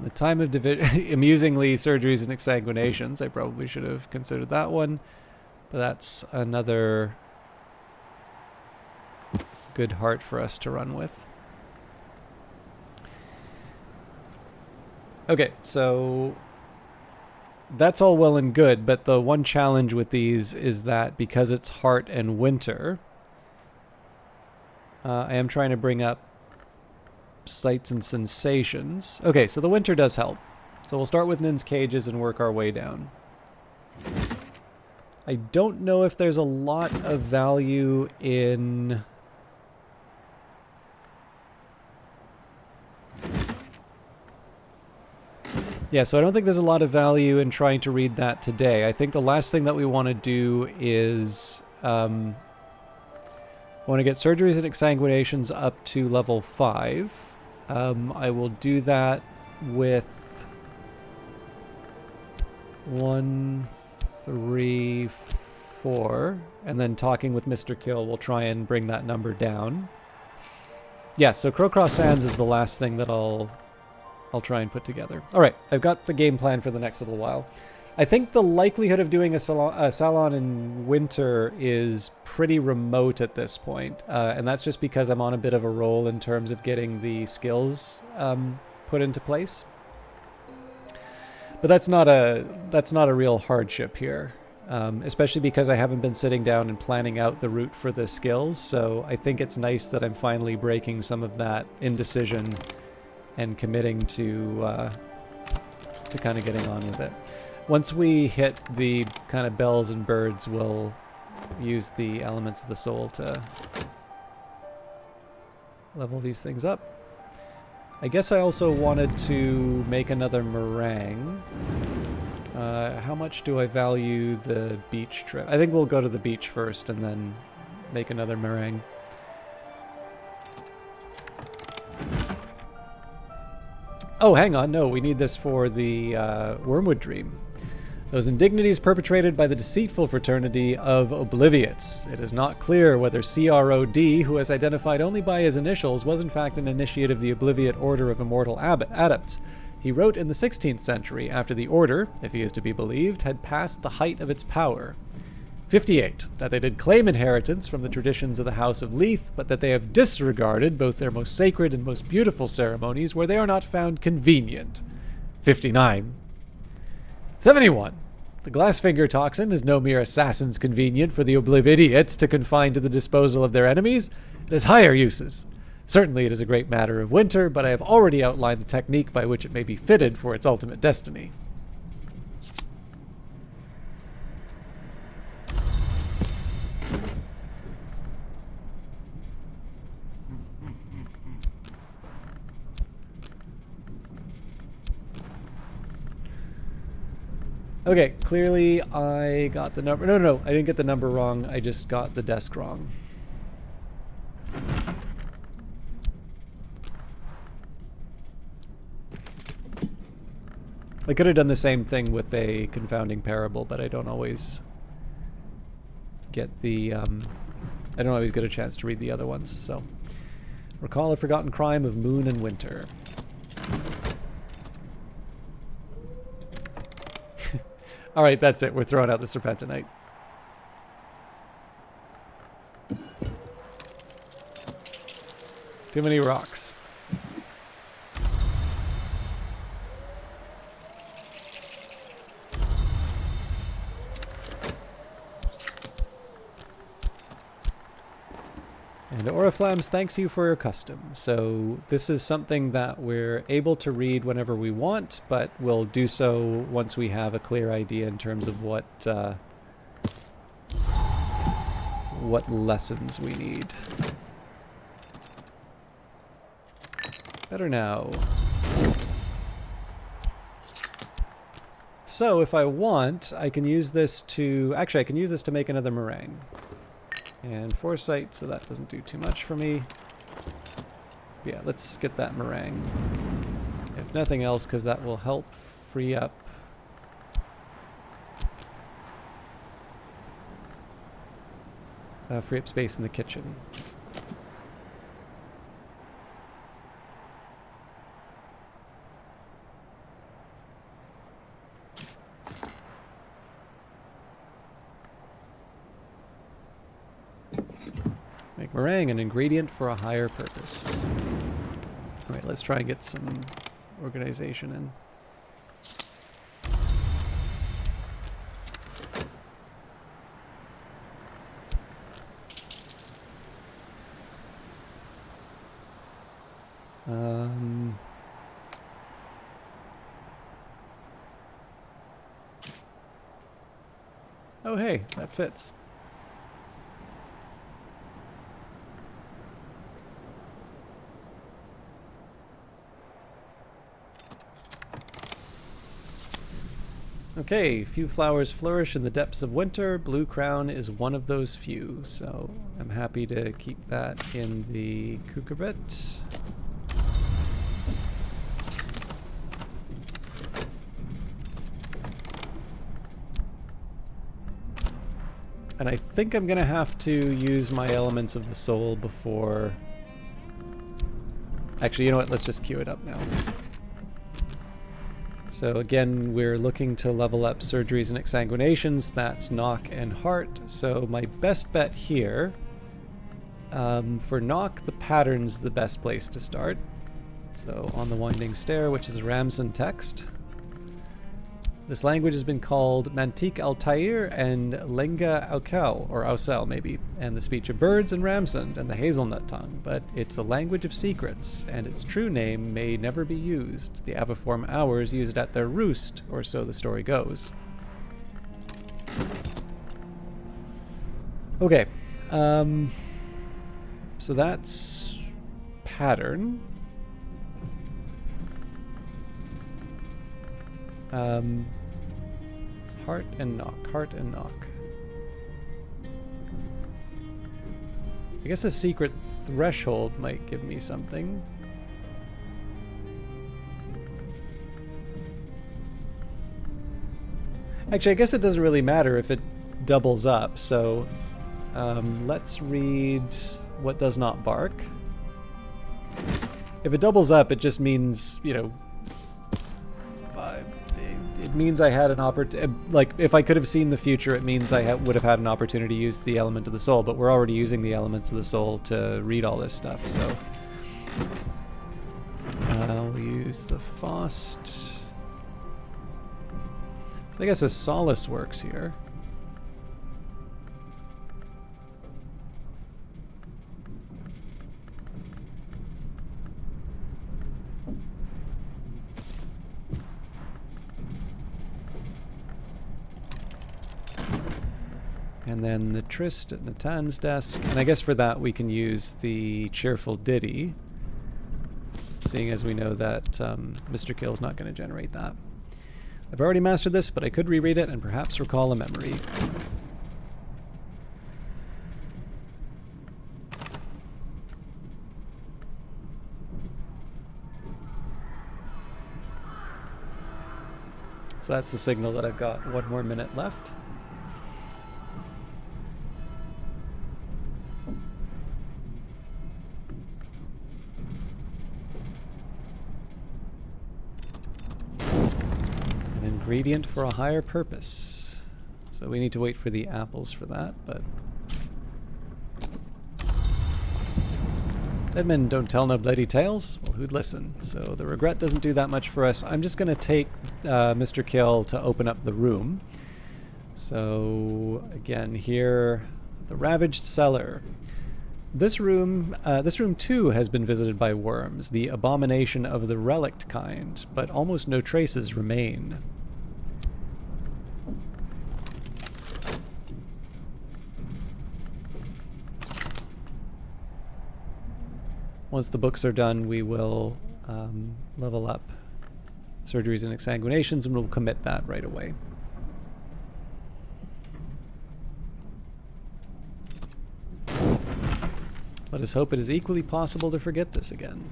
the time of amusingly, surgeries and exsanguinations. I probably should have considered that one. But that's another good heart for us to run with. Okay, so that's all well and good, but the one challenge with these is that because it's heart and winter, I am trying to bring up sights and sensations. Okay, so the winter does help. So we'll start with Nin's Cages and work our way down. I don't know if there's a lot of value in... Yeah, so I don't think there's a lot of value in trying to read that today. I think the last thing that we want to do is... I want to get surgeries and exsanguinations up to level 5. I will do that with 1, 3, 4, and then talking with Mr. Kill will try and bring that number down. Yeah, so Crowcross Sands is the last thing that I'll try and put together. All right, I've got the game plan for the next little while. I think the likelihood of doing a Salon in winter is pretty remote at this point, and that's just because I'm on a bit of a roll in terms of getting the skills put into place. But that's not a real hardship here. especially because I haven't been sitting down and planning out the route for the skills. So I think it's nice that I'm finally breaking some of that indecision and committing to kind of getting on with it. Once we hit the kind of bells and birds, we'll use the elements of the soul to level these things up. I guess I also wanted to make another meringue. How much do I value the beach trip? I think we'll go to the beach first and then make another meringue. Oh, hang on. No, we need this for the Wormwood Dream. Those indignities perpetrated by the deceitful fraternity of Obliviots. It is not clear whether CROD, who is identified only by his initials, was in fact an initiate of the Obliviate Order of Immortal Adepts. He wrote in the 16th century, after the order, if he is to be believed, had passed the height of its power. 58. That they did claim inheritance from the traditions of the House of Leith, but that they have disregarded both their most sacred and most beautiful ceremonies where they are not found convenient. 59. 71. The Glassfinger toxin is no mere assassin's convenient for the Oblividiots to confine to the disposal of their enemies. It has higher uses. Certainly it is a great matter of winter, but I have already outlined the technique by which it may be fitted for its ultimate destiny. Okay, clearly I got the number. No, I didn't get the number wrong. I just got the desk wrong. I could have done the same thing with a confounding parable, but I don't always get the, I don't always get a chance to read the other ones, so. Recall a forgotten crime of moon and winter. Alright, that's it. We're throwing out the Serpentinite. Too many rocks. And Oriflammes thanks you for your custom. So this is something that we're able to read whenever we want, but we'll do so once we have a clear idea in terms of what lessons we need. Better now. So if I want, I can use this to... Actually, I can use this to make another meringue. And foresight, so that doesn't do too much for me. Yeah, let's get that meringue. If nothing else, because that will help free up space in the kitchen. Make meringue an ingredient for a higher purpose. Alright, let's try and get some organization in. Oh hey, that fits. Okay, few flowers flourish in the depths of winter. Blue crown is one of those few, so I'm happy to keep that in the cucurbit. And I think I'm gonna have to use my elements of the soul before... Actually, you know what? Let's just queue it up now. So again, we're looking to level up surgeries and exsanguinations. That's knock and heart. So my best bet here, for knock, the pattern's the best place to start. So on the winding stair, which is a Ramson text. This language has been called Mantik Altair and Lenga Aukel, or Ausel maybe, and the speech of birds and Ramsund and the hazelnut tongue, but it's a language of secrets, and its true name may never be used. The aviform Hours use it at their roost, or so the story goes. Okay, so that's pattern. Heart and knock, heart and knock. I guess a secret threshold might give me something. Actually, I guess it doesn't really matter if it doubles up, so let's read what does not bark. If it doubles up, it just means, you know, it means I had an opportunity. Like, if I could have seen the future, it means I would have had an opportunity to use the element of the soul, but we're already using the elements of the soul to read all this stuff, so. I'll use the Faust. So I guess a solace works here. And then the tryst at Natan's desk. And I guess for that we can use the cheerful ditty, seeing as we know that Mr. Kill's not going to generate that. I've already mastered this, but I could reread it and perhaps recall a memory. So that's the signal that I've got 1 more minute left. Ingredient for a higher purpose. So we need to wait for the apples for that, but dead men don't tell no bloody tales. Well, who'd listen? So the regret doesn't do that much for us. I'm just going to take Mr. Kill to open up the room. So again, here, the ravaged cellar. This room too has been visited by worms, the abomination of the relict kind, but almost no traces remain. Once the books are done, we will level up surgeries and exsanguinations, and we'll commit that right away. Let us hope it is equally possible to forget this again.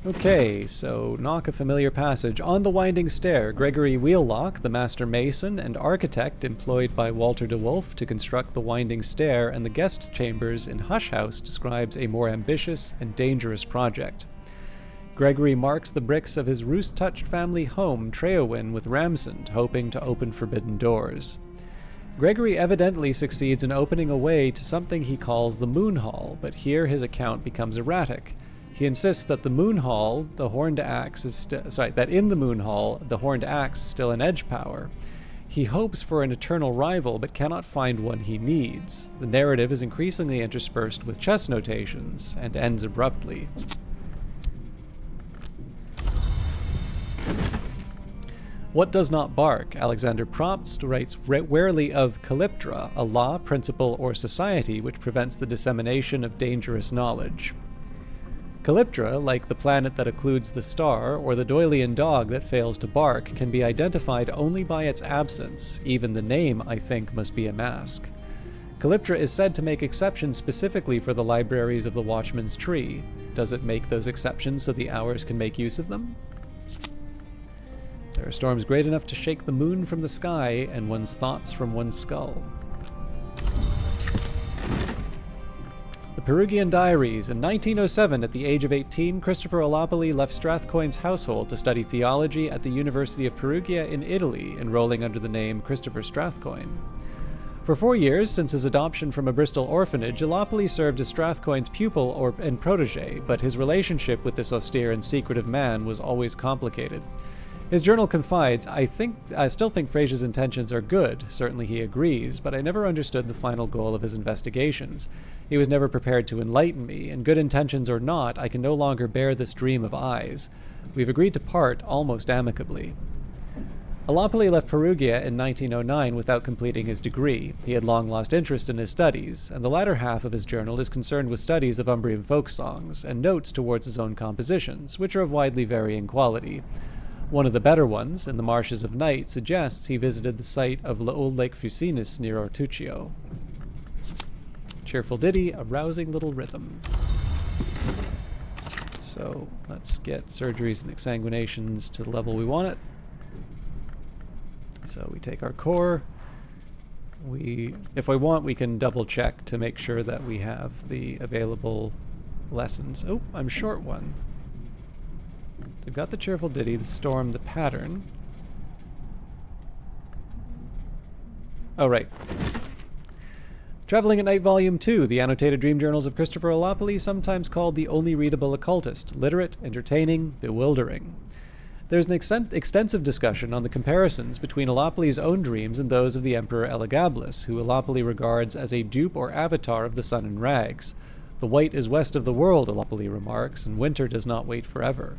Okay, so knock a familiar passage. On the winding stair, Gregory Wheellock, the master mason and architect employed by Walter de Wolf to construct the winding stair and the guest chambers in Hush House, describes a more ambitious and dangerous project. Gregory marks the bricks of his roost-touched family home, Treowin, with Ramsund, hoping to open forbidden doors. Gregory evidently succeeds in opening a way to something he calls the Moon Hall, but here his account becomes erratic. He insists that the Moon Hall, the horned axe is that in the Moon Hall, the horned axe is still an edge power. He hopes for an eternal rival, but cannot find one he needs. The narrative is increasingly interspersed with chess notations, and ends abruptly. What does not bark? Alexander Probst writes warily of Calyptra, a law, principle, or society which prevents the dissemination of dangerous knowledge. Calyptra, like the planet that occludes the star, or the Doylean dog that fails to bark, can be identified only by its absence. Even the name, I think, must be a mask. Calyptra is said to make exceptions specifically for the libraries of the Watchman's Tree. Does it make those exceptions so the Hours can make use of them? There are storms great enough to shake the moon from the sky and one's thoughts from one's skull. The Perugian Diaries. In 1907, at the age of 18, Christopher Olopoli left Strathcoyne's household to study theology at the University of Perugia in Italy, enrolling under the name Christopher Strathcoyne. For 4 years, since his adoption from a Bristol orphanage, Alopoli served as Strathcoyne's pupil and protege, but his relationship with this austere and secretive man was always complicated. His journal confides, I still think Fraser's intentions are good, certainly he agrees, but I never understood the final goal of his investigations. He was never prepared to enlighten me, and good intentions or not, I can no longer bear this dream of eyes. We've agreed to part almost amicably. Alopoli left Perugia in 1909 without completing his degree. He had long lost interest in his studies, and the latter half of his journal is concerned with studies of Umbrian folk songs and notes towards his own compositions, which are of widely varying quality. One of the better ones, in the Marshes of Night, suggests he visited the site of old Lake Fucinus near Ortuccio. Cheerful ditty, a rousing little rhythm. So let's get surgeries and exsanguinations to the level we want it. So we take our core. If we want, we can double check to make sure that we have the available lessons. Oh, I'm short one. We've got the cheerful ditty, the storm, the pattern. Oh, right. Traveling at Night Volume 2, the annotated dream journals of Christopher Alopoli, sometimes called the only readable occultist, literate, entertaining, bewildering. There's an extensive discussion on the comparisons between Alopoli's own dreams and those of the Emperor Elagabalus, who Alopoli regards as a dupe or avatar of the sun in rags. The white is west of the world, Alopoli remarks, and winter does not wait forever.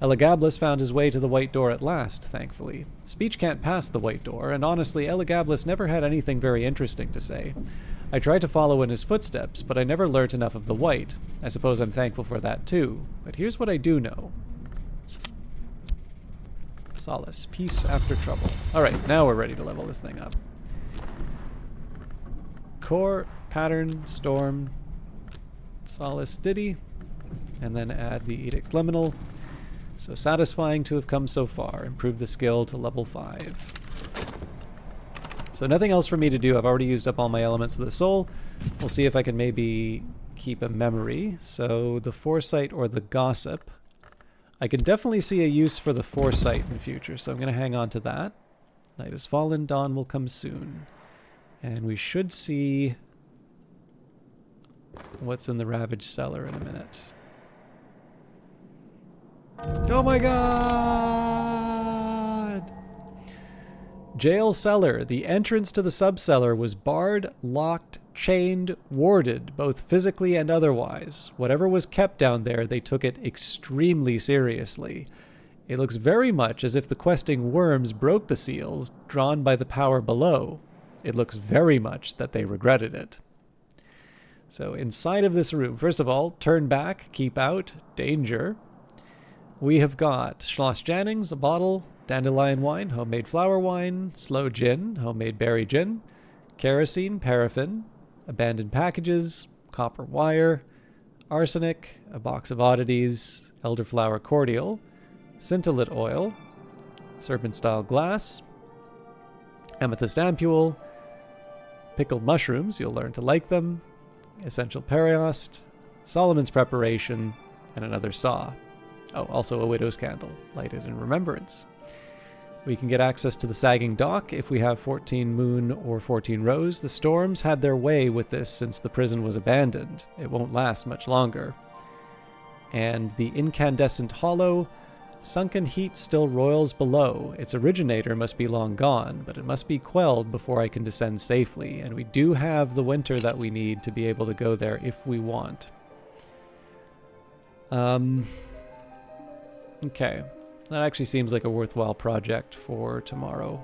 Elagabalus found his way to the White Door at last, thankfully. Speech can't pass the White Door, and honestly, Elagabalus never had anything very interesting to say. I tried to follow in his footsteps, but I never learnt enough of the white. I suppose I'm thankful for that too. But here's what I do know. Solace. Peace after trouble. Alright, now we're ready to level this thing up. Core, pattern, storm, solace, ditty, and then add the edicts liminal. So satisfying to have come so far. Improve the skill to level 5. So nothing else for me to do. I've already used up all my elements of the soul. We'll see if I can maybe keep a memory. So the foresight or the gossip. I can definitely see a use for the foresight in the future, so I'm going to hang on to that. Night has fallen, dawn will come soon. And we should see what's in the ravaged cellar in a minute. Oh my god! Jail cellar. The entrance to the subcellar was barred, locked, chained, warded, both physically and otherwise. Whatever was kept down there, they took it extremely seriously. It looks very much as if the questing worms broke the seals, drawn by the power below. It looks very much that they regretted it. So inside of this room, first of all, turn back, keep out, danger. We have got Schloss Jannings, a bottle, dandelion wine, homemade flower wine, sloe gin, homemade berry gin, kerosene, paraffin, abandoned packages, copper wire, arsenic, a box of oddities, elderflower cordial, scintillate oil, serpent-style glass, amethyst ampule, pickled mushrooms, you'll learn to like them, essential periost, Solomon's preparation, and another saw. Oh, also a widow's candle, lighted in remembrance. We can get access to the sagging dock if we have 14 moon or 14 rose. The storms had their way with this since the prison was abandoned. It won't last much longer. And the incandescent hollow, sunken heat still roils below. Its originator must be long gone, but it must be quelled before I can descend safely. And we do have the winter that we need to be able to go there if we want. Okay. That actually seems like a worthwhile project for tomorrow.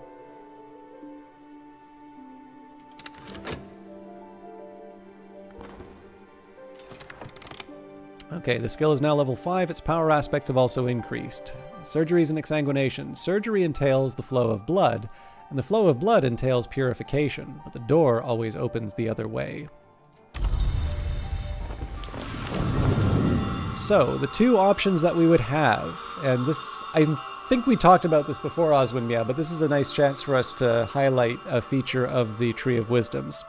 Okay, the skill is now level 5. Its power aspects have also increased. Surgeries and exsanguinations. Surgery entails the flow of blood, and the flow of blood entails purification, but the door always opens the other way. So, the two options that we would have, and this, I think we talked about this before, Oswin, yeah, but this is a nice chance for us to highlight a feature of the Tree of Wisdoms.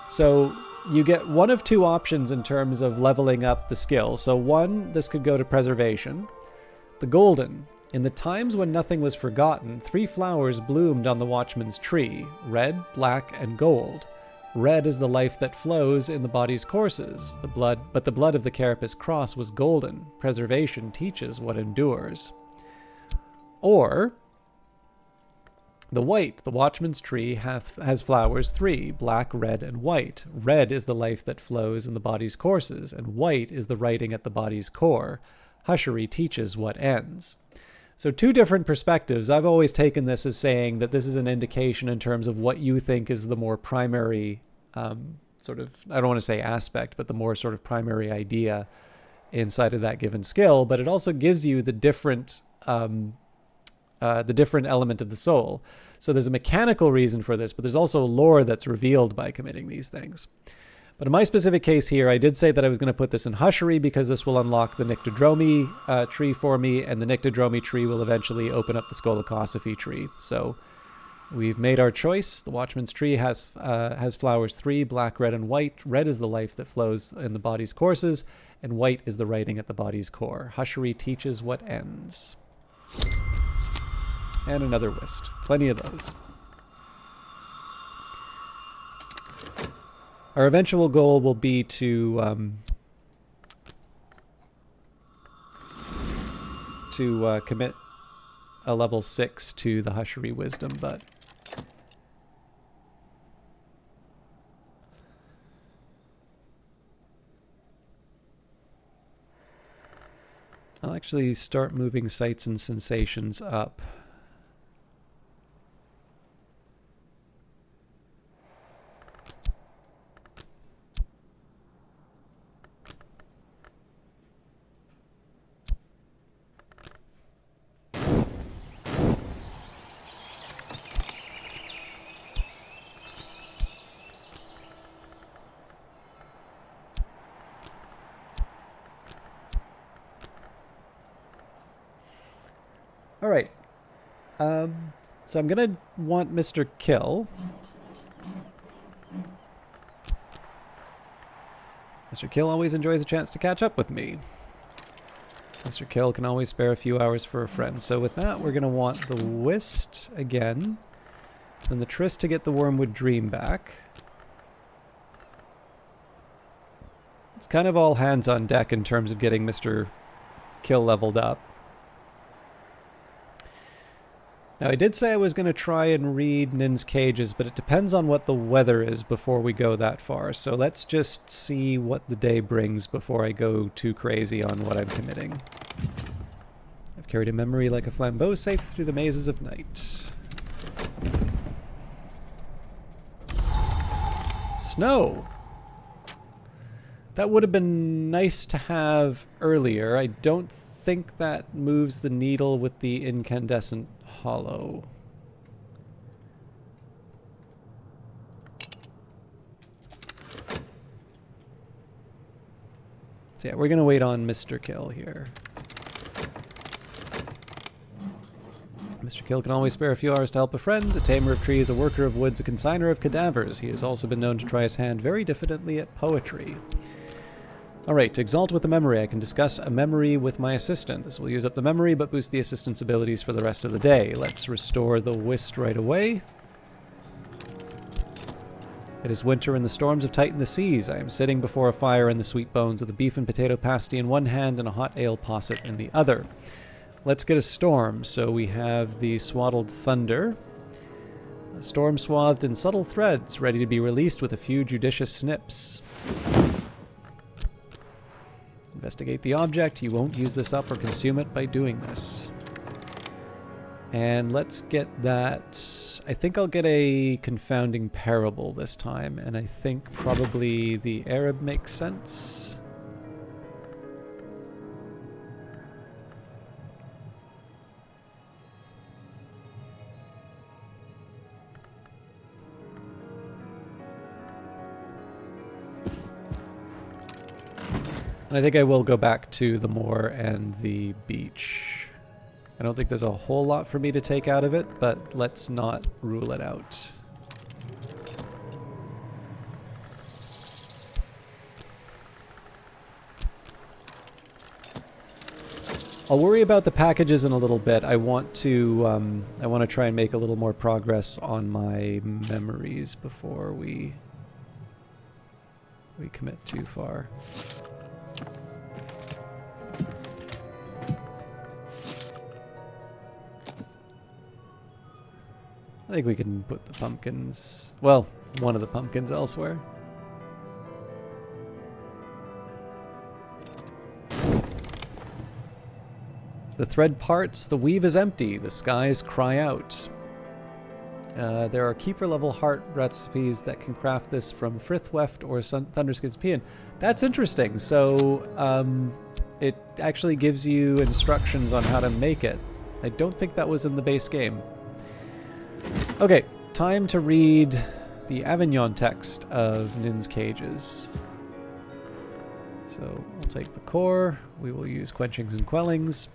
So, you get one of two options in terms of leveling up the skill. So one, this could go to preservation. The golden. In the times when nothing was forgotten, 3 flowers bloomed on the watchman's tree, red, black, and gold. Red is the life that flows in the body's courses. But the blood of the Carapace cross was golden. Preservation teaches what endures. Or the white, the watchman's tree, has flowers 3, black, red, and white. Red is the life that flows in the body's courses, and white is the writing at the body's core. Hushery teaches what ends. So 2 different perspectives. I've always taken this as saying that this is an indication in terms of what you think is the more primary sort of, I don't want to say aspect, but the more sort of primary idea inside of that given skill. But it also gives you the different element of the soul. So there's a mechanical reason for this, but there's also lore that's revealed by committing these things. But in my specific case here, I did say that I was going to put this in Hushery because this will unlock the Nyctodromi tree for me, and the Nyctodromi tree will eventually open up the Skolokosophy tree. So we've made our choice. The Watchman's tree has flowers 3, black, red, and white. Red is the life that flows in the body's courses, and white is the writing at the body's core. Hushery teaches what ends. And another whist. Plenty of those. Our eventual goal will be to commit a level 6 to the Hushery Wisdom, but I'll actually start moving sights and sensations up. All right. So I'm going to want Mr. Kill. Mr. Kill always enjoys a chance to catch up with me. Mr. Kill can always spare a few hours for a friend. So with that, we're going to want the Whist again. Then the Tryst to get the Wormwood Dream back. It's kind of all hands on deck in terms of getting Mr. Kill leveled up. Now, I did say I was going to try and read Nin's Cages, but it depends on what the weather is before we go that far. So let's just see what the day brings before I go too crazy on what I'm committing. I've carried a memory like a flambeau safe through the mazes of night. Snow! That would have been nice to have earlier. I don't think that moves the needle with the incandescent hollow. So yeah, we're gonna wait on Mr. Kill here. Mr. Kill can always spare a few hours to help a friend. A tamer of trees, a worker of woods, a consigner of cadavers. He has also been known to try his hand very diffidently at poetry. Alright, to exalt with the memory, I can discuss a memory with my assistant. This will use up the memory, but boost the assistant's abilities for the rest of the day. Let's restore the Whist right away. It is winter and the storms have tightened the seas. I am sitting before a fire in the sweet bones with a beef and potato pasty in one hand and a hot ale posset in the other. Let's get a storm. So we have the Swaddled Thunder. A storm swathed in subtle threads, ready to be released with a few judicious snips. Investigate the object. You won't use this up or consume it by doing this. And let's get that. I think I'll get a confounding parable this time, and I think probably the Arab makes sense. And I think I will go back to the moor and the beach. I don't think there's a whole lot for me to take out of it, but let's not rule it out. I'll worry about the packages in a little bit. I want to try and make a little more progress on my memories before we commit too far. I think we can put the pumpkins, well, one of the pumpkins elsewhere. The thread parts, the weave is empty, the skies cry out. There are keeper-level heart recipes that can craft this from Frithweft or Thunderskid's Peon. That's interesting. So it actually gives you instructions on how to make it. I don't think that was in the base game. Okay, time to read the Avignon text of Nin's Cages. So we'll take the core, we will use quenchings and quellings.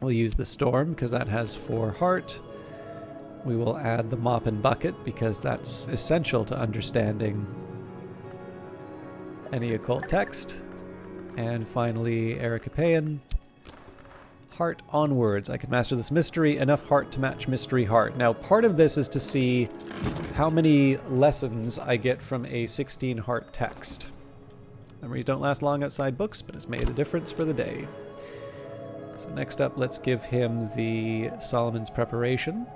We'll use the storm because that has 4 heart. We will add the mop and bucket because that's essential to understanding any occult text. And finally, Ericapean. Heart onwards. I can master this mystery. Enough heart to match mystery heart. Now, part of this is to see how many lessons I get from a 16 heart text. Memories don't last long outside books, but it's made a difference for the day. So next up, let's give him the Solomon's Preparation.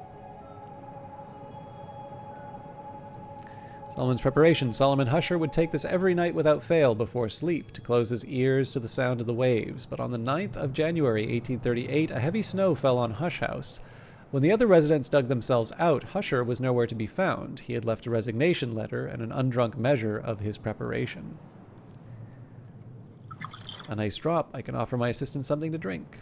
Solomon's Preparation. Solomon Husher would take this every night without fail before sleep to close his ears to the sound of the waves. But on the 9th of January, 1838, a heavy snow fell on Hush House. When the other residents dug themselves out, Husher was nowhere to be found. He had left a resignation letter and an undrunk measure of his preparation. A nice drop. I can offer my assistant something to drink.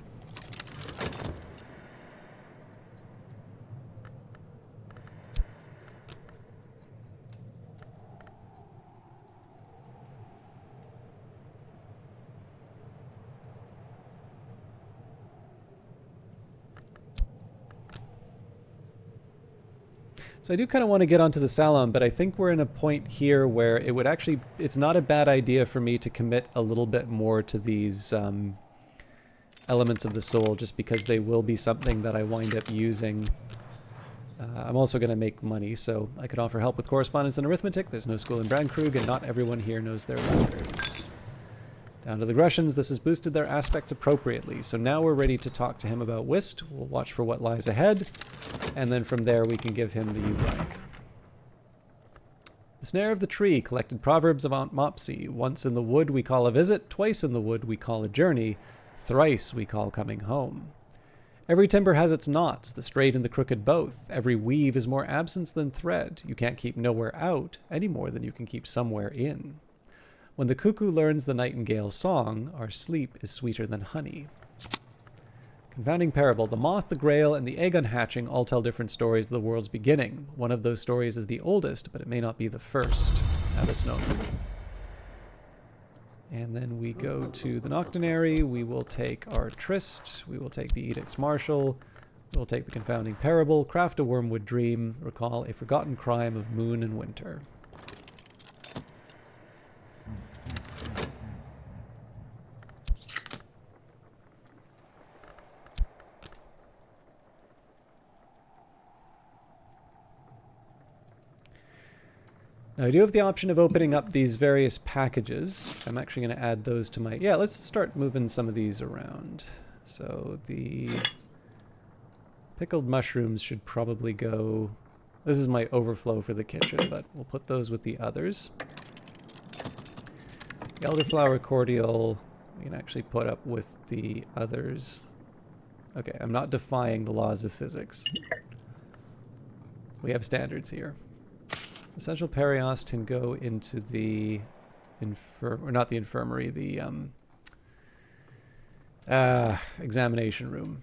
So I do kind of want to get onto the Salon, but I think we're in a point here where it would actually, it's not a bad idea for me to commit a little bit more to these elements of the soul, just because they will be something that I wind up using. I'm also going to make money, so I could offer help with correspondence and arithmetic. There's no school in Brandkrug, and not everyone here knows their letters. Down to the Grussians, this has boosted their aspects appropriately. So now we're ready to talk to him about whist. We'll watch for what lies ahead, and then from there we can give him the U-blank. The Snare of the Tree collected proverbs of Aunt Mopsy. Once in the wood we call a visit, twice in the wood we call a journey, thrice we call coming home. Every timber has its knots, the straight and the crooked both. Every weave is more absence than thread. You can't keep nowhere out any more than you can keep somewhere in. When the cuckoo learns the nightingale's song, our sleep is sweeter than honey. Confounding parable. The moth, the grail, and the egg unhatching all tell different stories of the world's beginning. One of those stories is the oldest, but it may not be the first. Abbas Nomen. And then we go to the Noctonary. We will take our Tryst. We will take the Edicts Martial. We will take the Confounding Parable. Craft a wormwood dream. Recall a forgotten crime of moon and winter. Now I do have the option of opening up these various packages. I'm actually going to add those to my... Yeah, let's start moving some of these around. So the pickled mushrooms should probably go... This is my overflow for the kitchen, but we'll put those with the others. The elderflower cordial we can actually put up with the others. Okay, I'm not defying the laws of physics. We have standards here. Essential Perios can go into the not the infirmary, the examination room.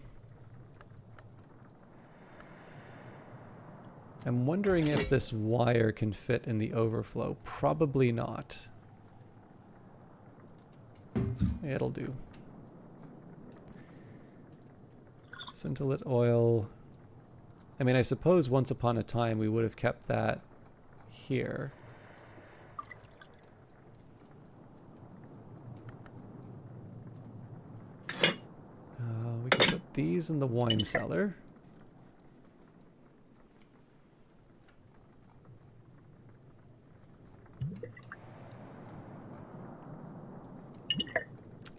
I'm wondering if this wire can fit in the overflow. Probably not. It'll do. Scintillate oil. I mean, I suppose once upon a time we would have kept that here. these in the wine cellar.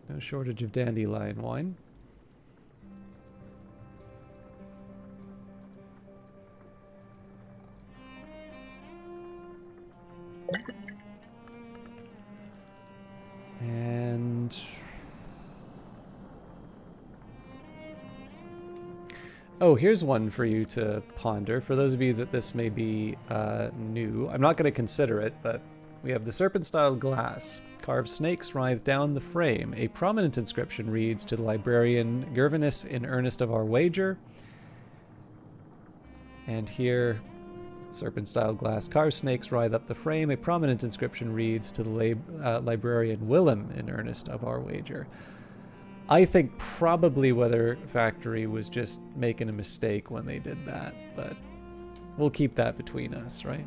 No shortage of dandelion wine. And oh, here's one for you to ponder. For those of you that this may be new, I'm not going to consider it, but we have the serpent-style glass. Carved snakes writhe down the frame. A prominent inscription reads, "To the librarian Gervinus in earnest of our wager." And here, serpent-style glass. Carved snakes writhe up the frame. A prominent inscription reads, "To the librarian Willem in earnest of our wager." I think probably Weather Factory was just making a mistake when they did that, but we'll keep that between us, right?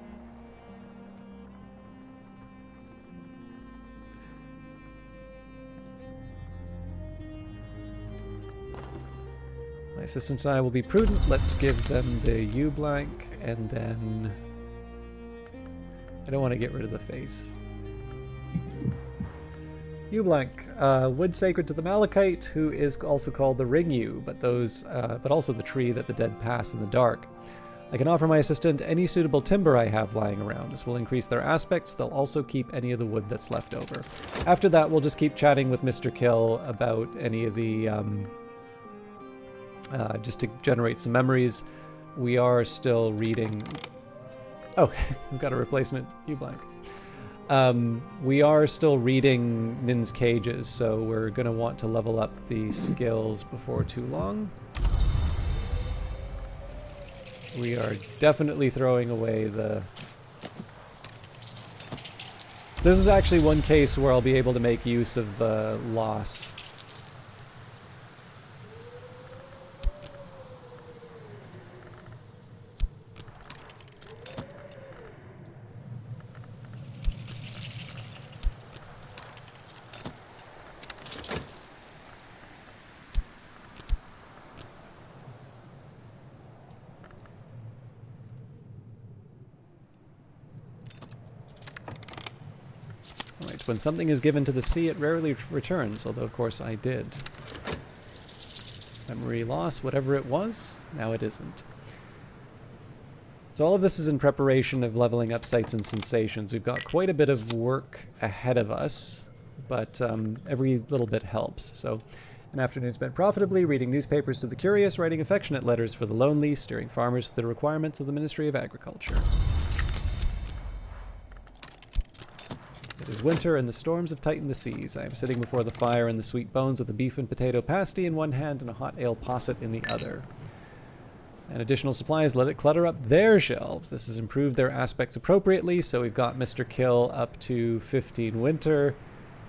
My assistants and I will be prudent. Let's give them the U blank, and then I don't want to get rid of the face. U blank, wood sacred to the Malachite, who is also called the Ring U, but also the tree that the dead pass in the dark. I can offer my assistant any suitable timber I have lying around. This will increase their aspects. They'll also keep any of the wood that's left over. After that, we'll just keep chatting with Mr. Kill about any of the just to generate some memories. We are still reading. Oh, we've got a replacement U blank. We are still reading Nin's Cages, so we're going to want to level up the skills before too long. We are definitely throwing away the... This is actually one case where I'll be able to make use of the loss. When something is given to the sea, it rarely returns, although of course I did. Memory loss, whatever it was, now it isn't. So all of this is in preparation of leveling up sights and sensations. We've got quite a bit of work ahead of us, but every little bit helps. So an afternoon spent profitably, reading newspapers to the curious, writing affectionate letters for the lonely, steering farmers to the requirements of the Ministry of Agriculture. It is winter, and the storms have tightened the seas. I am sitting before the fire in the sweet bones with a beef and potato pasty in one hand and a hot ale posset in the other. And additional supplies let it clutter up their shelves. This has improved their aspects appropriately, so we've got Mr. Kill up to 15 winter.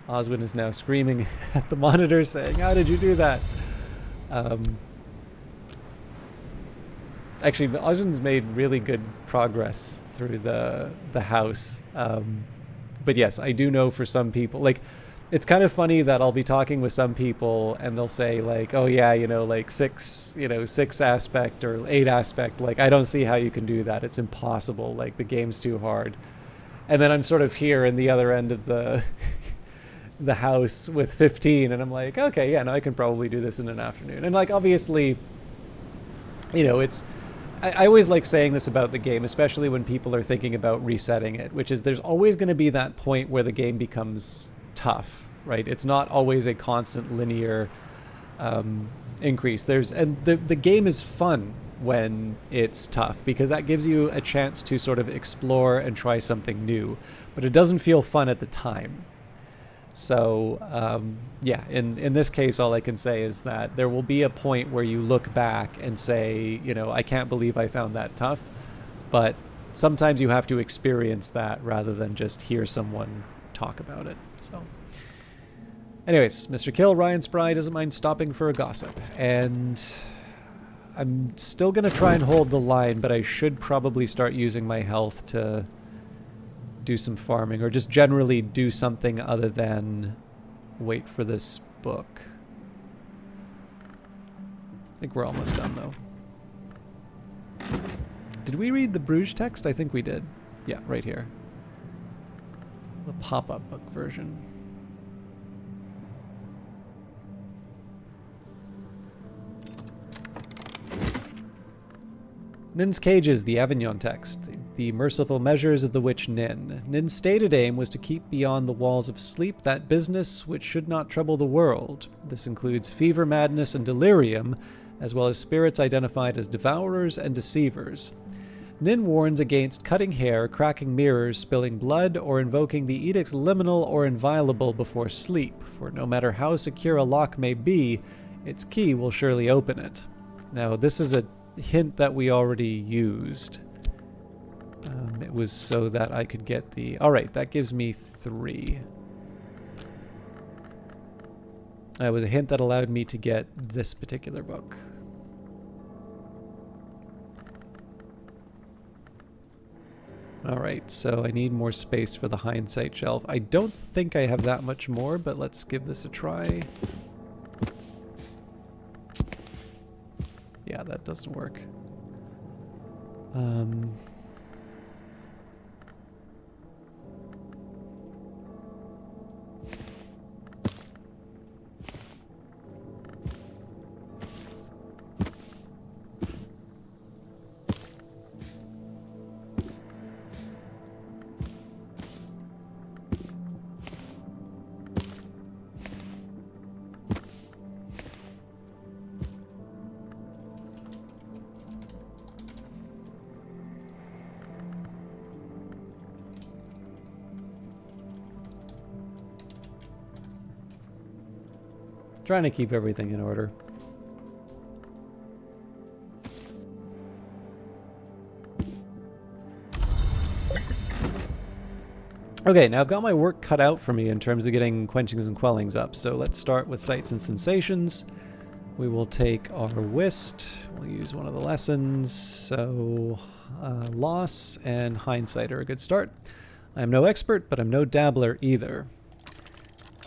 Oswin is now screaming at the monitor saying, "How did you do that?" Actually, Oswin's made really good progress through the house. But yes, I do know for some people, like, it's kind of funny that I'll be talking with some people and they'll say like, "Oh yeah, like 6 aspect or 8 aspect, like I don't see how you can do that. It's impossible. Like the game's too hard." And then I'm sort of here in the other end of the the house with 15 and I'm like, "Okay, yeah, no, I can probably do this in an afternoon." And like obviously, it's I always like saying this about the game, especially when people are thinking about resetting it, which is there's always going to be that point where the game becomes tough, right? It's not always a constant linear increase. And the game is fun when it's tough because that gives you a chance to sort of explore and try something new, but it doesn't feel fun at the time. So, yeah, in this case, all I can say is that there will be a point where you look back and say, I can't believe I found that tough. But sometimes you have to experience that rather than just hear someone talk about it. So, anyways, Mr. Kill, Ryan Spry doesn't mind stopping for a gossip. And I'm still going to try and hold the line, but I should probably start using my health to do some farming or just generally do something other than wait for this book. I think we're almost done, though. Did we read the Bruges text? I think we did. Yeah, right here. The pop-up book version. Nin's cages, the Avignon text. The merciful measures of the witch Nin. Nin's stated aim was to keep beyond the walls of sleep that business which should not trouble the world. This includes fever, madness, and delirium, as well as spirits identified as devourers and deceivers. Nin warns against cutting hair, cracking mirrors, spilling blood, or invoking the edicts liminal or inviolable before sleep, for no matter how secure a lock may be, its key will surely open it. Now, this is a hint that we already used. It was so that I could get the... Alright, that gives me 3. That was a hint that allowed me to get this particular book. Alright, so I need more space for the hindsight shelf. I don't think I have that much more, but let's give this a try. Yeah, that doesn't work. Trying to keep everything in order. Okay, now I've got my work cut out for me in terms of getting quenchings and quellings up, so let's start with sights and sensations. We will take our whist, we'll use one of the lessons, so loss and hindsight are a good start. I'm no expert, but I'm no dabbler either.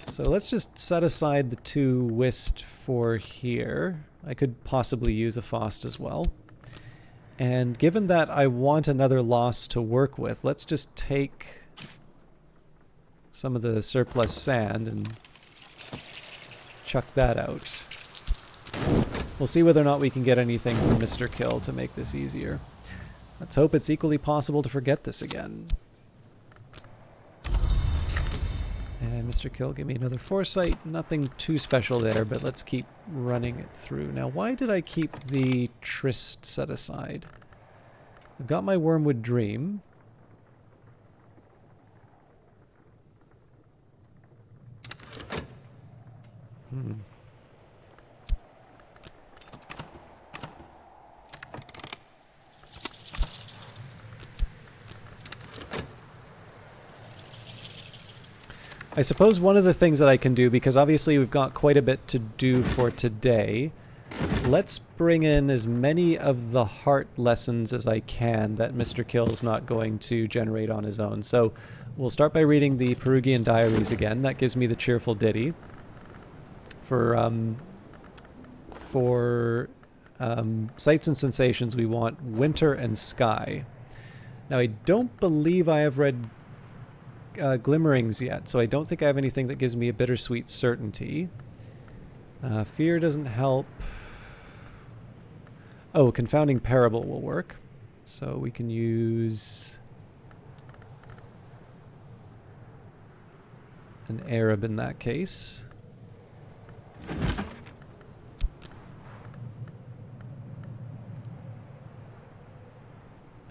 So let's just set aside the 2 whist for here. I could possibly use a Faust as well. And given that I want another loss to work with, let's just take some of the surplus sand and chuck that out. We'll see whether or not we can get anything from Mr. Kill to make this easier. Let's hope it's equally possible to forget this again. And Mr. Kill, give me another foresight. Nothing too special there, but let's keep running it through. Now, why did I keep the Tryst set aside? I've got my Wormwood Dream. I suppose one of the things that I can do, because obviously we've got quite a bit to do for today, let's bring in as many of the heart lessons as I can that Mr. Kill's not going to generate on his own. So we'll start by reading the Perugian Diaries again. That gives me the cheerful ditty. For sights and sensations, we want winter and sky. Now, I don't believe I have read Glimmerings yet, so I don't think I have anything that gives me a bittersweet certainty. Fear doesn't help. Oh, Confounding Parable will work. So we can use an Arab in that case.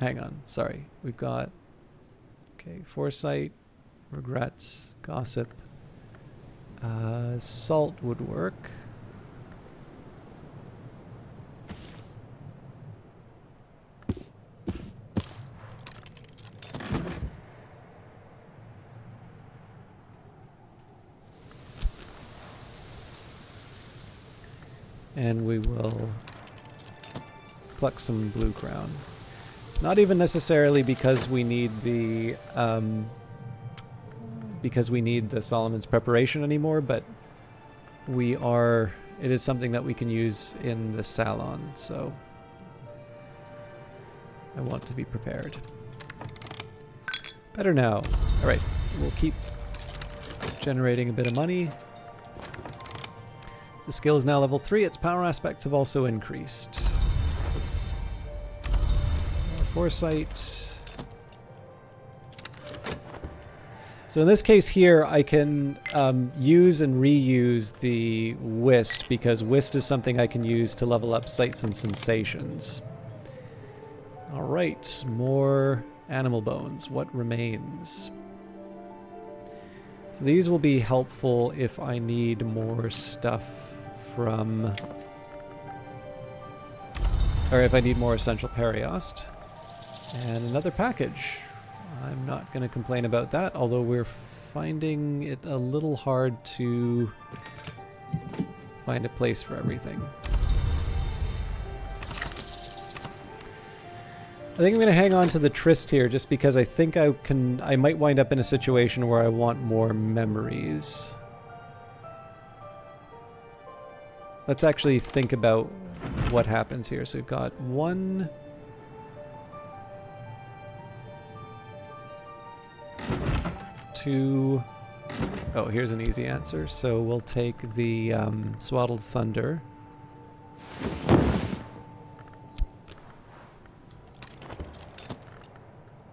Hang on, sorry. We've got, okay, Foresight, Regrets, Gossip. Salt would work. And we will pluck some Blue Crown. Not even necessarily because we need the Solomon's Preparation anymore, but we are it is something that we can use in the Salon, so I want to be prepared. Better now. Alright, we'll keep generating a bit of money. The skill is now level 3. Its power aspects have also increased. More foresight. So in this case here, I can use and reuse the Whist, because Whist is something I can use to level up sights and sensations. Alright, more animal bones. What remains? So these will be helpful if I need more stuff from... or if I need more essential periost. And another package. I'm not going to complain about that, although we're finding it a little hard to find a place for everything. I think I'm going to hang on to the Tryst here just because I think I might wind up in a situation where I want more memories. Let's actually think about what happens here. So we've got 1... 2... oh, here's an easy answer. So we'll take the Swaddled Thunder.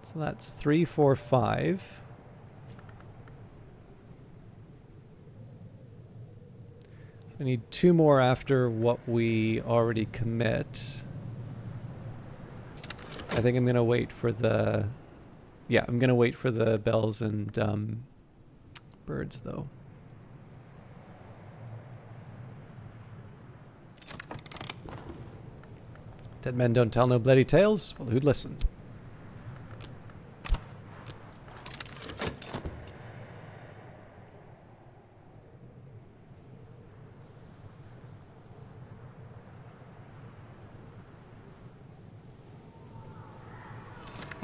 So that's 3, 4, 5. So we need 2 more after what we already commit. I think I'm going to wait for the... yeah, I'm going to wait for the bells and birds, though. Dead men don't tell no bloody tales? Well, who'd listen?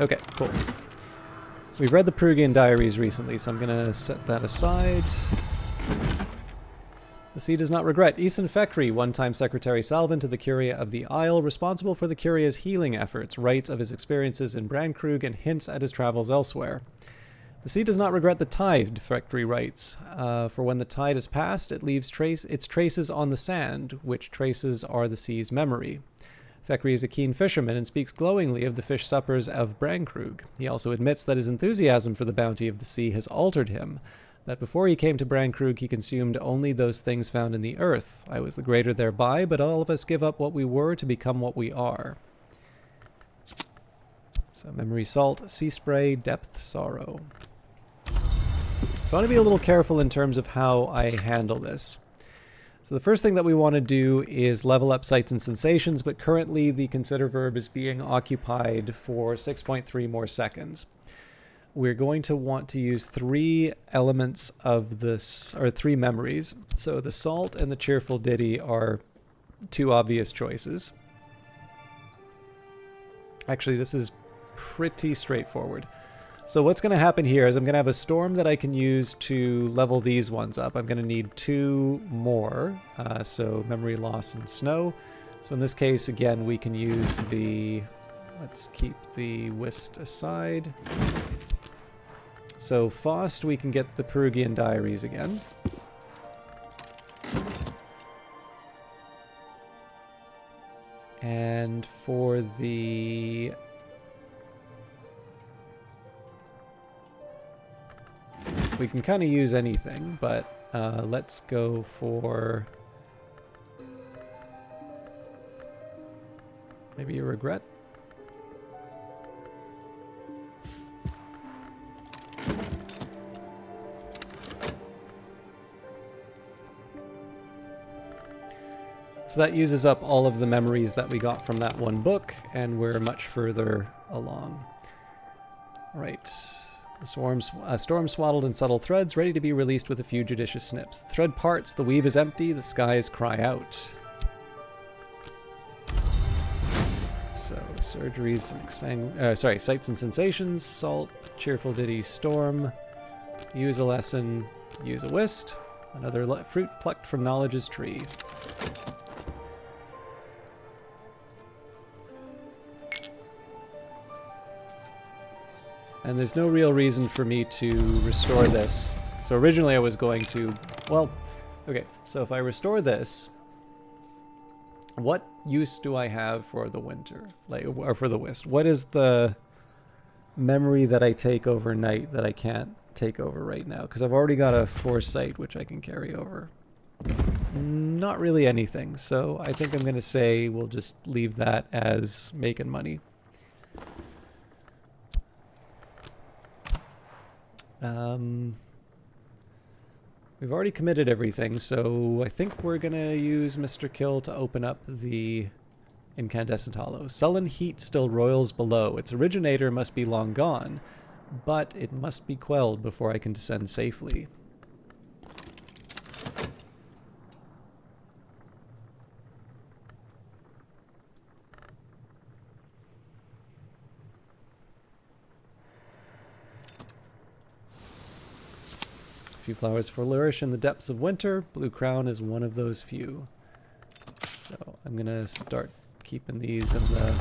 Okay, cool. We've read the Perugian diaries recently, so I'm going to set that aside. The Sea does not regret. Isan Fekri, one-time Secretary Salvin to the Curia of the Isle, responsible for the Curia's healing efforts, writes of his experiences in Brandkrug and hints at his travels elsewhere. The sea does not regret the tide, Fekri writes, for when the tide has passed, it leaves its traces on the sand, which traces are the sea's memory. Fekri is a keen fisherman and speaks glowingly of the fish suppers of Brandkrug. He also admits that his enthusiasm for the bounty of the sea has altered him, that before he came to Brandkrug he consumed only those things found in the earth. I was the greater thereby, but all of us give up what we were to become what we are. So memory salt, sea spray, depth sorrow. So I want to be a little careful in terms of how I handle this. So the first thing that we want to do is level up sights and sensations, but currently the consider verb is being occupied for 6.3 more seconds. We're going to want to use 3 elements of this, or 3 memories. So the salt and the cheerful ditty are 2 obvious choices. Actually, this is pretty straightforward. So what's going to happen here is I'm going to have a storm that I can use to level these ones up. I'm going to need 2 more, so memory loss and snow. So in this case, again, we can use the... let's keep the Whist aside. So Faust, we can get the Perugian diaries again. And for the... we can kind of use anything, but let's go for maybe a regret. So that uses up all of the memories that we got from that one book, and we're much further along. All right. A storm swaddled in subtle threads, ready to be released with a few judicious snips. The thread parts, the weave is empty, the skies cry out. So, surgeries, sights and sensations, salt, cheerful ditty, storm, use a lesson, use a whist, another fruit plucked from knowledge's tree. And there's no real reason for me to restore this. So originally I was going to... Well, okay, so if I restore this, what use do I have for the winter? Like, or for the wisp? What is the memory that I take overnight that I can't take over right now? Because I've already got a foresight which I can carry over. Not really anything, so I think I'm going to say we'll just leave that as making money. We've already committed everything, so I think we're going to use Mr. Kill to open up the incandescent hollow. Sullen heat still roils below. Its originator must be long gone, but it must be quelled before I can descend safely. Few flowers flourish in the depths of winter. Blue crown is one of those few. So I'm gonna start keeping these in the...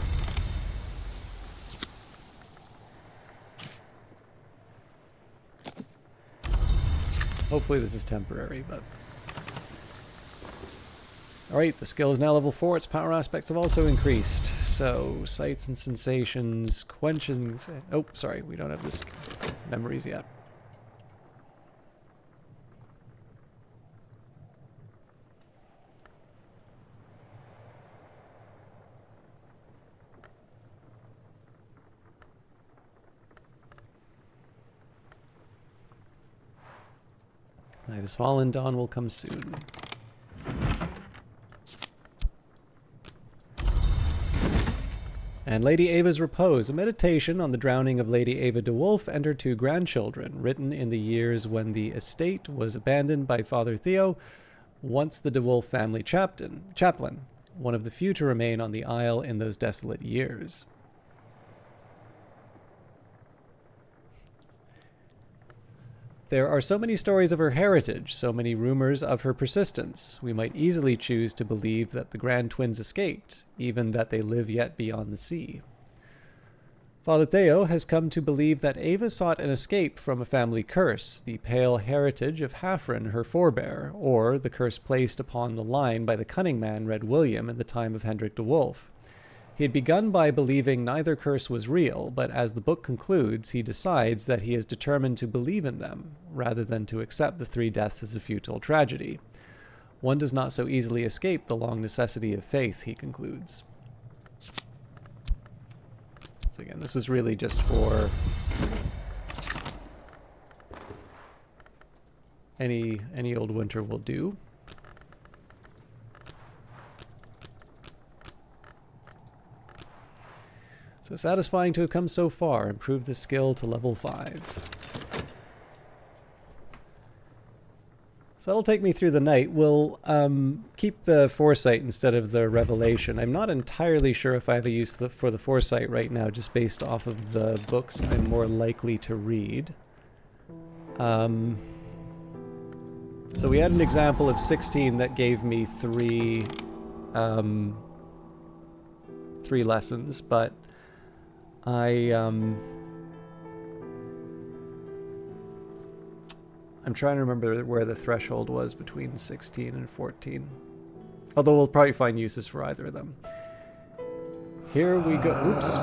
Hopefully this is temporary, but... Alright, the skill is now level 4. Its power aspects have also increased. So, sights and sensations, quenching... Oh, sorry, we don't have this memories yet. Night has fallen, dawn will come soon. And Lady Ava's Repose, a meditation on the drowning of Lady Ava de Wolf and her 2 grandchildren, written in the years when the estate was abandoned by Father Theo, once the de Wolf family chaplain, one of the few to remain on the isle in those desolate years. There are so many stories of her heritage, so many rumors of her persistence. We might easily choose to believe that the grand twins escaped, even that they live yet beyond the sea. Father Theo has come to believe that Ava sought an escape from a family curse, the pale heritage of Haffren, her forebear, or the curse placed upon the line by the cunning man Red William in the time of Hendrik de Wolf. He had begun by believing neither curse was real, but as the book concludes, he decides that he is determined to believe in them, rather than to accept the 3 deaths as a futile tragedy. One does not so easily escape the long necessity of faith, he concludes. So again, this was really just for any old winter will do. So satisfying to have come so far. Improve the skill to level 5. So that'll take me through the night. We'll keep the foresight instead of the revelation. I'm not entirely sure if I have a use for the foresight right now, just based off of the books I'm more likely to read. So we had an example of 16 that gave me 3 lessons, but I'm trying to remember where the threshold was between 16 and 14. Although we'll probably find uses for either of them. Here we go. Oops.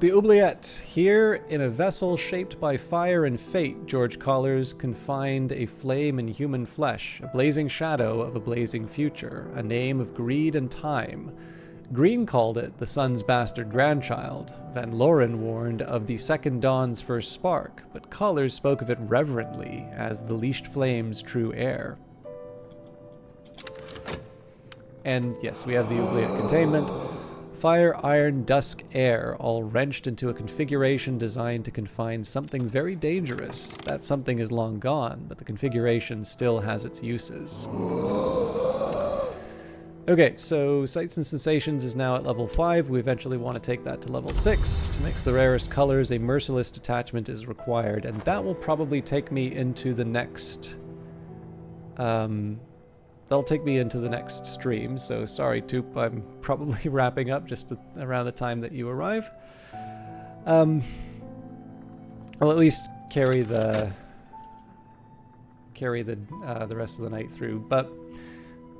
The oubliette. Here, in a vessel shaped by fire and fate, George Collars confined a flame in human flesh, a blazing shadow of a blazing future, a name of greed and time. Green called it the sun's bastard grandchild. Van Loren warned of the second dawn's first spark, but Collars spoke of it reverently as the leashed flame's true heir. And yes, we have the oubliette containment. Fire, iron, dusk, air, all wrenched into a configuration designed to confine something very dangerous. That something is long gone, but the configuration still has its uses. Okay, so Sights and Sensations is now at level 5. We eventually want to take that to level 6. To mix the rarest colors, a merciless detachment is required, and that will probably take me into the next... that'll take me into the next stream, so sorry, Toop, I'm probably wrapping up just around the time that you arrive. I'll at least carry the rest of the night through. But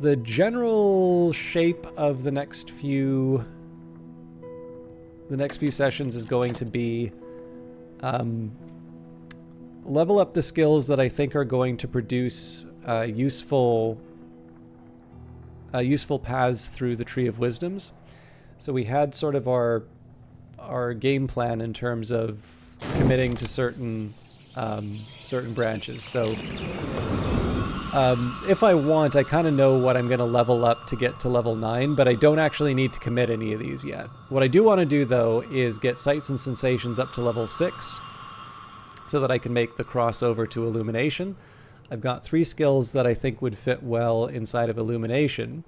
the general shape of the next few sessions is going to be level up the skills that I think are going to produce useful paths through the Tree of Wisdoms. So we had sort of our game plan in terms of committing to certain branches. So if I want, I kind of know what I'm going to level up to get to level 9, but I don't actually need to commit any of these yet. What I do want to do, though, is get Sights and Sensations up to level 6 so that I can make the crossover to Illumination. I've got 3 skills that I think would fit well inside of Illumination.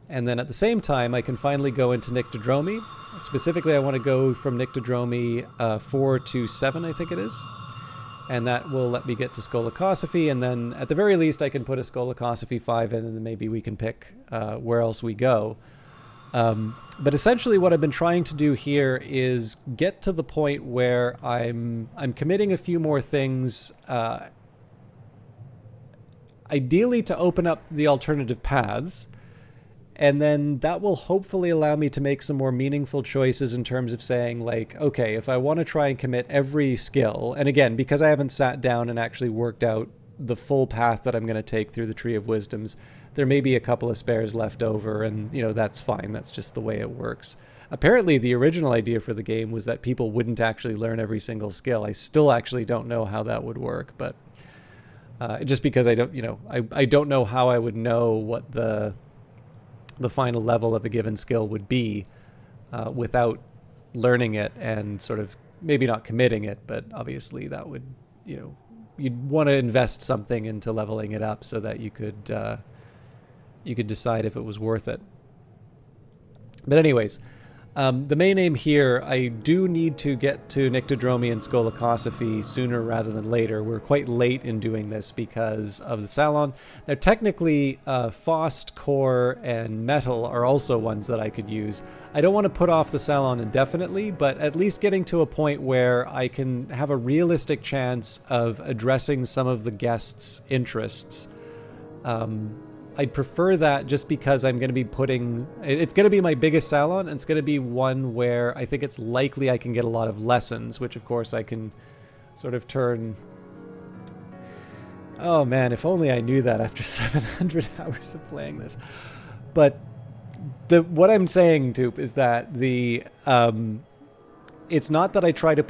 And then at the same time, I can finally go into Nyctodromy. Specifically, I want to go from Nyctodromy 4 to 7, I think it is. And that will let me get to Skolakosophy, and then at the very least I can put a Skolakosophy 5 in, and then maybe we can pick where else we go. But essentially what I've been trying to do here is get to the point where I'm committing a few more things, ideally to open up the alternative paths, and then that will hopefully allow me to make some more meaningful choices in terms of saying, like, okay, if I want to try and commit every skill, and again, because I haven't sat down and actually worked out the full path that I'm going to take through the Tree of Wisdoms, there may be a couple of spares left over, and, you know, that's fine. That's just the way it works. Apparently, the original idea for the game was that people wouldn't actually learn every single skill. I still actually don't know how that would work, but just because I don't, you know, I don't know how I would know what the final level of a given skill would be without learning it and sort of maybe not committing it, but obviously that would, you know, you'd want to invest something into leveling it up so that you could decide if it was worth it. But anyways, the main aim here, I do need to get to Nyctodromy and Skolakosophy sooner rather than later. We're quite late in doing this because of the Salon. Now, technically, Faust, Core, and Metal are also ones that I could use. I don't want to put off the Salon indefinitely, but at least getting to a point where I can have a realistic chance of addressing some of the guests' interests. I'd prefer that just because I'm going to be it's going to be my biggest Salon, and it's going to be one where I think it's likely I can get a lot of lessons, which of course I can sort of turn... Oh man, if only I knew that after 700 hours of playing this. But what I'm saying, Toop, is that it's not that I try and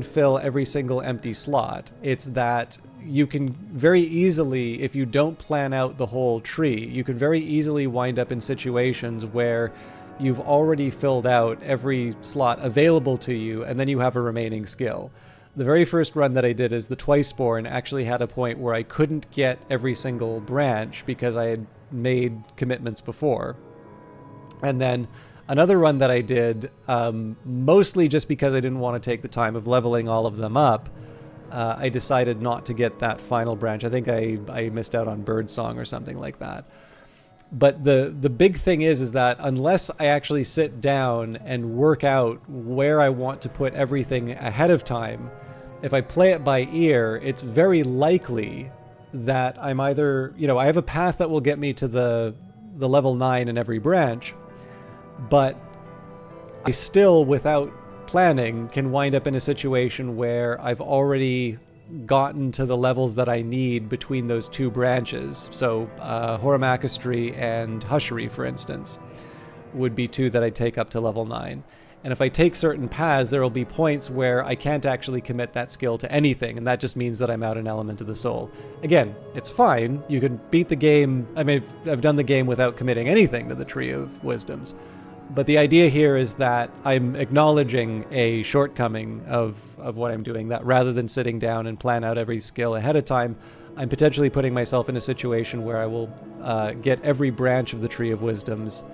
fill every single empty slot. It's that you can very easily, if you don't plan out the whole tree, you can very easily wind up in situations where you've already filled out every slot available to you, and then you have a remaining skill. The very first run that I did as the Twiceborn actually had a point where I couldn't get every single branch because I had made commitments before. And then another run that I did, mostly just because I didn't want to take the time of leveling all of them up, I decided not to get that final branch. I think I missed out on Birdsong or something like that. But the big thing is that unless I actually sit down and work out where I want to put everything ahead of time, if I play it by ear, it's very likely that I'm either, you know, I have a path that will get me to the level 9 in every branch, but I still, without planning, can wind up in a situation where I've already gotten to the levels that I need between those 2 branches. So Horamachistry and Hushery, for instance, would be 2 that I take up to level 9. And if I take certain paths, there will be points where I can't actually commit that skill to anything, and that just means that I'm out an element of the soul. Again, it's fine. You can beat the game. I mean, I've done the game without committing anything to the Tree of Wisdoms. But the idea here is that I'm acknowledging a shortcoming of what I'm doing, that rather than sitting down and plan out every skill ahead of time, I'm potentially putting myself in a situation where I will get every branch of the Tree of Wisdoms,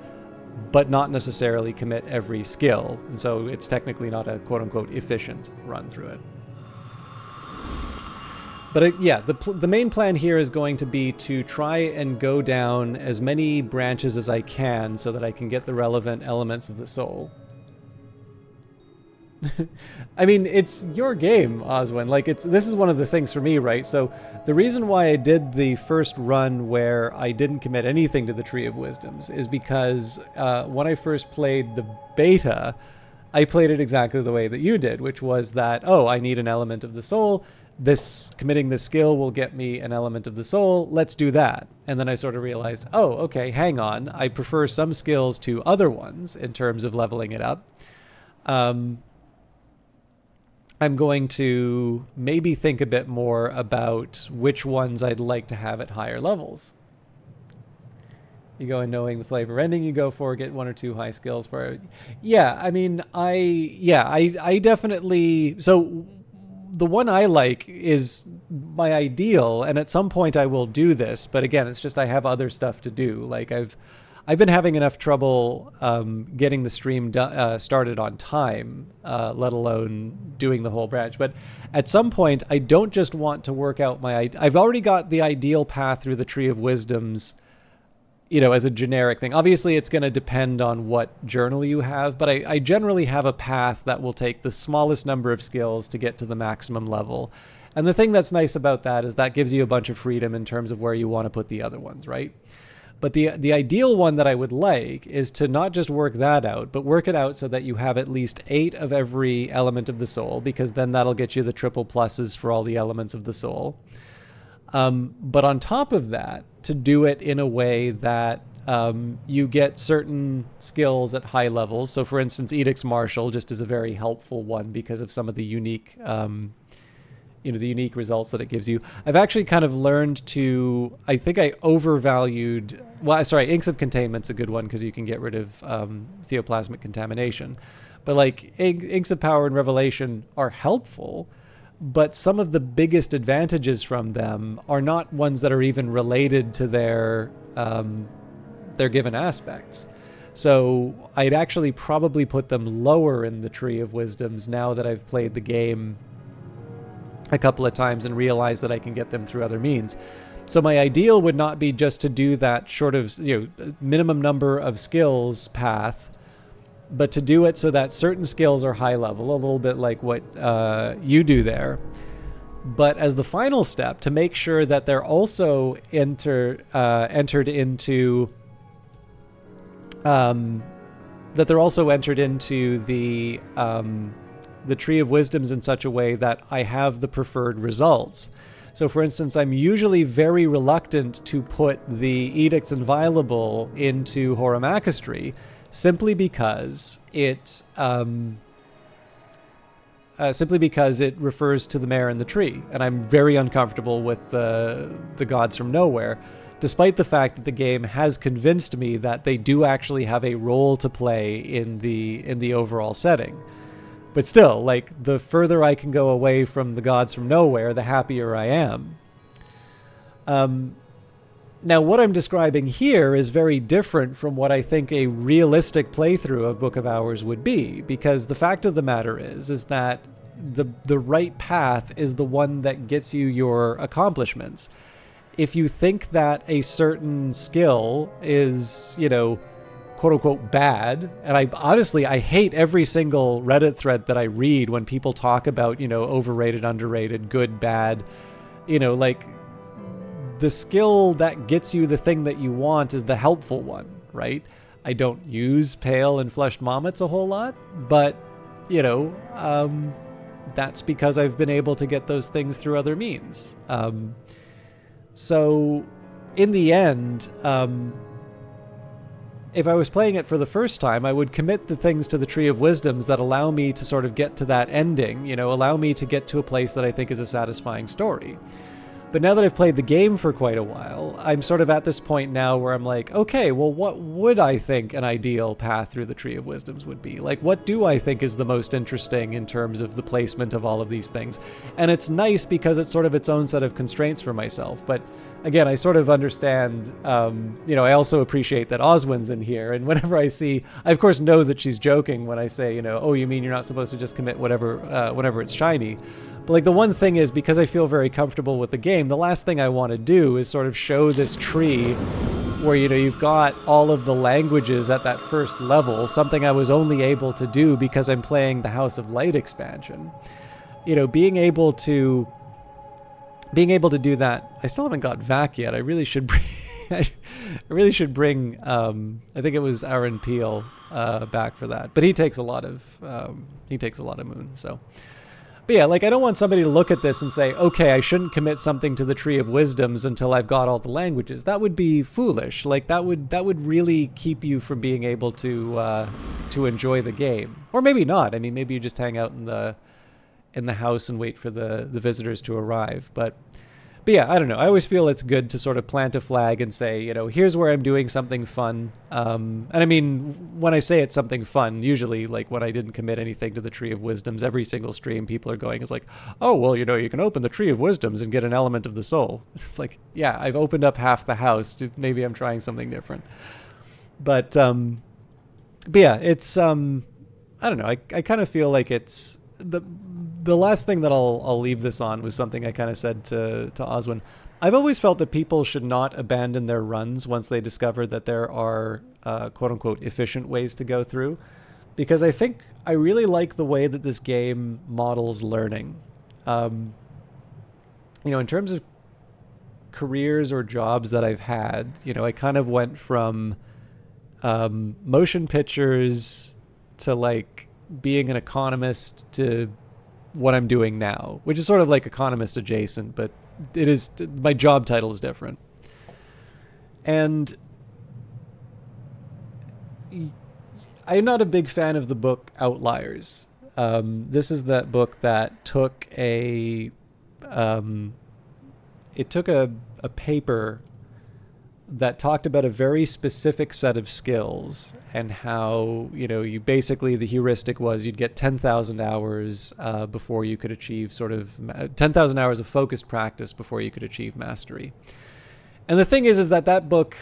but not necessarily commit every skill. And so it's technically not a quote-unquote efficient run through it. But yeah, the main plan here is going to be to try and go down as many branches as I can so that I can get the relevant elements of the soul. I mean, it's your game, Oswin. Like, this is one of the things for me, right? So the reason why I did the first run where I didn't commit anything to the Tree of Wisdoms is because when I first played the beta, I played it exactly the way that you did, which was that, oh, I need an element of the soul. Committing this skill will get me an element of the soul. Let's do that. And then I sort of realized, oh, okay, hang on. I prefer some skills to other ones in terms of leveling it up. I'm going to maybe think a bit more about which ones I'd like to have at higher levels. You go in knowing the flavor ending you go for, get 1 or 2 high skills for it. Yeah, I mean, I definitely... So the one I like is my ideal, and at some point I will do this, but again, it's just I have other stuff to do. Like, I've been having enough trouble getting the stream started on time, let alone doing the whole branch. But at some point, I don't just want to work out I've already got the ideal path through the Tree of Wisdoms, as a generic thing. Obviously, it's going to depend on what journal you have, but I generally have a path that will take the smallest number of skills to get to the maximum level. And the thing that's nice about that is that gives you a bunch of freedom in terms of where you want to put the other ones, right? But the ideal one that I would like is to not just work that out, but work it out so that you have at least 8 of every element of the soul, because then that'll get you the triple pluses for all the elements of the soul. But on top of that, to do it in a way that you get certain skills at high levels. So, for instance, Edict's Martial just is a very helpful one because of some of the unique, the unique results that it gives you. I've actually kind of learned to, I think I overvalued, Inks of Containment's a good one because you can get rid of theoplasmic contamination. But like Inks of Power and Revelation are helpful, but some of the biggest advantages from them are not ones that are even related to their given aspects. So I'd actually probably put them lower in the Tree of Wisdoms now that I've played the game a couple of times and realized that I can get them through other means. So my ideal would not be just to do that short of minimum number of skills path, but to do it so that certain skills are high level, a little bit like what you do there. But as the final step, to make sure that they're also entered into the Tree of Wisdoms in such a way that I have the preferred results. So, for instance, I'm usually very reluctant to put the Edicts Inviolable into Horamakistry, simply because it refers to the Mare in the Tree, and I'm very uncomfortable with the Gods from Nowhere, despite the fact that the game has convinced me that they do actually have a role to play in the overall setting. But still, like, the further I can go away from the Gods from Nowhere, the happier I am. Now, what I'm describing here is very different from what I think a realistic playthrough of Book of Hours would be, because the fact of the matter is that the right path is the one that gets you your accomplishments. If you think that a certain skill is, quote-unquote bad, and I hate every single Reddit thread that I read when people talk about, overrated, underrated, good, bad, the skill that gets you the thing that you want is the helpful one, right? I don't use Pale and Fleshed Moments a whole lot, but, that's because I've been able to get those things through other means. So, in the end, if I was playing it for the first time, I would commit the things to the Tree of Wisdoms that allow me to sort of get to that ending, allow me to get to a place that I think is a satisfying story. But now that I've played the game for quite a while, I'm sort of at this point now where I'm like, okay, well, what would I think an ideal path through the Tree of Wisdoms would be? Like, what do I think is the most interesting in terms of the placement of all of these things? And it's nice because it's sort of its own set of constraints for myself. But again, I sort of understand, I also appreciate that Oswin's in here. And whenever I of course know that she's joking when I say, oh, you mean you're not supposed to just commit whenever it's shiny. But like, the one thing is, because I feel very comfortable with the game, the last thing I want to do is sort of show this tree where, you know, you've got all of the languages at that first level, something I was only able to do because I'm playing the House of Light expansion. You know, being able to do that. I still haven't got Vac yet. I really should bring, I think it was Aaron Peel back for that, but he takes a lot of Moon. So, but yeah, like, I don't want somebody to look at this and say, okay, I shouldn't commit something to the Tree of Wisdoms until I've got all the languages. That would be foolish. Like, that would really keep you from being able to enjoy the game, or maybe not. I mean, maybe you just hang out in the house and wait for the visitors to arrive. But yeah, I don't know. I always feel it's good to sort of plant a flag and say, you know, here's where I'm doing something fun. And I mean, when I say it's something fun, usually, like, when I didn't commit anything to the Tree of Wisdoms, every single stream people are going is like, oh, well, you know, you can open the Tree of Wisdoms and get an element of the soul. It's like, yeah, I've opened up half the house. Maybe I'm trying something different. But yeah, it's, I don't know. I kind of feel like it's the last thing that I'll leave this on was something I kind of said to Oswin. I've always felt that people should not abandon their runs once they discover that there are quote unquote efficient ways to go through, because I think I really like the way that this game models learning. You know, in terms of careers or jobs that I've had, you know, I kind of went from motion pictures to, like, being an economist to what I'm doing now, which is sort of like economist adjacent, but it is, my job title is different. And I'm not a big fan of the book Outliers. This is that book that took a paper that talked about a very specific set of skills, and how, you know, you basically, the heuristic was you'd get 10,000 hours before you could achieve 10,000 hours of focused practice before you could achieve mastery. And the thing is that book,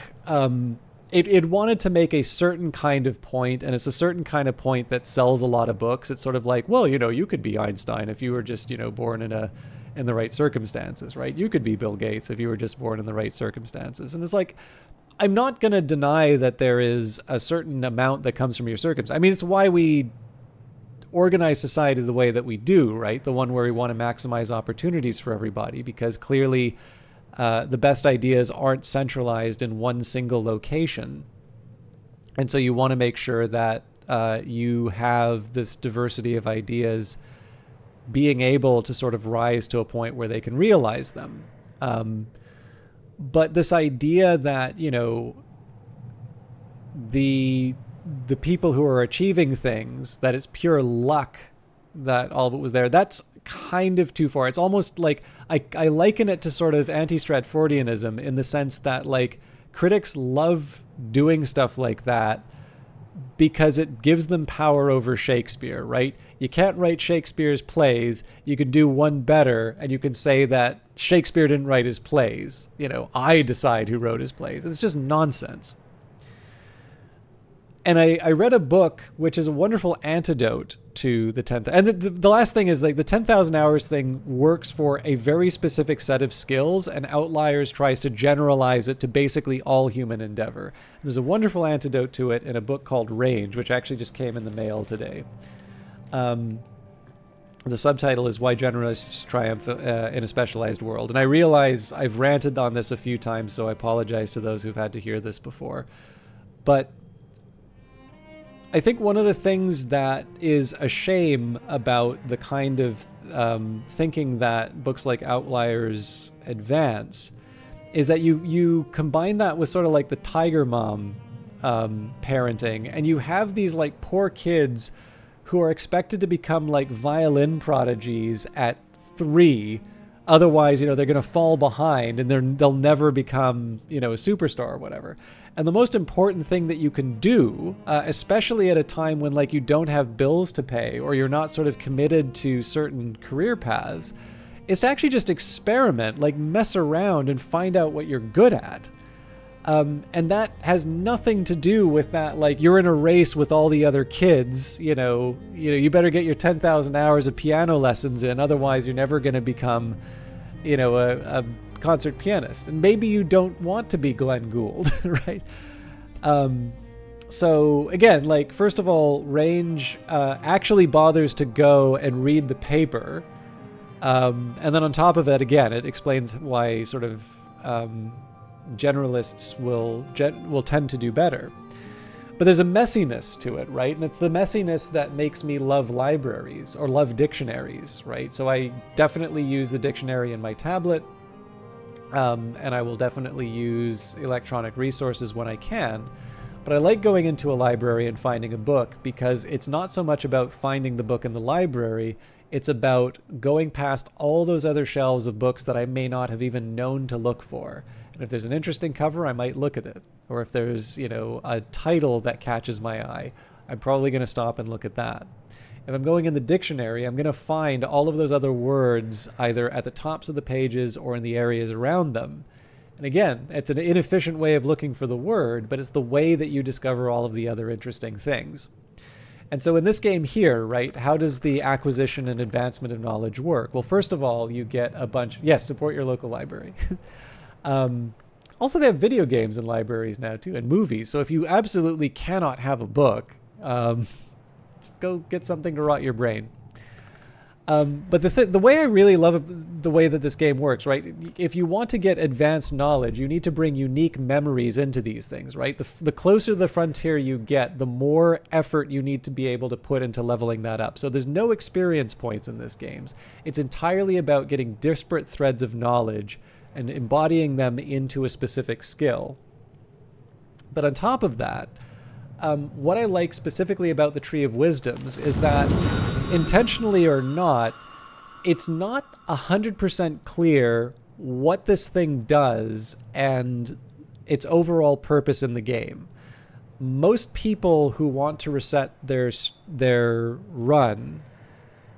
it wanted to make a certain kind of point, and it's a certain kind of point that sells a lot of books. It's sort of like, well, you know, you could be Einstein if you were just, you know, born in the right circumstances, right? You could be Bill Gates if you were just born in the right circumstances. And it's like, I'm not going to deny that there is a certain amount that comes from your circumstances. I mean, it's why we organize society the way that we do, right? The one where we want to maximize opportunities for everybody, because clearly the best ideas aren't centralized in one single location. And so you want to make sure that you have this diversity of ideas being able to sort of rise to a point where they can realize them. But this idea that, you know, the people who are achieving things, that it's pure luck that all of it was there, that's kind of too far. It's almost like I liken it to sort of anti-Stratfordianism, in the sense that, like, critics love doing stuff like that because it gives them power over Shakespeare, right? You can't write Shakespeare's plays. You can do one better, and you can say that Shakespeare didn't write his plays. You know, I decide who wrote his plays. It's just nonsense. And I read a book which is a wonderful antidote to the 10th. And the last thing is, like, the 10,000 hours thing works for a very specific set of skills, and Outliers tries to generalize it to basically all human endeavor. There's a wonderful antidote to it in a book called Range, which actually just came in the mail today. The subtitle is Why Generalists Triumph in a Specialized World. And I realize I've ranted on this a few times, so I apologize to those who've had to hear this before. But I think one of the things that is a shame about the kind of thinking that books like Outliers advance is that you combine that with sort of like the Tiger Mom parenting, and you have these, like, poor kids who are expected to become, like, violin prodigies at 3. Otherwise, you know, they're going to fall behind, and they'll never become, you know, a superstar or whatever. And the most important thing that you can do, especially at a time when, like, you don't have bills to pay, or you're not sort of committed to certain career paths, is to actually just experiment, like, mess around and find out what you're good at. And that has nothing to do with that, like, you're in a race with all the other kids, you know, you better get your 10,000 hours of piano lessons in, otherwise you're never going to become, you know, a concert pianist, and maybe you don't want to be Glenn Gould, right? So again, like, first of all, Range actually bothers to go and read the paper. And then on top of that, again, it explains why sort of generalists will tend to do better. But there's a messiness to it, right? And it's the messiness that makes me love libraries or love dictionaries, right? So I definitely use the dictionary in my tablet, and I will definitely use electronic resources when I can. But I like going into a library and finding a book because it's not so much about finding the book in the library, it's about going past all those other shelves of books that I may not have even known to look for. And if there's an interesting cover, I might look at it. Or if there's, a title that catches my eye, I'm probably going to stop and look at that. If I'm going in the dictionary, I'm going to find all of those other words either at the tops of the pages or in the areas around them. And again, it's an inefficient way of looking for the word, but it's the way that you discover all of the other interesting things. And so in this game here, right, how does the acquisition and advancement of knowledge work? Well, first of all, you get a bunch... Yes, support your local library. Also, they have video games in libraries now, too, and movies. So if you absolutely cannot have a book, just go get something to rot your brain. But the way I really love the way that this game works, right? If you want to get advanced knowledge, you need to bring unique memories into these things, right? The closer to the frontier you get, the more effort you need to be able to put into leveling that up. So there's no experience points in this game. It's entirely about getting disparate threads of knowledge and embodying them into a specific skill. But on top of that, what I like specifically about the Tree of Wisdoms is that, intentionally or not, it's not 100% clear what this thing does and its overall purpose in the game. Most people who want to reset their run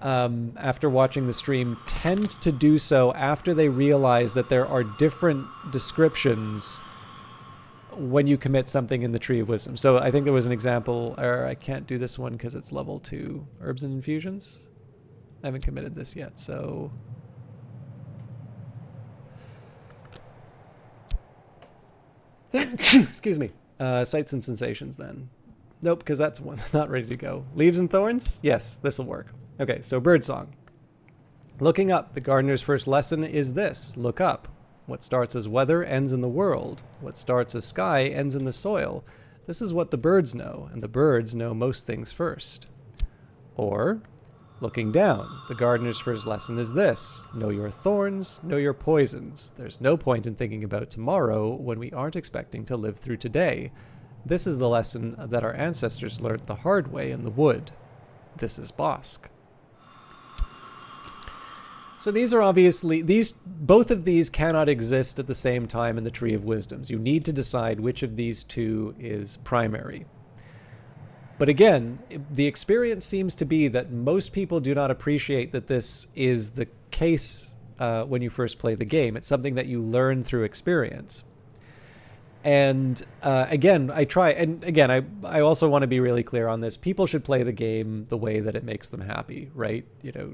after watching the stream tend to do so after they realize that there are different descriptions when you commit something in the Tree of Wisdom. So I think there was an example, or I can't do this one because it's level 2, Herbs and Infusions. I haven't committed this yet, so... Excuse me. Sights and Sensations then. Nope, because that's one not ready to go. Leaves and Thorns? Yes, this will work. Okay, so Birdsong. Looking up. The gardener's first lesson is this. Look up. What starts as weather ends in the world. What starts as sky ends in the soil. This is what the birds know, and the birds know most things first. Or, looking down. The gardener's first lesson is this. Know your thorns, know your poisons. There's no point in thinking about tomorrow when we aren't expecting to live through today. This is the lesson that our ancestors learned the hard way in the wood. This is Bosk. So these are obviously, both of these cannot exist at the same time in the Tree of Wisdoms. You need to decide which of these two is primary. But again, the experience seems to be that most people do not appreciate that this is the case when you first play the game. It's something that you learn through experience. And again, I also want to be really clear on this. People should play the game the way that it makes them happy, right?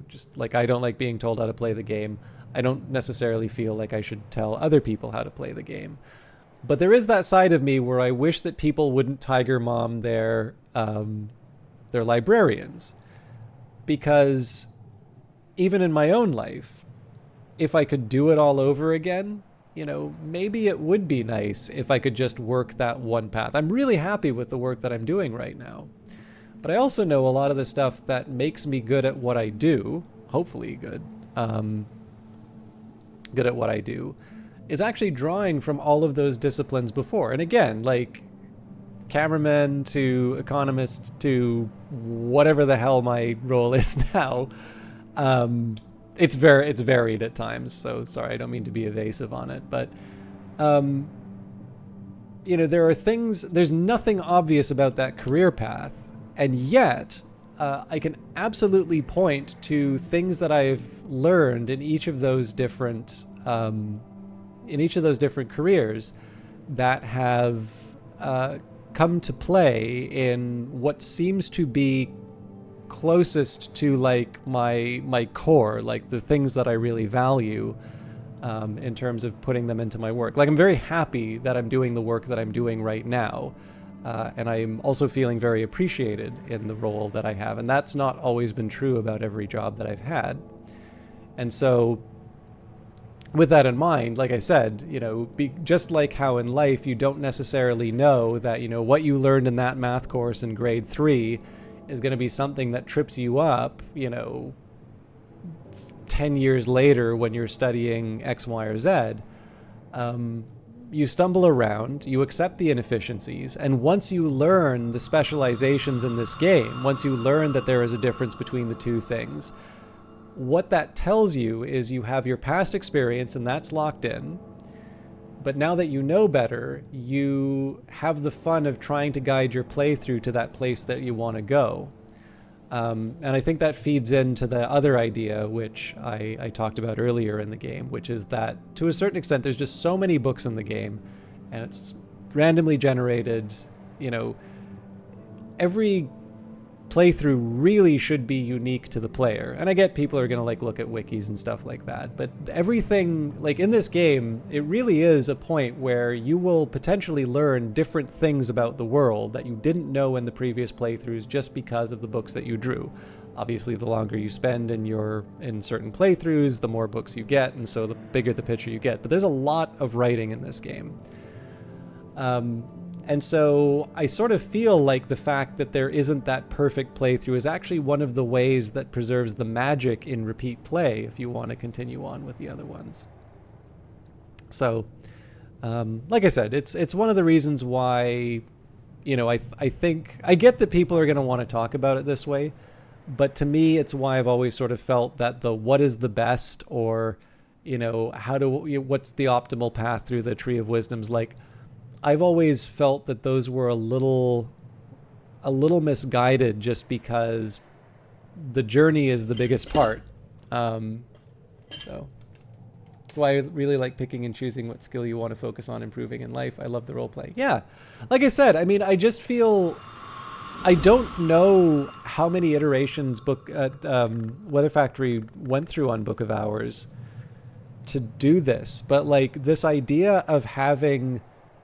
Just like I don't like being told how to play the game. I don't necessarily feel like I should tell other people how to play the game. But there is that side of me where I wish that people wouldn't Tiger Mom their librarians. Because even in my own life, if I could do it all over again, maybe it would be nice if I could just work that one path. I'm really happy with the work that I'm doing right now. But I also know a lot of the stuff that makes me good at what I do, hopefully good at what I do, is actually drawing from all of those disciplines before. And again, like cameraman to economist to whatever the hell my role is now, it's varied at times, so sorry, I don't mean to be evasive on it, but there are things, there's nothing obvious about that career path, and yet I can absolutely point to things that I've learned in each of those different careers that have come to play in what seems to be closest to like my core, like the things that I really value, in terms of putting them into my work. Like, I'm very happy that I'm doing the work that I'm doing right now. And I'm also feeling very appreciated in the role that I have. And that's not always been true about every job that I've had. And so with that in mind, like I said, just like how in life you don't necessarily know that, what you learned in that math course in grade 3 is going to be something that trips you up, 10 years later when you're studying X, Y, or Z. You stumble around, you accept the inefficiencies, and once you learn the specializations in this game, once you learn that there is a difference between the two things, what that tells you is you have your past experience and that's locked in, but now that you know better, you have the fun of trying to guide your playthrough to that place that you want to go. And I think that feeds into the other idea, which I talked about earlier in the game, which is that to a certain extent, there's just so many books in the game, and it's randomly generated. Every playthrough really should be unique to the player. And I get people are going to look at wikis and stuff like that, but everything in this game, it really is a point where you will potentially learn different things about the world that you didn't know in the previous playthroughs just because of the books that you drew. Obviously, the longer you spend in certain playthroughs, the more books you get, and so the bigger the picture you get. But there's a lot of writing in this game. And so I sort of feel like the fact that there isn't that perfect playthrough is actually one of the ways that preserves the magic in repeat play if you want to continue on with the other ones. So, like I said, it's one of the reasons why, I think I get that people are going to want to talk about it this way, but to me, it's why I've always sort of felt that the what is the best, or, what's the optimal path through the Tree of Wisdoms, I've always felt that those were a little misguided, just because the journey is the biggest part. So that's why I really like picking and choosing what skill you want to focus on improving in life. I love the role play. Yeah, like I said, I just feel I don't know how many iterations Weather Factory went through on Book of Hours to do this, but this idea of having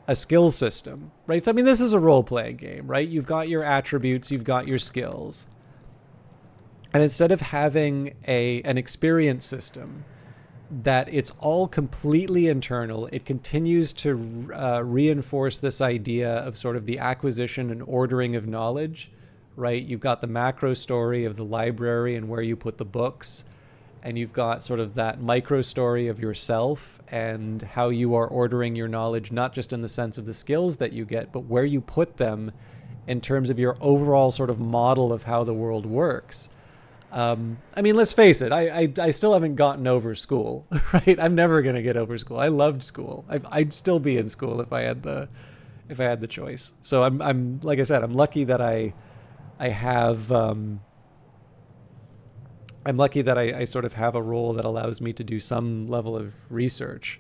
a skill system, right? So, this is a role-playing game, right? You've got your attributes, you've got your skills. And instead of having an experience system that it's all completely internal, it continues to reinforce this idea of sort of the acquisition and ordering of knowledge, right? You've got the macro story of the library and where you put the books, and you've got sort of that micro story of yourself and how you are ordering your knowledge, not just in the sense of the skills that you get, but where you put them in terms of your overall sort of model of how the world works. Let's face it, I still haven't gotten over school, right? I'm never going to get over school. I loved school. I'd still be in school if I had the choice. So I'm like I said, I'm lucky that I have... I'm lucky that I sort of have a role that allows me to do some level of research.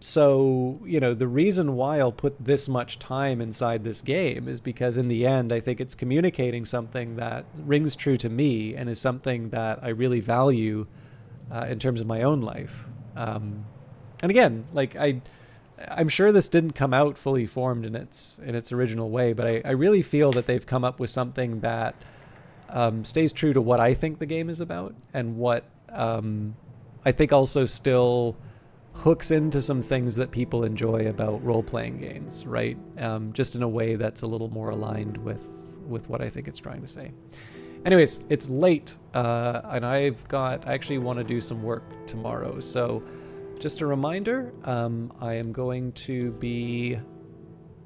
So, the reason why I'll put this much time inside this game is because in the end, I think it's communicating something that rings true to me and is something that I really value in terms of my own life. And again, I'm sure this didn't come out fully formed in its original way, but I really feel that they've come up with something that stays true to what I think the game is about, and what I think also still hooks into some things that people enjoy about role-playing games, right? Just in a way that's a little more aligned with what I think it's trying to say. Anyways, it's late, and I actually want to do some work tomorrow. So just a reminder, I am going to be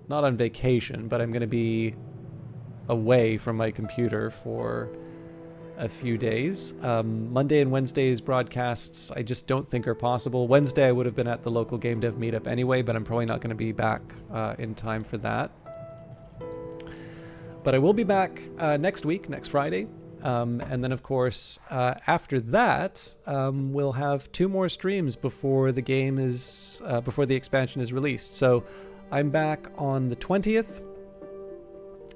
not on vacation, but I'm going to be away from my computer for a few days. Monday and Wednesday's broadcasts I just don't think are possible. Wednesday I would have been at the local game dev meetup anyway, but I'm probably not going to be back in time for that. But I will be back next week, next Friday. And then, of course, after that, we'll have 2 more streams before the game is before the expansion is released. So I'm back on the 20th.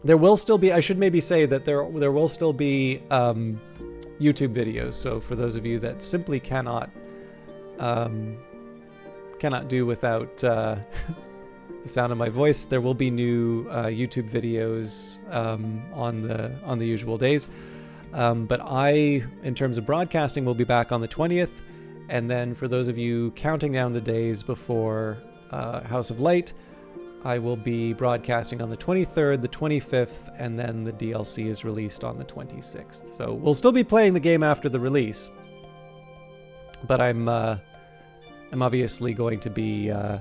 There will still be, I should maybe say that there will still be YouTube videos. So for those of you that simply cannot Cannot do without the sound of my voice. There will be new YouTube videos on the usual days. But I, in terms of broadcasting, will be back on the 20th. And then for those of you counting down the days before House of Light, I will be broadcasting on the 23rd, the 25th, and then the DLC is released on the 26th. So we'll still be playing the game after the release. But I'm obviously going to be I'm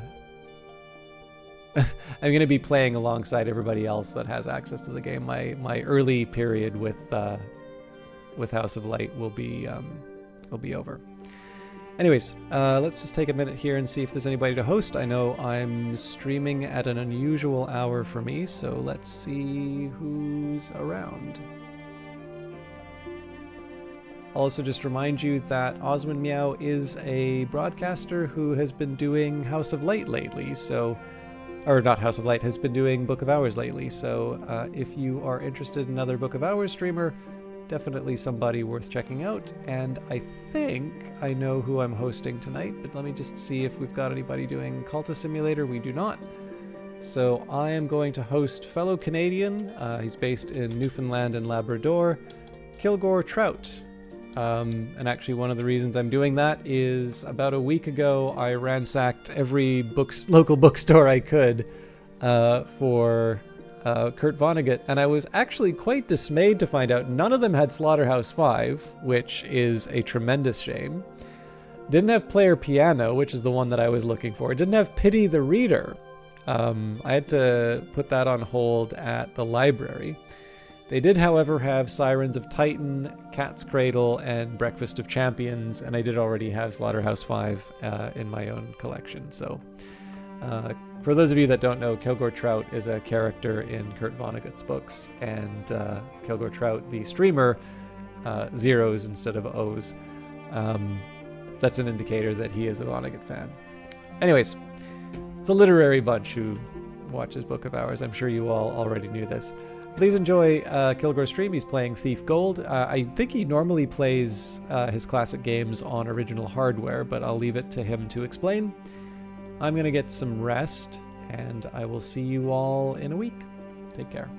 going to be playing alongside everybody else that has access to the game. My early period with House of Light will be over. Anyways, let's just take a minute here and see if there's anybody to host. I know I'm streaming at an unusual hour for me, so let's see who's around. I'll also just remind you that Oswin Meow is a broadcaster who has been doing House of Light lately, so... Or not House of Light, has been doing Book of Hours lately, so if you are interested in another Book of Hours streamer, definitely somebody worth checking out. And I think I know who I'm hosting tonight, but let me just see if we've got anybody doing Cultist Simulator. We do not. So I am going to host fellow Canadian, he's based in Newfoundland and Labrador, Kilgore Trout. And actually one of the reasons I'm doing that is about a week ago I ransacked every local bookstore I could for Kurt Vonnegut, and I was actually quite dismayed to find out none of them had Slaughterhouse-5, which is a tremendous shame. Didn't have Player Piano, which is the one that I was looking for. It didn't have Pity the Reader. I had to put that on hold at the library. They did, however, have Sirens of Titan, Cat's Cradle, and Breakfast of Champions, and I did already have Slaughterhouse-5 in my own collection. So, for those of you that don't know, Kilgore Trout is a character in Kurt Vonnegut's books, and Kilgore Trout, the streamer, zeros instead of O's. That's an indicator that he is a Vonnegut fan. Anyways, it's a literary bunch who watches Book of Hours. I'm sure you all already knew this. Please enjoy Kilgore's stream. He's playing Thief Gold. I think he normally plays his classic games on original hardware, but I'll leave it to him to explain. I'm going to get some rest, and I will see you all in a week. Take care.